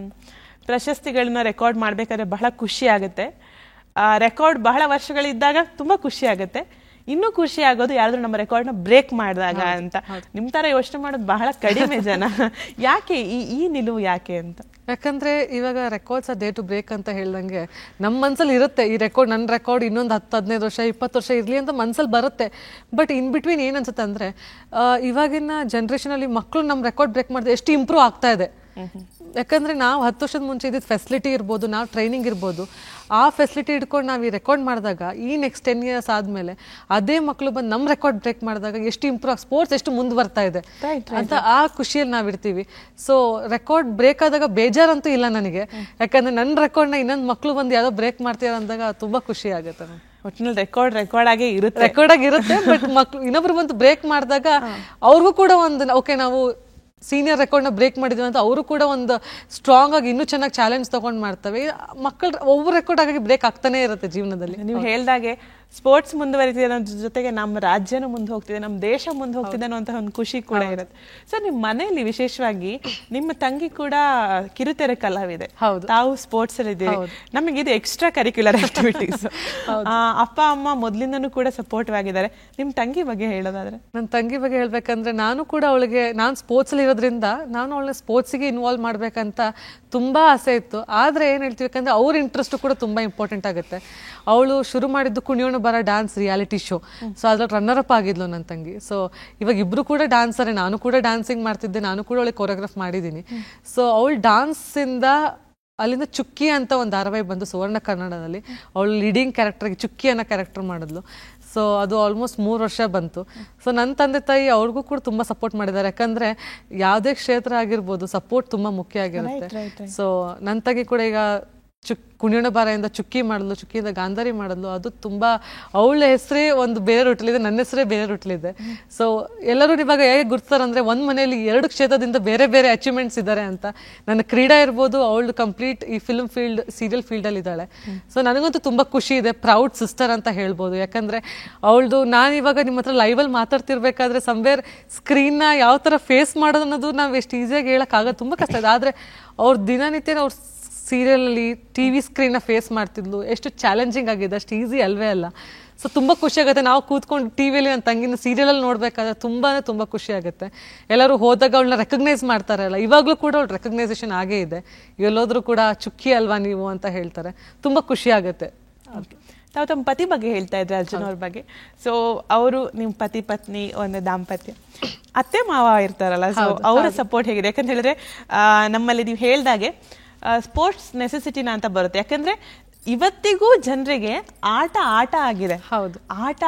ಪ್ರಶಸ್ತಿಗಳನ್ನ ರೆಕಾರ್ಡ್ ಮಾಡಬೇಕಾದ್ರೆ ಬಹಳ ಖುಷಿ ಆಗುತ್ತೆ. ರೆಕಾರ್ಡ್ ಬಹಳ ವರ್ಷಗಳಿದ್ದಾಗ ತುಂಬ ಖುಷಿ ಆಗುತ್ತೆ. ಇನ್ನೂ ಖುಷಿ ಆಗೋದು ಯಾರಾದ್ರೂ ನಮ್ಮ ರೆಕಾರ್ಡ್ನ ಬ್ರೇಕ್ ಮಾಡಿದಾಗ ಅಂತ. ನಿಮ್ಮ ಥರ ಯೋಚನೆ ಮಾಡೋದು ಬಹಳ ಕಡಿಮೆ ಜನ. ಯಾಕೆ ಈ ನಿಲುವು ಯಾಕೆ ಅಂತ? ಯಾಕಂದ್ರೆ ಇವಾಗ ರೆಕಾರ್ಡ್ಸ್ ಡೇ ಟು ಬ್ರೇಕ್ ಅಂತ ಹೇಳ್ದಂಗೆ ನಮ್ಮ ಮನ್ಸಲ್ಲಿ ಇರುತ್ತೆ, ಈ ರೆಕಾರ್ಡ್ ನನ್ನ ರೆಕಾರ್ಡ್ ಇನ್ನೊಂದು 10-15 ವರ್ಷ 20 ವರ್ಷ ಇರಲಿ ಅಂತ ಮನ್ಸಲ್ಲಿ ಬರುತ್ತೆ. ಬಟ್ ಇನ್ ಬಿಟ್ವೀನ್ ಏನು ಅನ್ಸುತ್ತೆ ಅಂದರೆ ಇವಾಗಿನ ಜನ್ರೇಷನಲ್ಲಿ ಮಕ್ಕಳು ನಮ್ಮ ರೆಕಾರ್ಡ್ ಬ್ರೇಕ್ ಮಾಡಿದ್ರೆ ಎಷ್ಟು ಇಂಪ್ರೂವ್ ಆಗ್ತಾ ಇದೆ. ಯಾಕಂದರೆ ನಾವು 10 ವರ್ಷದ ಮುಂಚೆ ಇದ್ದಿದ್ದು ಫೆಸಿಲಿಟಿ ಇರ್ಬೋದು, ನಾವು ಟ್ರೈನಿಂಗ್ ಇರ್ಬೋದು, ಆ ಫೆಸಿಲಿಟಿ ಇಟ್ಕೊಂಡು ನಾವು ಈ ರೆಕಾರ್ಡ್ ಮಾಡಿದಾಗ ಈ ನೆಕ್ಸ್ಟ್ 10 years ಆದಮೇಲೆ ಅದೇ ಮಕ್ಕಳು ಬಂದು ನಮ್ಮ ರೆಕಾರ್ಡ್ ಬ್ರೇಕ್ ಮಾಡಿದಾಗ ಎಷ್ಟು ಇಂಪ್ರೂವ್ ಸ್ಪೋರ್ಟ್ಸ್ ಎಷ್ಟು ಮುಂದೆ ಬರ್ತಾ ಇದೆ ಅಂತ ಆ ಖುಷಿಯಲ್ಲಿ ನಾವಿರ್ತೀವಿ. ಸೊ ರೆಕಾರ್ಡ್ ಬ್ರೇಕ್ ಆದಾಗ ಬೇಜಾರಂತೂ ಇಲ್ಲ ನನಗೆ, ಯಾಕಂದ್ರೆ ನನ್ನ ರೆಕಾರ್ಡ್ನ ಇನ್ನೊಂದು ಮಕ್ಕಳು ಬಂದು ಯಾವುದೋ ಬ್ರೇಕ್ ಮಾಡ್ತೀರ ಅಂದಾಗ ತುಂಬ ಖುಷಿ ಆಗುತ್ತೆ. ಒಟ್ಟಿನಲ್ಲಿ ರೆಕಾರ್ಡ್ ಆಗೇ ಇರುತ್ತೆ, ಬಟ್ ಮಕ್ಕಳು ಇನ್ನೊಬ್ರು ಬಂದು ಬ್ರೇಕ್ ಮಾಡಿದಾಗ ಅವ್ರಿಗೂ ಕೂಡ ಒಂದು ಓಕೆ ನಾವು ಸೀನಿಯರ್ ರೆಕಾರ್ಡ್ನ ಬ್ರೇಕ್ ಮಾಡಿದ್ವಿ ಅಂತ ಅವರು ಕೂಡ ಒಂದು ಸ್ಟ್ರಾಂಗ್ ಆಗಿ ಇನ್ನೂ ಚೆನ್ನಾಗಿ ಚಾಲೆಂಜ್ ತಗೊಂಡು ಮಾಡ್ತವೆ. ಮಕ್ಕಳು ಒಬ್ಬರು ರೆಕಾರ್ಡ್ ಆಗಿ ಬ್ರೇಕ್ ಆಗ್ತಾನೆ ಇರುತ್ತೆ ಜೀವನದಲ್ಲಿ. ನೀವು ಹೇಳ್ದಾಗೆ ಸ್ಪೋರ್ಟ್ಸ್ ಮುಂದುವರಿತಿದೆ ಅನ್ನೋ ಜೊತೆಗೆ ನಮ್ಮ ರಾಜ್ಯನೂ ಮುಂದೆ ಹೋಗ್ತಿದೆ, ನಮ್ಮ ದೇಶ ಮುಂದೆ ಹೋಗ್ತಿದೆ ಅನ್ನೋ ಒಂದು ಖುಷಿ ಕೂಡ ಇರುತ್ತೆ. ಸೊ ನಿಮ್ಮ ಮನೆಯಲ್ಲಿ ವಿಶೇಷವಾಗಿ ನಿಮ್ಮ ತಂಗಿ ಕೂಡ ಕಿರುತೆರೆ ಕಲಾವಿದೆ, ತಾವು ಸ್ಪೋರ್ಟ್ಸ್ ಅಲ್ಲಿ ಇದ್ದೀರಿ. ನಮಗೆ ಇದು ಎಕ್ಸ್ಟ್ರಾ ಕರಿಕ್ಯುಲರ್ ಆಕ್ಟಿವಿಟೀಸ್. ಅಪ್ಪ ಅಮ್ಮ ಮೊದಲಿಂದನೂ ಕೂಡ ಸಪೋರ್ಟಿವ್ ಆಗಿದ್ದಾರೆ. ನಿಮ್ಮ ತಂಗಿ ಬಗ್ಗೆ ಹೇಳೋದಾದ್ರೆ? ನನ್ನ ತಂಗಿ ಬಗ್ಗೆ ಹೇಳ್ಬೇಕಂದ್ರೆ ನಾನು ಕೂಡ ಅವಳಿಗೆ, ನಾನು ಸ್ಪೋರ್ಟ್ಸ್ ಅಲ್ಲಿ ಇರೋದ್ರಿಂದ ನಾನು ಅವಳನ್ನ ಸ್ಪೋರ್ಟ್ಸಿಗೆ ಇನ್ವಾಲ್ವ್ ಮಾಡ್ಬೇಕಂತ ತುಂಬಾ ಆಸೆ ಇತ್ತು. ಆದ್ರೆ ಏನ್ ಹೇಳ್ತೀವಿ ಅವ್ರ ಇಂಟ್ರೆಸ್ಟ್ ಕೂಡ ತುಂಬಾ ಇಂಪಾರ್ಟೆಂಟ್ ಆಗುತ್ತೆ. ಅವಳು ಶುರು ಮಾಡಿದ್ದು ಕುಣಿಯೋಣ ಬರ ಡ್ಯಾನ್ಸ್ ರಿಯಾಲಿಟಿ ಶೋ. ಸೊ ಅದ್ರಲ್ಲಿ ರನ್ನರ್ ಅಪ್ ಆಗಿದ್ಲು ನನ್ನ ತಂಗಿ. ಸೊ ಇವಾಗ ಇಬ್ರು ಕೂಡ ಡ್ಯಾನ್ಸರೇ, ನಾನು ಕೂಡ ಡ್ಯಾನ್ಸಿಂಗ್ ಮಾಡ್ತಿದ್ದೆ, ನಾನು ಕೂಡ ಅವಳಿಗೆ ಕೊರಿಯೋಗ್ರಾಫ್ ಮಾಡಿದ್ದೀನಿ. ಸೊ ಅವಳು ಡ್ಯಾನ್ಸ್ ಇಂದ ಅಲ್ಲಿಂದ ಚುಕ್ಕಿ ಅಂತ ಒಂದು ಧಾರಾವಾಹಿ ಬಂದು ಸುವರ್ಣ ಕನ್ನಡದಲ್ಲಿ ಅವಳು ಲೀಡಿಂಗ್ ಕ್ಯಾರೆಕ್ಟರ್ಗೆ ಚುಕ್ಕಿ ಅನ್ನೋ ಕ್ಯಾರೆಕ್ಟರ್ ಮಾಡಿದ್ಲು. ಸೊ ಅದು ಆಲ್ಮೋಸ್ಟ್ 3 ವರ್ಷ ಬಂತು. ಸೊ ನನ್ನ ತಂದೆ ತಾಯಿ ಅವ್ರಿಗೂ ಕೂಡ ತುಂಬ ಸಪೋರ್ಟ್ ಮಾಡಿದ್ದಾರೆ. ಯಾಕಂದರೆ ಯಾವುದೇ ಕ್ಷೇತ್ರ ಆಗಿರ್ಬೋದು ಸಪೋರ್ಟ್ ತುಂಬ ಮುಖ್ಯ ಆಗಿರುತ್ತೆ. ಸೊ ನನ್ನ ತಂಗಿ ಕೂಡ ಈಗ ಕುಣಿಯೋಣ ಬಾರೆಯಿಂದ ಚುಕ್ಕಿ ಮಾಡಿದ್ಲು, ಚುಕ್ಕಿಯಿಂದ ಗಾಂಧಾರಿ ಮಾಡಿದ್ಲು. ಅದು ತುಂಬ ಅವಳ ಹೆಸರೇ ಒಂದು ಬೇರೆ ರೂಟಲ್ಲಿದೆ, ನನ್ನ ಹೆಸರೇ ಬೇರೆ ರೂಟಲ್ಲಿದೆ. ಸೊ ಎಲ್ಲರೂ ಇವಾಗ ಹೇಗೆ ಗುರ್ತಾರೆ ಅಂದರೆ ಒಂದು ಮನೆಯಲ್ಲಿ 2 ಕ್ಷೇತ್ರದಿಂದ ಬೇರೆ ಬೇರೆ ಅಚೀವ್ಮೆಂಟ್ಸ್ ಇದ್ದಾರೆ ಅಂತ. ನನ್ನ ಕ್ರೀಡಾ ಇರ್ಬೋದು, ಅವಳು ಕಂಪ್ಲೀಟ್ ಈ ಫಿಲ್ಮ್ ಫೀಲ್ಡ್ ಸೀರಿಯಲ್ ಫೀಲ್ಡಲ್ಲಿ ಇದ್ದಾಳೆ. ಸೊ ನನಗಂತೂ ತುಂಬ ಖುಷಿ ಇದೆ, ಪ್ರೌಡ್ ಸಿಸ್ಟರ್ ಅಂತ ಹೇಳ್ಬೋದು. ಯಾಕಂದರೆ ಅವಳದು ನಾನು ಇವಾಗ ನಿಮ್ಮ ಹತ್ರ ಲೈವಲ್ಲಿ ಮಾತಾಡ್ತಿರ್ಬೇಕಾದ್ರೆ ಸಂವೇರ್ ಸ್ಕ್ರೀನ್ನ ಯಾವ ಥರ ಫೇಸ್ ಮಾಡೋದು ಅನ್ನೋದು ನಾವು ಎಷ್ಟು ಈಸಿಯಾಗಿ ಹೇಳೋಕ್ಕಾಗೋದು ತುಂಬ ಕಷ್ಟ ಇದೆ. ಆದರೆ ಅವ್ರ ದಿನನಿತ್ಯ ಅವ್ರ ಸೀರಿಯಲಲ್ಲಿ TV ಸ್ಕ್ರೀನ್ನ ಫೇಸ್ ಮಾಡ್ತಿದ್ಲು. ಎಷ್ಟು ಚಾಲೆಂಜಿಂಗ್ ಆಗಿದೆ, ಅಷ್ಟು ಈಸಿ ಅಲ್ವೇ ಅಲ್ಲ. ಸೊ ತುಂಬ ಖುಷಿ ಆಗುತ್ತೆ. ನಾವು ಕೂತ್ಕೊಂಡು ಟಿವಿಯಲ್ಲಿ ನನ್ನ ತಂಗಿನ ಸೀರಿಯಲಲ್ಲಿ ನೋಡ್ಬೇಕಾದ್ರೆ ತುಂಬ ಖುಷಿ ಆಗುತ್ತೆ. ಎಲ್ಲರೂ ಹೋದಾಗ ಅವಳನ್ನ ರೆಕಗ್ನೈಸ್ ಮಾಡ್ತಾರಲ್ಲ, ಇವಾಗಲೂ ಕೂಡ ಅವಳು ರೆಕಗ್ನೈಸೇಷನ್ ಆಗೇ ಇದೆ. ಎಲ್ಲೋದ್ರೂ ಕೂಡ ಚುಕ್ಕಿ ಅಲ್ವಾ ನೀವು ಅಂತ ಹೇಳ್ತಾರೆ. ತುಂಬ ಖುಷಿ ಆಗುತ್ತೆ. ತಾವು ತಮ್ಮ ಪತಿ ಬಗ್ಗೆ ಹೇಳ್ತಾ ಇದ್ರೆ ಅರ್ಜುನ್ ಅವ್ರ ಬಗ್ಗೆ. ಸೊ ಅವರು ನಿಮ್ಮ ಪತಿ ಪತ್ನಿ ಒಂದು ದಾಂಪತ್ಯ, ಅತ್ತೆ ಮಾವ ಇರ್ತಾರಲ್ಲ, ಸೊ ಅವರ ಸಪೋರ್ಟ್ ಹೇಗಿದೆ? ಯಾಕಂತ ಹೇಳಿದ್ರೆ ನಮ್ಮಲ್ಲಿ ನೀವು ಹೇಳ್ದಾಗೆ ಸ್ಪೋರ್ಟ್ಸ್ ನೆಸೆಸಿಟಿನ ಅಂತ ಬರುತ್ತೆ. ಯಾಕಂದ್ರೆ ಇವತ್ತಿಗೂ ಜನರಿಗೆ ಆಟ ಆಗಿದೆ. ಹೌದು, ಆಟ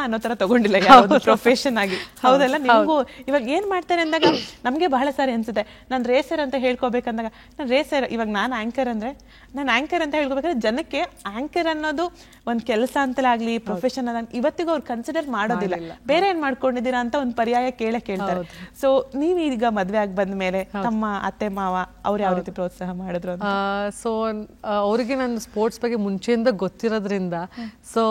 ಅನ್ನೋ ತರ ತಗೊಂಡಿಲ್ಲ ಯಾವ್ದು ಪ್ರೊಫೆಷನ್ ಆಗಿ. ಹೌದಲ್ಲ? ನಿಮ್ಗೂ ಇವಾಗ ಏನ್ ಮಾಡ್ತಾರೆ ಅಂದಾಗ ನಮ್ಗೆ ಬಹಳ ಸಾರಿ ಅನ್ಸುತ್ತೆ, ನಾನು ರೇಸರ್ ಅಂತ ಹೇಳ್ಕೋಬೇಕಂದಾಗ ನಾನು ರೇಸರ್, ಇವಾಗ ನಾನು ಆಂಕರ್ ಅಂತ ಹೇಳ್ಕೋಬೇಕಾದ್ರೆ ಜನಕ್ಕೆ ಆಂಕರ್ ಅನ್ನೋದು ಒಂದ್ ಕೆಲಸ ಅಂತಲಾಗ್ಲಿ ಪ್ರೊಫೆಷನ್ ಅದ ಇವತ್ತಿಗೂ ಅವ್ರು ಕನ್ಸಿಡರ್ ಮಾಡೋದಿಲ್ಲ. ಬೇರೆ ಏನ್ ಮಾಡ್ಕೊಂಡಿದ್ದೀರಾ ಅಂತ ಒಂದ್ ಪರ್ಯಾಯ ಕೇಳ್ತಾರೆ. ಸೊ ನೀವ್ ಈಗ ಮದ್ವೆ ಆಗಿ ಬಂದ ಮೇಲೆ ತಮ್ಮ ಅತ್ತೆ ಮಾವ ಅವ್ರು ಯಾವ ರೀತಿ ಪ್ರೋತ್ಸಾಹ ಮಾಡಿದ್ರು? ಸೊ ಅವರಿಗೆ ನಾನು ಸ್ಪೋರ್ಟ್ಸ್ ಬಗ್ಗೆ ಮುಂಚೆಯಿಂದ ಗೊತ್ತಿರೋದ್ರಿಂದ ಸೊ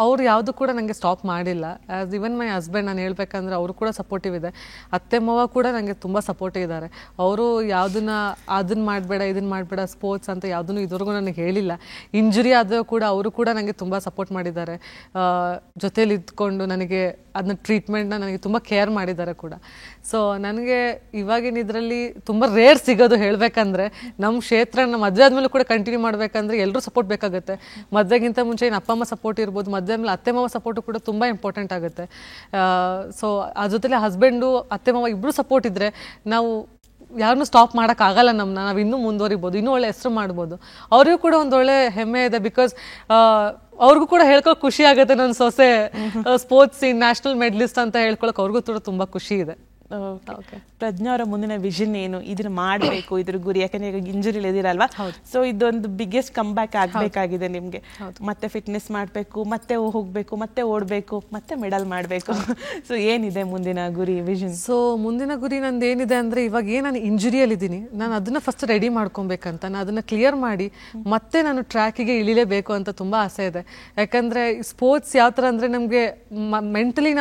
ಅವ್ರು ಯಾವುದು ಕೂಡ ನನಗೆ ಸ್ಟಾಪ್ ಮಾಡಿಲ್ಲ. ಆಸ್ ಇವನ್ ಮೈ ಹಸ್ಬೆಂಡ್, ನಾನು ಹೇಳ್ಬೇಕಂದ್ರೆ ಅವರು ಕೂಡ ಸಪೋರ್ಟಿವ್ ಇದೆ. ಅತ್ತೆ ಮಾವ ಕೂಡ ನನಗೆ ತುಂಬ ಸಪೋರ್ಟಿವ್ ಇದ್ದಾರೆ. ಅವರು ಅದನ್ನ ಮಾಡಬೇಡ ಇದನ್ನ ಮಾಡಬೇಡ ಸ್ಪೋರ್ಟ್ಸ್ ಅಂತ ಯಾವುದನ್ನು ಇದುವರೆಗೂ ನನಗೆ ಹೇಳಿಲ್ಲ. ಇಂಜುರಿ ಆದರೂ ಕೂಡ ಅವರು ಕೂಡ ನನಗೆ ತುಂಬ ಸಪೋರ್ಟ್ ಮಾಡಿದ್ದಾರೆ. ಜೊತೇಲಿ ಇದ್ಕೊಂಡು ನನಗೆ ಅದನ್ನ ಟ್ರೀಟ್ಮೆಂಟ್ನ ನನಗೆ ತುಂಬ ಕೇರ್ ಮಾಡಿದ್ದಾರೆ ಕೂಡ. ಸೊ ನನಗೆ ಇವಾಗಿನ ಇದರಲ್ಲಿ ತುಂಬ ರೇರ್ ಸಿಗೋದು ಹೇಳಬೇಕಂದ್ರೆ, ನಮ್ಮ ಕ್ಷೇತ್ರನ ಮದುವೆ ಆದಮೇಲೆ ಕೂಡ ಕಂಟಿನ್ಯೂ ಮಾಡಬೇಕಂದ್ರೆ ಎಲ್ಲರೂ ಸಪೋರ್ಟ್ ಬೇಕಾಗುತ್ತೆ. ಮದುವೆಗಿಂತ ಮುಂಚೆ ಏನು ಅಪ್ಪ ಅಮ್ಮ ಸಪೋರ್ಟ್ ಇರ್ಬೋದು, ಮದುವೆ ಆದಮೇಲೆ ಅತ್ತೆ ಮಾವ ಸಪೋರ್ಟು ಕೂಡ ತುಂಬ ಇಂಪಾರ್ಟೆಂಟ್ ಆಗುತ್ತೆ. ಸೊ ಅದ್ರ ಜೊತೆಲಿ ಹಸ್ಬೆಂಡು ಅತ್ತೆ ಮಾವ ಇಬ್ಬರು ಸಪೋರ್ಟ್ ಇದ್ದರೆ ನಾವು ಯಾರನ್ನೂ ಸ್ಟಾಪ್ ಮಾಡೋಕ್ಕಾಗಲ್ಲ. ನಾವು ಇನ್ನೂ ಮುಂದುವರಿಬೋದು, ಇನ್ನೂ ಒಳ್ಳೆ ಹೆಸರು ಮಾಡ್ಬೋದು. ಅವ್ರಿಗೂ ಕೂಡ ಒಂದು ಒಳ್ಳೆ ಹೆಮ್ಮೆ ಇದೆ. ಬಿಕಾಸ್ ಅವ್ರಿಗೂ ಕೂಡ ಹೇಳ್ಕೊಳಕ್ ಖುಷಿ ಆಗುತ್ತೆ, ನನ್ನ ಸೊಸೆ ಸ್ಪೋರ್ಟ್ಸ್ ನ್ಯಾಷನಲ್ ಮೆಡಲಿಸ್ಟ್ ಅಂತ ಹೇಳ್ಕೊಳಕ್ ಅವ್ರಿಗೂ ಕೂಡ ತುಂಬಾ ಖುಷಿ ಇದೆ. ಪ್ರಜ್ಞಾ ಅವರ ಮುಂದಿನ ವಿಷನ್ ಏನು? ಇದನ್ನ ಮಾಡಬೇಕು, ಇದ್ರ ಗುರಿ? ಯಾಕಂದ್ರೆ ಈಗ ಇಂಜುರಿಲಿ ಇದಿರಲ್ವಾ, ಸೊ ಇದೊಂದು ಬಿಗ್ಗೆಸ್ಟ್ ಕಮ್ ಬ್ಯಾಕ್ ಆಗ್ಬೇಕಾಗಿದೆ ನಿಮ್ಗೆ. ಮತ್ತೆ ಫಿಟ್ನೆಸ್ ಮಾಡ್ಬೇಕು, ಮತ್ತೆ ಹೋಗ್ಬೇಕು, ಮತ್ತೆ ಓಡ್ಬೇಕು, ಮತ್ತೆ ಮೆಡಲ್ ಮಾಡ್ಬೇಕು. ಸೊ ಏನಿದೆ ಮುಂದಿನ ಗುರಿ, ವಿಷನ್? ಸೊ ಮುಂದಿನ ಗುರಿ ನಂದು ಏನಿದೆ ಅಂದ್ರೆ, ಇವಾಗ ನಾನು ಇಂಜುರಿಯಲ್ಲಿ ಇದ್ದೀನಿ, ನಾನು ಅದನ್ನ ಫಸ್ಟ್ ರೆಡಿ ಮಾಡ್ಕೊಬೇಕಂತ, ನಾನು ಅದನ್ನ ಕ್ಲಿಯರ್ ಮಾಡಿ ಮತ್ತೆ ನಾನು ಟ್ರ್ಯಾಕಿಗೆ ಇಳಿಲೇಬೇಕು ಅಂತ ತುಂಬಾ ಆಸೆ ಇದೆ. ಯಾಕಂದ್ರೆ ಸ್ಪೋರ್ಟ್ಸ್ ಯಾವ ತರ ಅಂದ್ರೆ ನಮ್ಗೆ ಮೆಂಟಲಿ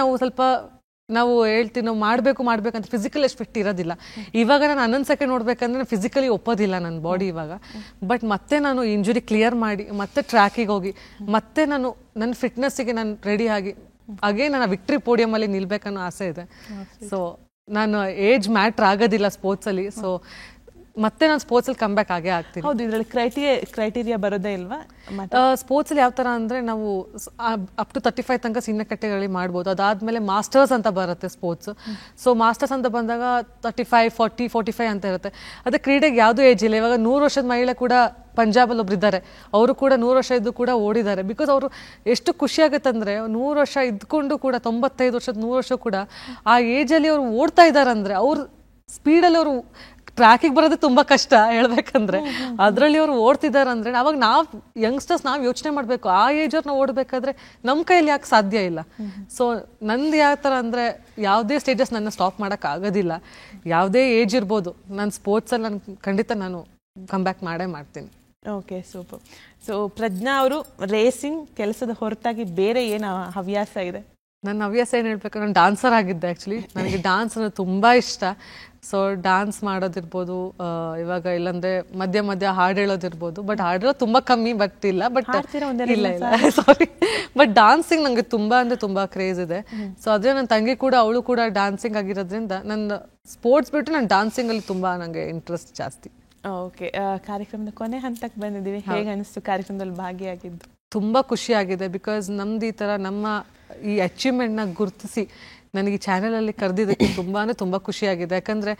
ನಾವು ಹೇಳ್ತೀವಿ, ನಾವು ಮಾಡ್ಬೇಕಂತ ಫಿಸಿಕಲ್ ಎಷ್ಟು ಫಿಟ್ ಇರೋದಿಲ್ಲ. ಇವಾಗ ನಾನು 11 ಸೆಕೆಂಡ್ ನೋಡ್ಬೇಕಂದ್ರೆ ನಾನು ಫಿಸಿಕಲಿ ಒಪ್ಪೋದಿಲ್ಲ ನನ್ನ ಬಾಡಿ ಇವಾಗ. ಬಟ್ ಮತ್ತೆ ನಾನು ಇಂಜುರಿ ಕ್ಲಿಯರ್ ಮಾಡಿ ಮತ್ತೆ ಟ್ರ್ಯಾಕಿಗೆ ಹೋಗಿ ಮತ್ತೆ ನಾನು ನನ್ನ ಫಿಟ್ನೆಸ್ಸಿಗೆ ನಾನು ರೆಡಿ ಆಗಿ ಹಾಗೆ ನಾನು ವಿಕ್ಟ್ರಿ ಪೋಡಿಯಮಲ್ಲಿ ನಿಲ್ಬೇಕನ್ನೋ ಆಸೆ ಇದೆ. ಸೊ ನಾನು ಏಜ್ ಮ್ಯಾಟ್ರ್ ಆಗೋದಿಲ್ಲ ಸ್ಪೋರ್ಟ್ಸಲ್ಲಿ. ಸೊ ಮತ್ತೆ ನಾನು ಸ್ಪೋರ್ಟ್ಸಲ್ಲಿ ಕಮ್ ಬ್ಯಾಕ್ ಆಗೇ ಆಗ್ತೀನಿ. ಹೌದು, ಇದರಲ್ಲಿ ಕ್ರೈಟೀರಿಯಾ ಬರೋದೇ ಇಲ್ವಾ? ಸ್ಪೋರ್ಟ್ಸಲ್ಲಿ ಯಾವ ಥರ ಅಂದರೆ ನಾವು ಅಪ್ ಟು 35 ತನಕ ಸೀನಿಯರ್ ಕ್ಯಾಟಗರಿ ಮಾಡ್ಬೋದು. ಅದಾದಮೇಲೆ ಮಾಸ್ಟರ್ಸ್ ಅಂತ ಬರುತ್ತೆ ಸ್ಪೋರ್ಟ್ಸ್. ಸೊ ಮಾಸ್ಟರ್ಸ್ ಅಂತ ಬಂದಾಗ 35, 40, 45 ಅಂತ ಇರುತ್ತೆ. ಅದೇ ಕ್ರೀಡೆಗೆ ಯಾವುದೂ ಏಜ್ ಇಲ್ಲ. ಇವಾಗ 100 ವರ್ಷದ ಮಹಿಳೆ ಕೂಡ ಪಂಜಾಬಲ್ಲಿ ಒಬ್ರು ಇದ್ದಾರೆ, ಅವರು ಕೂಡ 100 ವರ್ಷ ಇದ್ದು ಕೂಡ ಓಡಿದ್ದಾರೆ. ಬಿಕಾಸ್ ಅವರು ಎಷ್ಟು ಖುಷಿ ಆಗುತ್ತೆ ಅಂದರೆ, 100 ವರ್ಷ ಇದ್ಕೊಂಡು ಕೂಡ 95 ವರ್ಷದ 100 ವರ್ಷ ಕೂಡ ಆ ಏಜಲ್ಲಿ ಅವರು ಓಡ್ತಾ ಇದ್ದಾರೆ ಅಂದರೆ, ಅವ್ರ ಸ್ಪೀಡಲ್ಲಿ ಅವರು ಟ್ರ್ಯಾಕಿಗೆ ಬರೋದೇ ತುಂಬ ಕಷ್ಟ ಹೇಳ್ಬೇಕಂದ್ರೆ, ಅದರಲ್ಲಿ ಅವರು ಓಡ್ತಿದ್ದಾರೆ ಅಂದರೆ ಅವಾಗ ನಾವು ಯಂಗ್ಸ್ಟರ್ಸ್ ನಾವು ಯೋಚನೆ ಮಾಡಬೇಕು, ಆ ಏಜವ್ರನ್ನ ಓಡಬೇಕಾದ್ರೆ ನಮ್ಮ ಕೈಯಲ್ಲಿ ಯಾಕೆ ಸಾಧ್ಯ ಇಲ್ಲ. ಸೊ ನಂದು ಯಾವ ಥರ ಅಂದರೆ, ಯಾವುದೇ ಸ್ಟೇಜಸ್ ನನ್ನ ಸ್ಟಾಪ್ ಮಾಡೋಕ್ಕಾಗೋದಿಲ್ಲ. ಯಾವುದೇ ಏಜ್ ಇರ್ಬೋದು, ನಾನು ಸ್ಪೋರ್ಟ್ಸಲ್ಲಿ ಖಂಡಿತ ನಾನು ಕಮ್ ಬ್ಯಾಕ್ ಮಾಡ್ತೀನಿ. Okay, super. ಸೊ ಪ್ರಜ್ಞಾ ಅವರು ರೇಸಿಂಗ್ ಕೆಲಸದ ಹೊರತಾಗಿ ಬೇರೆ ಏನು ಹವ್ಯಾಸ ಇದೆ? ನನ್ನ ಹವ್ಯಾಸ ಏನು ಹೇಳ್ಬೇಕು, ನಾನು ಡಾನ್ಸರ್ ಆಗಿದ್ದೆ. ಆ್ಯಕ್ಚುಲಿ ನನಗೆ ಡ್ಯಾನ್ಸ್ ಅಂದರೆ ತುಂಬ ಇಷ್ಟ. ಸೊ ಡ್ಯಾನ್ಸ್ ಮಾಡೋದಿರ್ಬೋದು, ಇವಾಗ ಇಲ್ಲಾಂದ್ರೆ ಮಧ್ಯ ಹಾಡು ಹೇಳೋದಿರ್ಬೋದು. ಬಟ್ ಹಾಡು ಹೇಳೋದು ತುಂಬ ಕಮ್ಮಿ, ಬಟ್ ಇಲ್ಲ ಸಾರಿ. ಬಟ್ ಡಾನ್ಸಿಂಗ್ ನನಗೆ ತುಂಬ ಅಂದರೆ ತುಂಬ ಕ್ರೇಜ್ ಇದೆ. ಸೊ ಅದೇ ನನ್ನ ತಂಗಿ ಕೂಡ, ಅವಳು ಕೂಡ ಡಾನ್ಸಿಂಗ್ ಆಗಿರೋದ್ರಿಂದ ನನ್ನ ಸ್ಪೋರ್ಟ್ಸ್ ಬಿಟ್ಟು ನಾನು ಡಾನ್ಸಿಂಗಲ್ಲಿ ತುಂಬ ನನಗೆ ಇಂಟ್ರೆಸ್ಟ್ ಜಾಸ್ತಿ. ಓಕೆ, ಕಾರ್ಯಕ್ರಮದ ಕೊನೆ ಹಂತಕ್ಕೆ ಬಂದಿದ್ದೀವಿ. ಹೇಗೆ ಅನಿಸ್ತು ಕಾರ್ಯಕ್ರಮದಲ್ಲಿ ಭಾಗಿಯಾಗಿದ್ದು? ತುಂಬ ಖುಷಿಯಾಗಿದೆ. ಬಿಕಾಸ್ ನಮ್ದು ಈ ಥರ ನಮ್ಮ ಈ ಅಚೀವ್ಮೆಂಟ್ನ ಗುರುತಿಸಿ ನನಗೆ ಈ ಚಾನೆಲಲ್ಲಿ ಕರೆದಿದ್ದಕ್ಕೆ ತುಂಬ ಖುಷಿಯಾಗಿದೆ. ಯಾಕಂದರೆ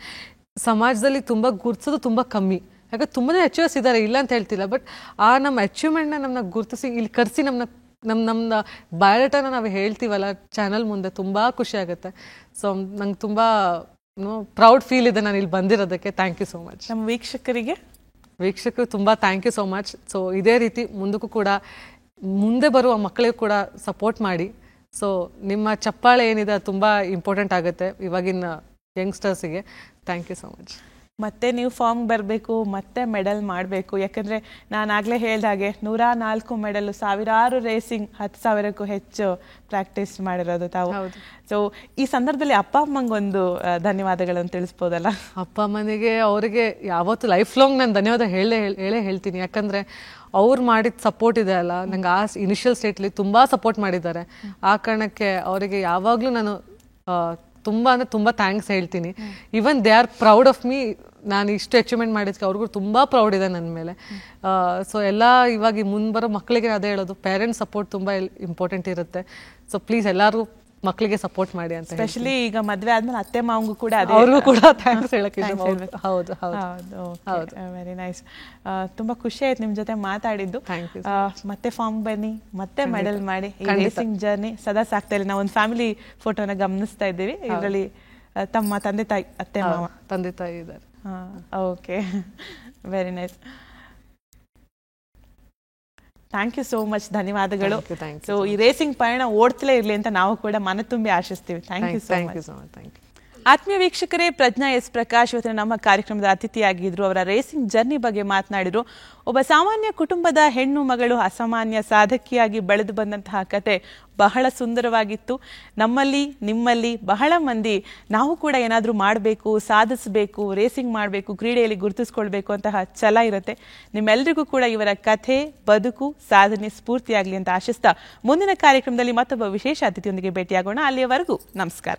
ಸಮಾಜದಲ್ಲಿ ತುಂಬ ಗುರುತಿಸೋದು ತುಂಬ ಕಮ್ಮಿ. ಯಾಕಂದ್ರೆ ತುಂಬಾ ಅಚೀವರ್ಸ್ ಇದ್ದಾರೆ, ಇಲ್ಲ ಅಂತ ಹೇಳ್ತಿಲ್ಲ. ಬಟ್ ಆ ನಮ್ಮ ಅಚೀವ್ಮೆಂಟ್ನ ನಮ್ಮನ್ನ ಗುರುತಿಸಿ ಇಲ್ಲಿ ಕರೆಸಿ ನಮ್ಮ ಬಯೋಡಾಟಾನ ನಾವು ಹೇಳ್ತೀವಲ್ಲ ಚಾನಲ್ ಮುಂದೆ, ತುಂಬ ಖುಷಿ ಆಗುತ್ತೆ. ಸೊ ನಂಗೆ ತುಂಬ ಪ್ರೌಡ್ ಫೀಲ್ ಇದೆ ನಾನು ಇಲ್ಲಿ ಬಂದಿರೋದಕ್ಕೆ. Thank you so much. ನಮ್ಮ ವೀಕ್ಷಕರು ತುಂಬ thank you so much. So ಇದೇ ರೀತಿ ಮುಂದಕ್ಕೂ ಕೂಡ ಮುಂದೆ ಬರುವ ಮಕ್ಕಳಿಗೂ ಕೂಡ ಸಪೋರ್ಟ್ ಮಾಡಿ. ಸೊ ನಿಮ್ಮ ಚಪ್ಪಾಳೆ ಏನಿದೆ ಅದು ತುಂಬ ಇಂಪಾರ್ಟೆಂಟ್ ಆಗುತ್ತೆ ಇವಾಗಿನ ಯಂಗ್ಸ್ಟರ್ಸಿಗೆ. Thank you so much. ಮತ್ತೆ ನೀವು ಫಾರ್ಮ್ ಬರಬೇಕು, ಮತ್ತೆ ಮೆಡಲ್ ಮಾಡಬೇಕು. ಯಾಕಂದರೆ ನಾನು ಆಗಲೇ ಹೇಳ್ದ ಹಾಗೆ 104 ಮೆಡಲು, ಸಾವಿರಾರು ರೇಸಿಂಗ್, 10,000ಕ್ಕೂ ಹೆಚ್ಚು ಪ್ರಾಕ್ಟೀಸ್ ಮಾಡಿರೋದು ತಾವು. ಸೊ ಈ ಸಂದರ್ಭದಲ್ಲಿ ಅಪ್ಪ ಅಮ್ಮಂಗೊಂದು ಧನ್ಯವಾದಗಳನ್ನು ತಿಳಿಸ್ಬೋದಲ್ಲ? ಅಪ್ಪ ಅಮ್ಮನಿಗೆ ಅವರಿಗೆ ಯಾವತ್ತು ಲೈಫ್ ಲಾಂಗ್ ನಾನು ಧನ್ಯವಾದ ಹೇಳೇ ಹೇಳ್ತೀನಿ. ಯಾಕಂದರೆ ಅವ್ರು ಮಾಡಿದ ಸಪೋರ್ಟ್ ಇದೆ ಅಲ್ಲ, ನಂಗೆ ಆ ಇನಿಷಿಯಲ್ ಸ್ಟೇಟ್ಲಿ ತುಂಬ ಸಪೋರ್ಟ್ ಮಾಡಿದ್ದಾರೆ. ಆ ಕಾರಣಕ್ಕೆ ಅವರಿಗೆ ಯಾವಾಗಲೂ ನಾನು ತುಂಬ ಥ್ಯಾಂಕ್ಸ್ ಹೇಳ್ತೀನಿ. Even they are proud of me. ನಾನು ಇಷ್ಟು ಅಚೀವ್ಮೆಂಟ್ ಮಾಡಿದ್ದಕ್ಕೆ ಅವ್ರಿಗೂ ತುಂಬ ಪ್ರೌಡ್ ಇದೆ ನನ್ನ ಮೇಲೆ. ಸೊ ಎಲ್ಲ ಇವಾಗ ಮುಂದೆ ಬರೋ ಮಕ್ಕಳಿಗೆ ಅದೇ ಹೇಳೋದು, ಪೇರೆಂಟ್ಸ್ ಸಪೋರ್ಟ್ ತುಂಬ ಇಂಪಾರ್ಟೆಂಟ್ ಇರುತ್ತೆ. ಸೊ ಪ್ಲೀಸ್ ಎಲ್ಲರೂ ಮಕ್ಕಳಿಗೆ ಸಪೋರ್ಟ್ ಮಾಡಿ ಅಂತ. ಸ್ಪೆಷಲಿ ಈಗ ಮದುವೆ ಆದ್ಮೇಲೆ ಅತ್ತೆ ಮಾವಂಗೂ ಕೂಡ ಅವ್ರಿಗೂ ಕೂಡ ಥ್ಯಾಂಕ್ಸ್ ಹೇಳಕ್ಕೆ. ಹೌದು, ವೆರಿ ನೈಸ್. ತುಂಬಾ ಖುಷಿ ಆಯ್ತು ನಿಮ್ ಜೊತೆ ಮಾತಾಡಿದ್ದು. ಮತ್ತೆ ಫಾರ್ಮ್ ಬನ್ನಿ, ಮತ್ತೆ ಮೆಡಲ್ ಮಾಡಿ. ಈ ರೇಸಿಂಗ್ ಜರ್ನಿ ಸದಾ ಸಾಕ್ತಾ ಇಲ್ಲ. ನಾವು ಒಂದು ಫ್ಯಾಮಿಲಿ ಫೋಟೋನ ಗಮನಿಸ್ತಾ ಇದ್ದೀವಿ. ಇದರಲ್ಲಿ ತಮ್ಮ ತಂದೆ ತಾಯಿ, ಅತ್ತೆ ಮಾವ, ತಂದೆ ತಾಯಿ ಇದ್ದಾರೆ. Okay, very nice. Thank you so much, ಧನ್ಯವಾದಗಳು. ಸೊ ಈ ರೇಸಿಂಗ್ ಪಯಣ ಓಡ್ತಲೇ ಇರಲಿ ಅಂತ ನಾವು ಕೂಡ ಮನ ತುಂಬಿ ಆಶಿಸ್ತೀವಿ. Thank you so much. ಆತ್ಮೀಯ ವೀಕ್ಷಕರೇ, ಪ್ರಜ್ಞಾ ಎಸ್ ಪ್ರಕಾಶ್ ಇವತ್ತಿನ ನಮ್ಮ ಕಾರ್ಯಕ್ರಮದ ಅತಿಥಿಯಾಗಿದ್ರು. ಅವರ ರೇಸಿಂಗ್ ಜರ್ನಿ ಬಗ್ಗೆ ಮಾತನಾಡಿದ್ರು. ಒಬ್ಬ ಸಾಮಾನ್ಯ ಕುಟುಂಬದ ಹೆಣ್ಣು ಮಗಳು ಅಸಾಮಾನ್ಯ ಸಾಧಕಿಯಾಗಿ ಬೆಳೆದು ಬಂದಂತಹ ಕತೆ ಬಹಳ ಸುಂದರವಾಗಿತ್ತು. ನಮ್ಮಲ್ಲಿ, ನಿಮ್ಮಲ್ಲಿ ಬಹಳ ಮಂದಿ ನಾವು ಕೂಡ ಏನಾದರೂ ಮಾಡಬೇಕು, ಸಾಧಿಸಬೇಕು, ರೇಸಿಂಗ್ ಮಾಡಬೇಕು, ಕ್ರೀಡೆಯಲ್ಲಿ ಗುರುತಿಸ್ಕೊಳ್ಬೇಕು ಅಂತಹ ಛಲ ಇರುತ್ತೆ. ನಿಮ್ಮೆಲ್ಲರಿಗೂ ಕೂಡ ಇವರ ಕಥೆ, ಬದುಕು, ಸಾಧನೆ ಸ್ಫೂರ್ತಿಯಾಗಲಿ ಅಂತ ಆಶಿಸ್ತಾ ಮುಂದಿನ ಕಾರ್ಯಕ್ರಮದಲ್ಲಿ ಮತ್ತೊಬ್ಬ ವಿಶೇಷ ಅತಿಥಿಯೊಂದಿಗೆ ಭೇಟಿಯಾಗೋಣ. ಅಲ್ಲಿಯವರೆಗೂ ನಮಸ್ಕಾರ.